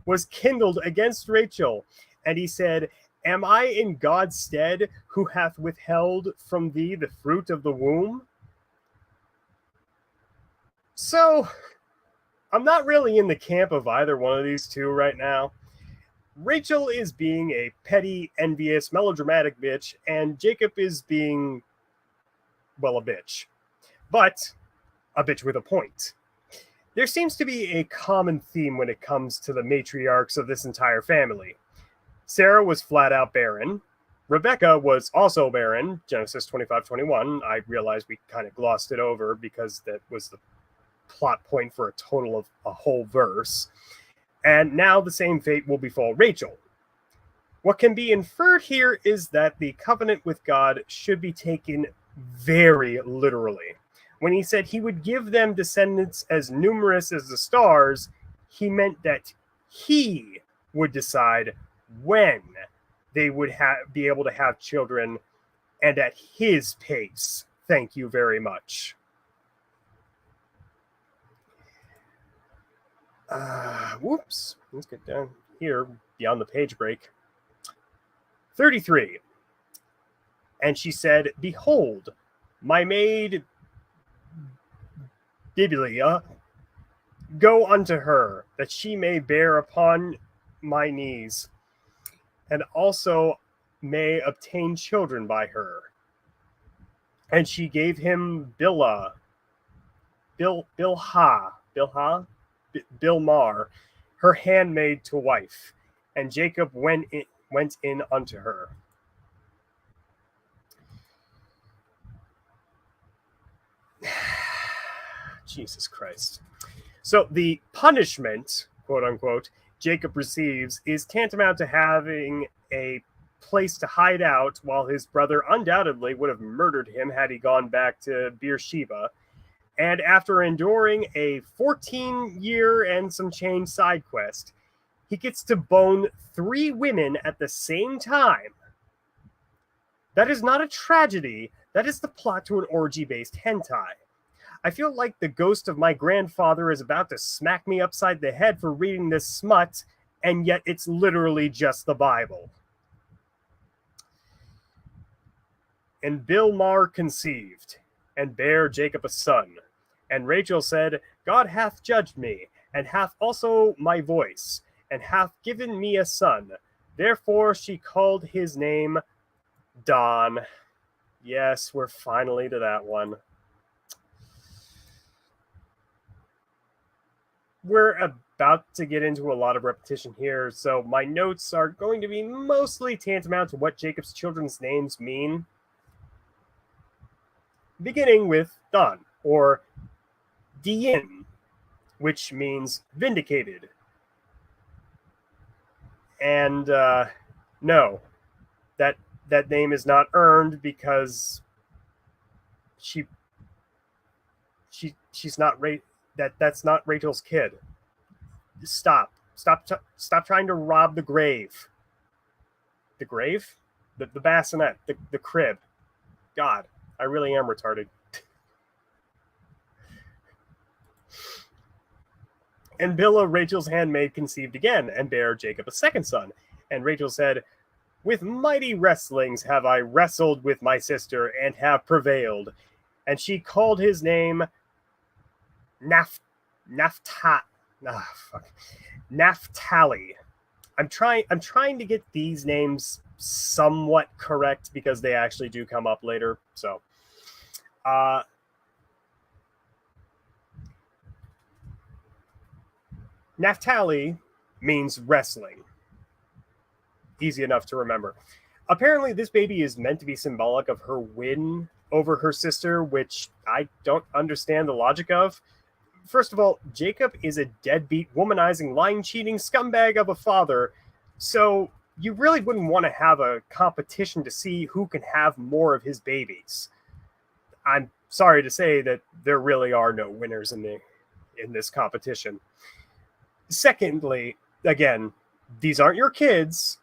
was kindled against Rachel, and he said, Am I in God's stead, who hath withheld from thee the fruit of the womb? So, I'm not really in the camp of either one of these two right now. Rachel is being a petty, envious, melodramatic bitch, and Jacob is being, well, a bitch. But a bitch with a point. There seems to be a common theme when it comes to the matriarchs of this entire family. Sarah was flat out barren. Rebecca was also barren, Genesis 25:21. I realize we kind of glossed it over because that was the plot point for a total of a whole verse. And now the same fate will befall Rachel. What can be inferred here is that the covenant with God should be taken very literally. When he said he would give them descendants as numerous as the stars, he meant that he would decide when they would be able to have children and at his pace. Thank you very much. Whoops. Let's get down here beyond the page break. 33. And she said, Behold, my maid Bibilia, go unto her, that she may bear upon my knees, and also may obtain children by her. And she gave him Bilhah, Bilmar, her handmaid to wife. And Jacob went in unto her. Jesus Christ. So the punishment, quote unquote, Jacob receives is tantamount to having a place to hide out while his brother undoubtedly would have murdered him had he gone back to Beersheba. And after enduring a 14-year and some change side quest, he gets to bone 3 women at the same time. That is not a tragedy. That is the plot to an orgy-based hentai. I feel like the ghost of my grandfather is about to smack me upside the head for reading this smut, and yet it's literally just the Bible. And Bilmar conceived, and bare Jacob a son. And Rachel said, God hath judged me, and hath also my voice, and hath given me a son. Therefore she called his name Don. Yes, we're finally to that one. We're about to get into a lot of repetition here, so my notes are going to be mostly tantamount to what Jacob's children's names mean. Beginning with Don, or Dien, which means vindicated. And no, that name is not earned because she's not that's not Rachel's kid. Stop trying to rob the grave. The grave? The bassinet, the crib. God, I really am retarded. And Bilhah, Rachel's handmaid, conceived again, and bare Jacob a second son. And Rachel said, With mighty wrestlings have I wrestled with my sister, and have prevailed. And she called his name Naphtali. I'm trying to get these names somewhat correct because they actually do come up later. So, Naphtali means wrestling. Easy enough to remember. Apparently, this baby is meant to be symbolic of her win over her sister, which I don't understand the logic of. First of all, Jacob is a deadbeat, womanizing, lying-cheating scumbag of a father, so you really wouldn't want to have a competition to see who can have more of his babies. I'm sorry to say that there really are no winners in this competition. Secondly, again, these aren't your kids,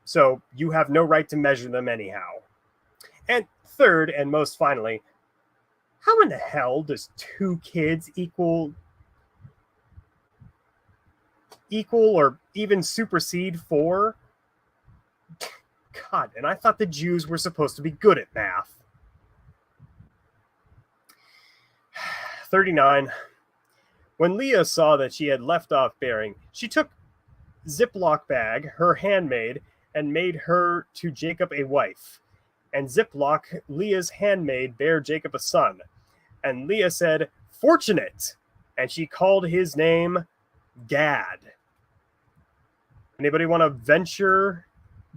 so you have no right to measure them anyhow. And third, and most finally, how in the hell does 2 kids equal or even supersede 4? God, and I thought the Jews were supposed to be good at math. 39. When Leah saw that she had left off bearing, she took Ziploc bag, her handmaid, and made her to Jacob a wife. And Ziploc, Leah's handmaid, bare Jacob a son. And Leah said, Fortunate! And she called his name Gad. Anybody want to venture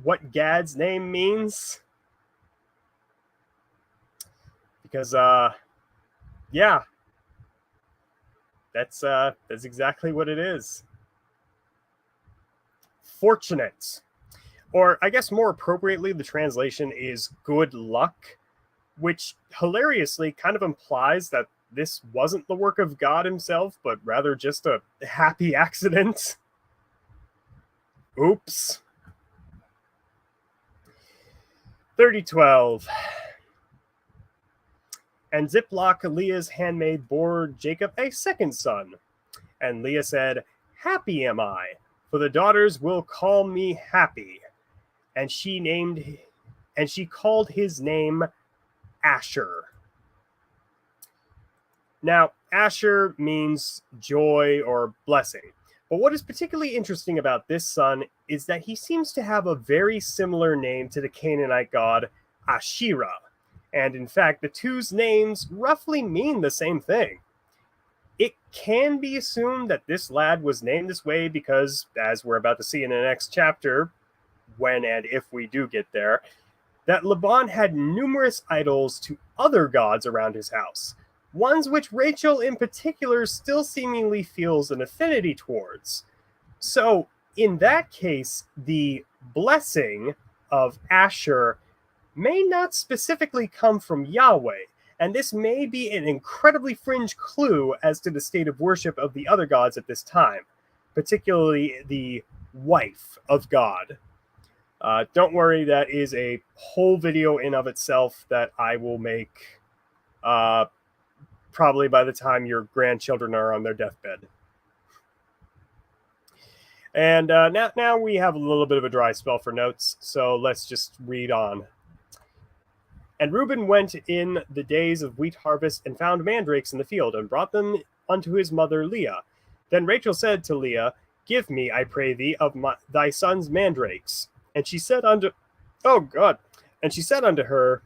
what Gad's name means? Because, yeah. That's exactly what it is. Fortunate. Or I guess more appropriately, the translation is good luck, which hilariously kind of implies that this wasn't the work of God himself, but rather just a happy accident. Oops. 30:12. And Ziploc, Leah's handmaid, bore Jacob a second son. And Leah said, Happy am I, for the daughters will call me happy. And she called his name Asher. Now, Asher means joy or blessing. But what is particularly interesting about this son is that he seems to have a very similar name to the Canaanite god Asherah. And in fact, the two's names roughly mean the same thing. It can be assumed that this lad was named this way because, as we're about to see in the next chapter, when and if we do get there, that Laban had numerous idols to other gods around his house. ones which Rachel in particular still seemingly feels an affinity towards. So, in that case, the blessing of Asher may not specifically come from Yahweh, and this may be an incredibly fringe clue as to the state of worship of the other gods at this time, particularly the wife of God. Don't worry, that is a whole video in of itself that I will make probably by the time your grandchildren are on their deathbed. And now we have a little bit of a dry spell for notes, so let's just read on. And Reuben went in the days of wheat harvest and found mandrakes in the field and brought them unto his mother Leah. Then Rachel said to Leah, Give me, I pray thee, of thy son's mandrakes. And she said unto her,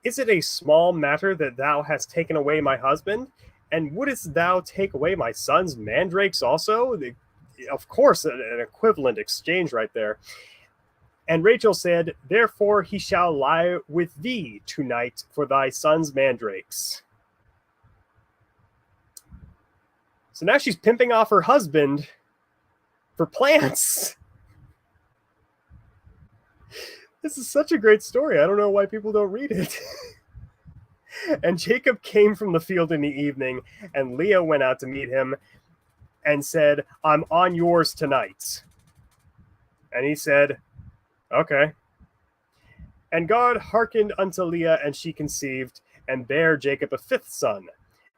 Is it a small matter that thou hast taken away my husband? And wouldest thou take away my son's mandrakes also? Of course, an equivalent exchange right there. And Rachel said, Therefore he shall lie with thee tonight for thy son's mandrakes. So now she's pimping off her husband for plants. This is such a great story. I don't know why people don't read it. And Jacob came from the field in the evening, and Leah went out to meet him and said, I'm on yours tonight. And he said, Okay. And God hearkened unto Leah, and she conceived, and bare Jacob a fifth son.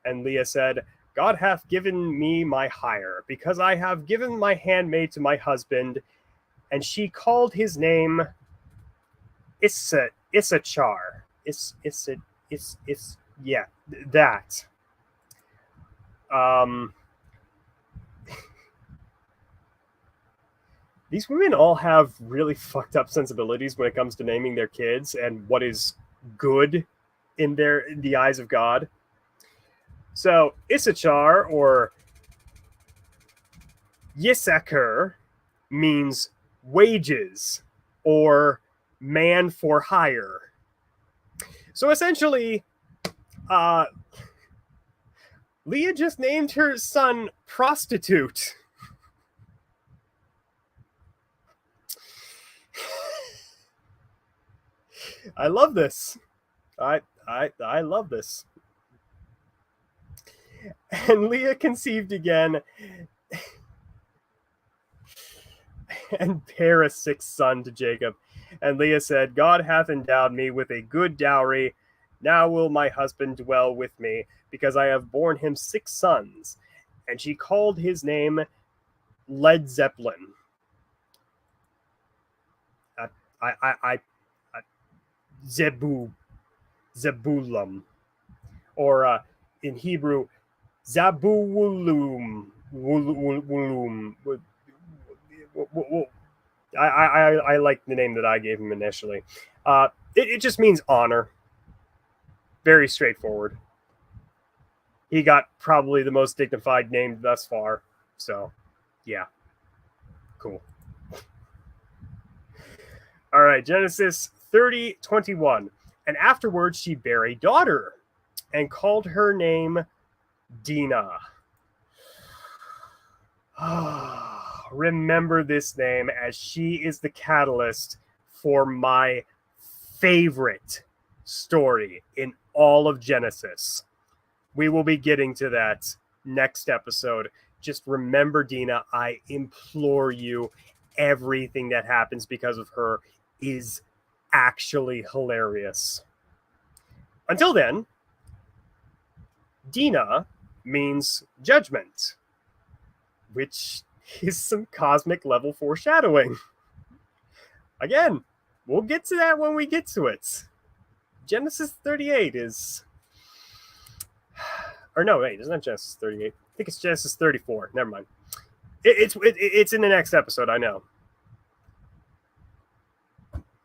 And Leah said, God hath given me my hire, because I have given my handmaid to my husband. And she called his name Issachar. Yeah, that. These women all have really fucked up sensibilities when it comes to naming their kids and what is good in the eyes of God. So Issachar or Yisachar means wages or man for hire. So essentially, Leah just named her son prostitute. I love this. I love this. And Leah conceived again and bare a sixth son to Jacob. And Leah said, God hath endowed me with a good dowry. Now will my husband dwell with me, because I have borne him 6 sons. And she called his name Led Zeppelin. Zebulum. Or in Hebrew, Zabulum. I like the name that I gave him initially. It just means honor. Very straightforward. He got probably the most dignified name thus far. So, yeah. Cool. All right, Genesis 30:21. And afterwards she bare a daughter and called her name Dinah. Remember this name, as she is the catalyst for my favorite story in all of Genesis. We will be getting to that next episode. Just remember Dinah. I implore you. Everything that happens because of her is actually hilarious. Until then, Dinah means judgment, which is some cosmic level foreshadowing. Again, we'll get to that when we get to it. Genesis 38 is... Or no, wait, it's not Genesis 38. I think it's Genesis 34. Never mind. It's in the next episode, I know.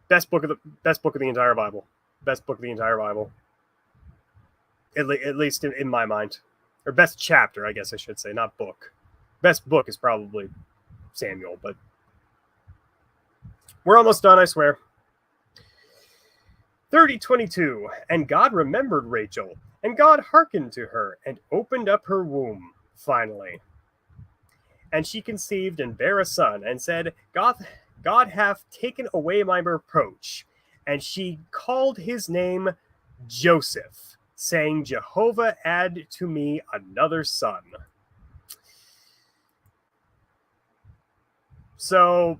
Best book of the entire Bible. Best book of the entire Bible. At least in my mind. Or best chapter, I guess I should say, not book. Best book is probably Samuel, but we're almost done, I swear. 30:22. And God remembered Rachel And God hearkened to her, and opened up her womb, finally. And she conceived and bare a son, and said, God hath taken away my reproach. And she called his name Joseph, saying, Jehovah add to me another son. So,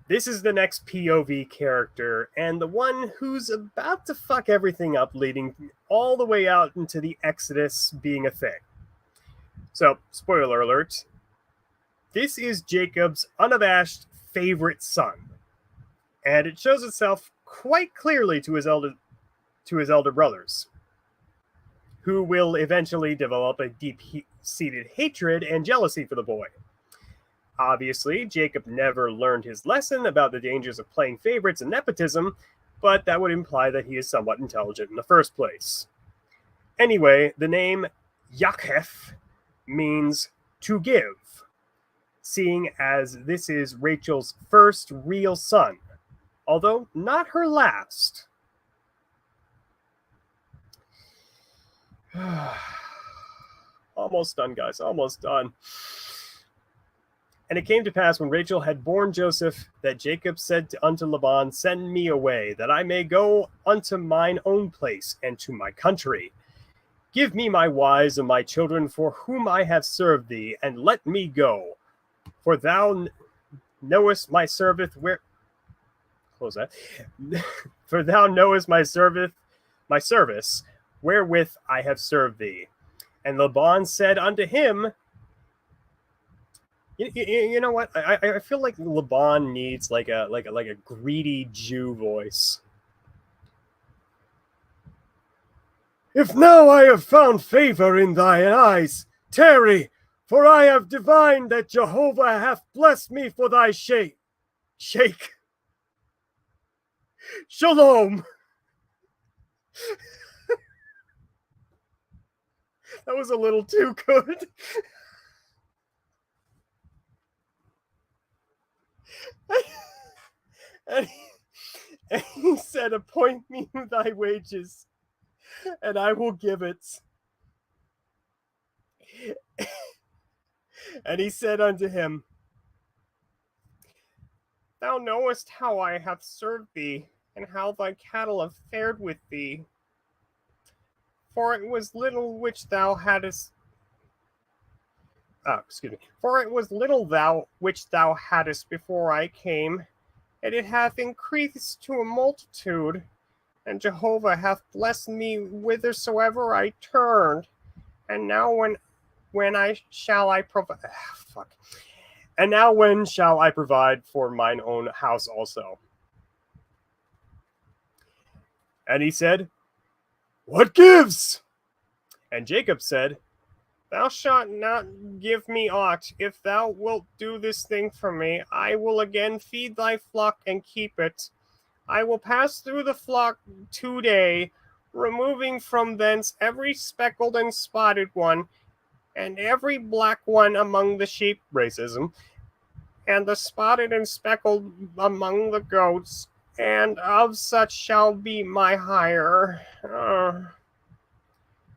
this is the next POV character, and the one who's about to fuck everything up, leading all the way out into the Exodus being a thing. So, spoiler alert, this is Jacob's unabashed favorite son, and it shows itself quite clearly to his elder brothers, who will eventually develop a deep-seated hatred and jealousy for the boy. Obviously, Jacob never learned his lesson about the dangers of playing favorites and nepotism, but that would imply that he is somewhat intelligent in the first place. Anyway, the name Yaakov means to give, seeing as this is Rachel's first real son, although not her last. Almost done, guys, almost done. And it came to pass when Rachel had borne Joseph, that Jacob said unto Laban, Send me away, that I may go unto mine own place and to my country. Give me my wives and my children, for whom I have served thee, and let me go. For thou knowest my servant where... Close that. For thou knowest my service, wherewith I have served thee. And Laban said unto him... You know what? I feel like Laban needs like a greedy Jew voice. If now I have found favor in thine eyes, tarry, for I have divined that Jehovah hath blessed me for thy sake. Shalom. That was a little too good. And he said, Appoint me thy wages, and I will give it. And he said unto him, Thou knowest how I have served thee, and how thy cattle have fared with thee. For it was little which thou hadst... For it was little which thou hadst before I came, and it hath increased to a multitude, and Jehovah hath blessed me whithersoever I turned. And now when shall I provide for mine own house also? And he said, What gives? And Jacob said, Thou shalt not give me aught. If thou wilt do this thing for me, I will again feed thy flock and keep it. I will pass through the flock 2 days, removing from thence every speckled and spotted one, and every black one among the sheep, racism, and the spotted and speckled among the goats, and of such shall be my hire.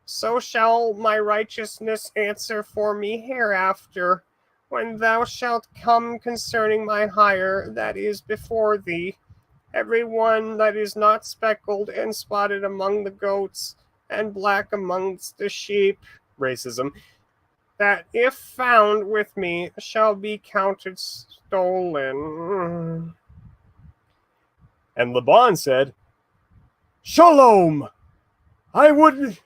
So shall my righteousness answer for me hereafter, when thou shalt come concerning my hire that is before thee, every one that is not speckled and spotted among the goats, and black amongst the sheep, racism, that if found with me shall be counted stolen. And Laban said, Shalom! I would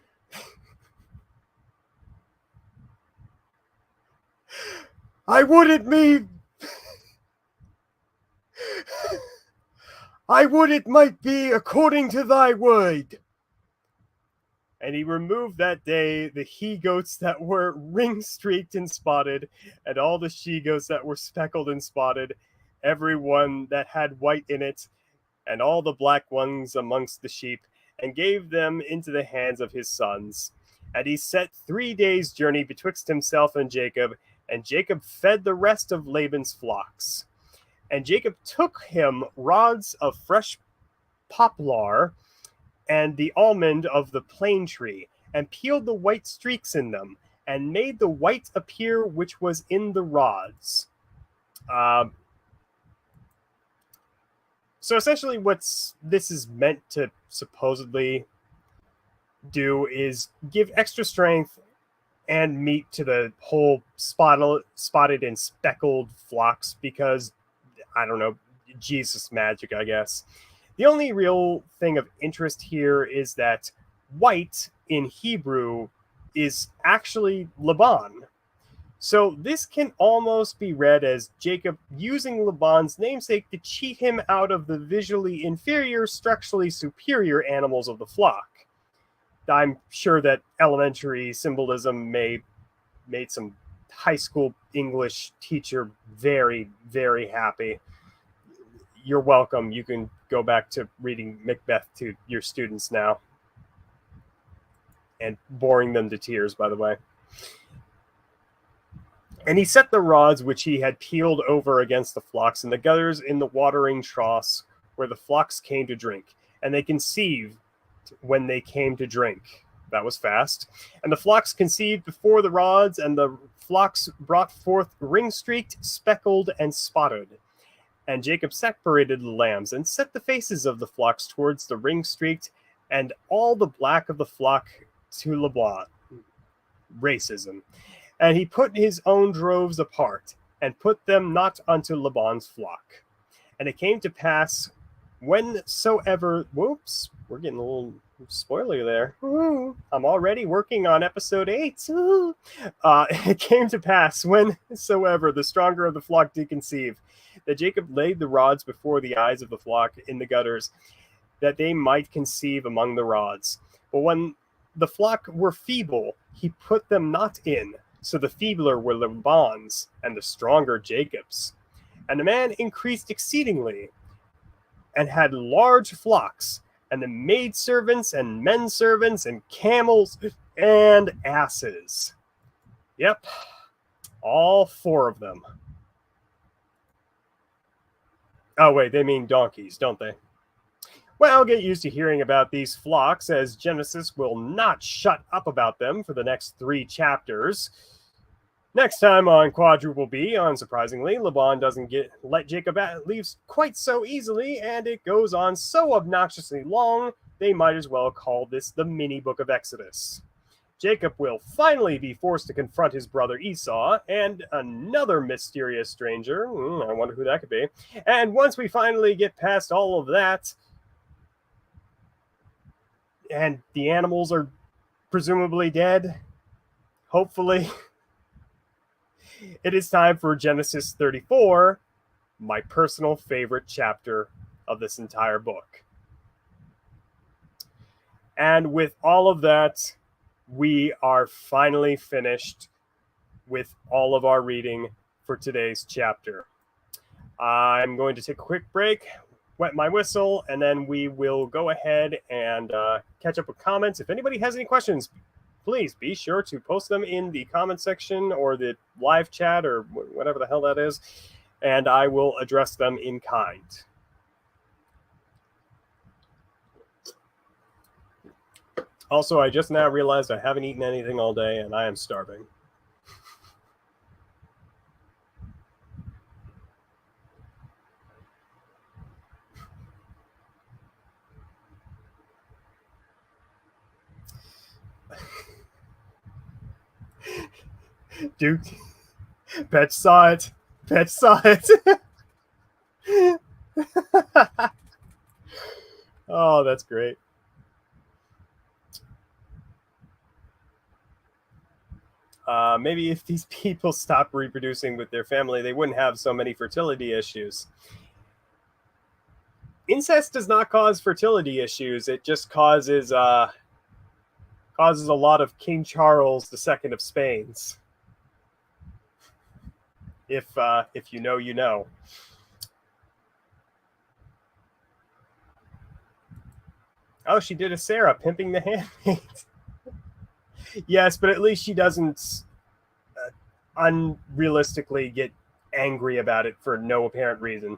it might be according to thy word. And he removed that day the he-goats that were ring-streaked and spotted, and all the she-goats that were speckled and spotted, every one that had white in it, and all the black ones amongst the sheep, and gave them into the hands of his sons. And he set 3 days' journey betwixt himself and Jacob fed the rest of Laban's flocks. And Jacob took him rods of fresh poplar, and the almond of the plane tree, and peeled the white streaks in them, and made the white appear which was in the rods. So essentially, what's this is meant to supposedly do is give extra strength and meat to the whole spotted and speckled flocks, because I don't know, Jesus magic, I guess. The only real thing of interest here is that white in Hebrew is actually Laban. So this can almost be read as Jacob using Laban's namesake to cheat him out of the visually inferior, structurally superior animals of the flock. I'm sure that elementary symbolism made some high school English teacher very, very happy. You're welcome. You can go back to reading Macbeth to your students now. And boring them to tears, by the way. And he set the rods which he had peeled over against the flocks in the gutters in the watering troughs where the flocks came to drink. And they conceived when they came to drink. That was fast. And the flocks conceived before the rods, and the flocks brought forth ring-streaked, speckled, and spotted. And Jacob separated the lambs, and set the faces of the flocks towards the ring-streaked, and all the black of the flock to Laban. Racism. And he put his own droves apart, and put them not unto Laban's flock. And it came to pass, whensoever... Whoops, we're getting a little spoiler there. I'm already working on episode 8. It came to pass, whensoever the stronger of the flock did conceive, that Jacob laid the rods before the eyes of the flock in the gutters, that they might conceive among the rods. But when the flock were feeble, he put them not in. So the feebler were Laban's, and the stronger Jacob's. And the man increased exceedingly, and had large flocks, and the maidservants and men servants and camels and asses. Yep, all 4 of them. Oh wait, they mean donkeys, don't they? Well, get used to hearing about these flocks, as Genesis will not shut up about them for the next 3 chapters. Next time on Quadruple B, unsurprisingly, Laban doesn't let Jacob leave quite so easily, and it goes on so obnoxiously long, they might as well call this the mini book of Exodus. Jacob will finally be forced to confront his brother Esau and another mysterious stranger. I wonder who that could be. And once we finally get past all of that, and the animals are presumably dead, hopefully, it is time for Genesis 34, my personal favorite chapter of this entire book. And with all of that, we are finally finished with all of our reading for today's chapter. I'm going to take a quick break, wet my whistle, and then we will go ahead and catch up with comments. If anybody has any questions, please be sure to post them in the comment section or the live chat or whatever the hell that is, and I will address them in kind. Also, I just now realized I haven't eaten anything all day, and I am starving. Dude, Petch saw it. Petch saw it. Oh, that's great. Maybe if these people stopped reproducing with their family, they wouldn't have so many fertility issues. Incest does not cause fertility issues. It just causes a lot of King Charles II of Spain's. If you know, you know. Oh, she did a Sarah pimping the handmaid. Yes, but at least she doesn't unrealistically get angry about it for no apparent reason.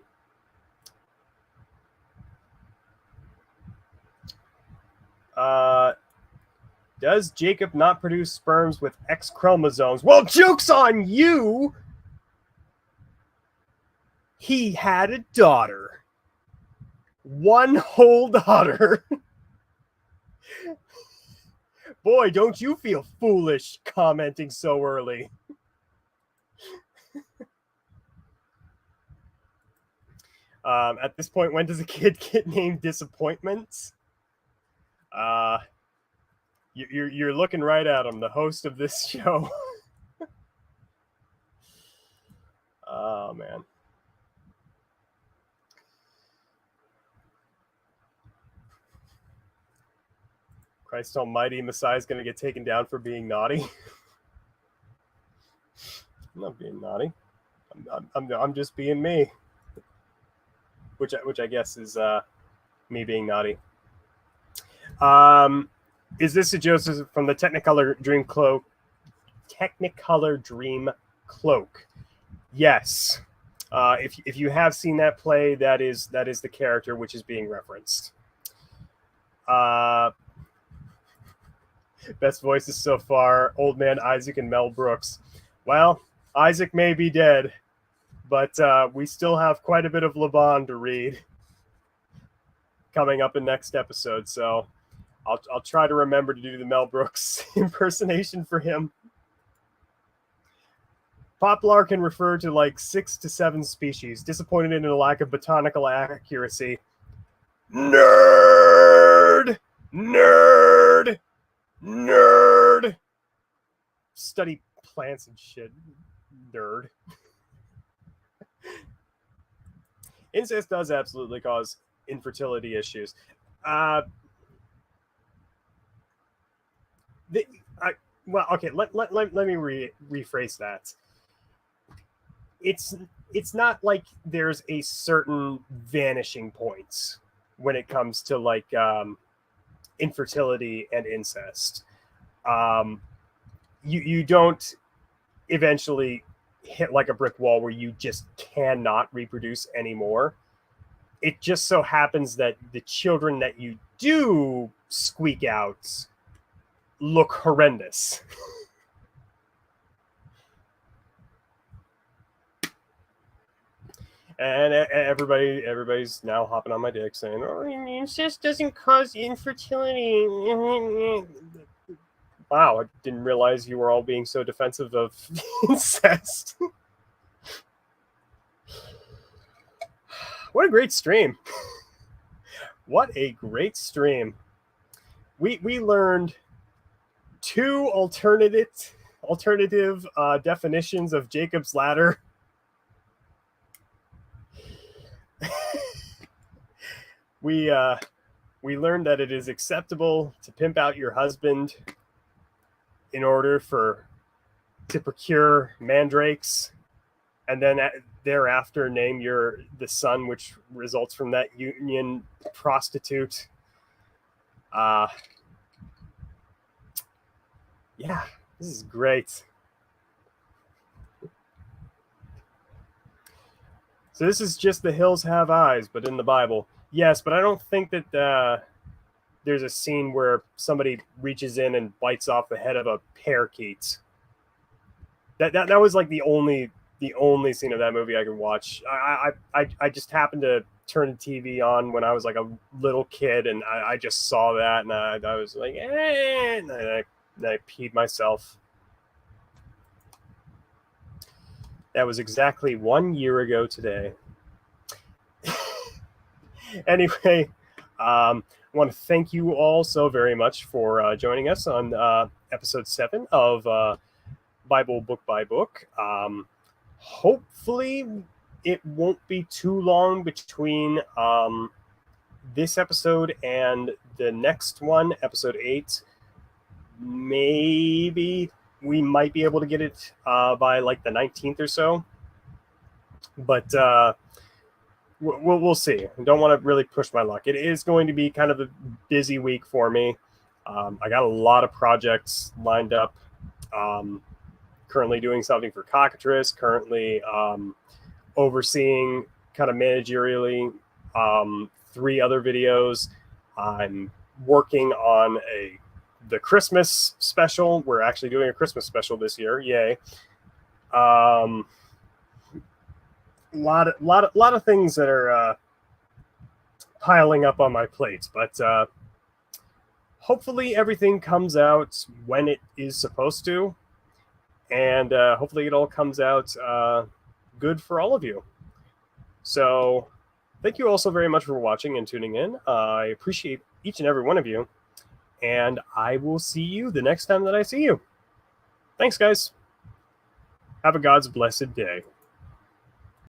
Does Jacob not produce sperms with X chromosomes? Well, joke's on you! He had a daughter. One whole daughter. Boy, don't you feel foolish commenting so early. At this point, when does a kid get named Disappointments? You're looking right at him, the host of this show. Oh, man. Christ almighty, Messiah's going to get taken down for being naughty. I'm not being naughty. I'm just being me. Which I guess is me being naughty. Is this a Joseph from the Technicolor Dream Cloak? Technicolor Dream Cloak. Yes. If you have seen that play, that is the character which is being referenced. Best voices so far: Old Man Isaac and Mel Brooks. Well, Isaac may be dead, but we still have quite a bit of Laban to read coming up in next episode. So I'll try to remember to do the Mel Brooks impersonation for him. Poplar can refer to like 6 to 7 species. Disappointed in a lack of botanical accuracy. Nerd! Nerd! Nerd! Study plants and shit. Nerd. Incest does absolutely cause infertility issues. Well, okay. Let me rephrase that. It's not like there's a certain vanishing point when it comes to like infertility and incest. You don't eventually hit like a brick wall where you just cannot reproduce anymore. It just so happens that the children that you do squeak out look horrendous. And everybody's now hopping on my dick saying, "Oh, incest doesn't cause infertility." Wow, I didn't realize you were all being so defensive of incest. What a great stream. What a great stream. We learned 2 alternative definitions of Jacob's Ladder. We learned that it is acceptable to pimp out your husband in order to procure mandrakes, and then thereafter name the son which results from that union prostitute. Yeah, this is great. So this is just the hills have eyes, but in the Bible. Yes, but I don't think that there's a scene where somebody reaches in and bites off the head of a parakeet. That was like the only scene of that movie I could watch. I just happened to turn the TV on when I was like a little kid, and I just saw that, and I was like, and I peed myself. That was exactly 1 year ago today. Anyway, I want to thank you all so very much for joining us on episode 7 of Bible Book by Book. Hopefully, it won't be too long between this episode and the next one, episode 8. Maybe we might be able to get it by like the 19th or so, but we'll see. I don't want to really push my luck. It is going to be kind of a busy week for me. I got a lot of projects lined up. Currently doing something for Cockatrice, currently overseeing kind of managerially 3 other videos. I'm working on a the Christmas special. We're actually doing a Christmas special this year. Yay. Lot of things that are piling up on my plate, but hopefully everything comes out when it is supposed to, and hopefully it all comes out good for all of you. So thank you all so very much for watching and tuning in. I appreciate each and every one of you, and I will see you the next time that I see you. Thanks, guys. Have a God's blessed day.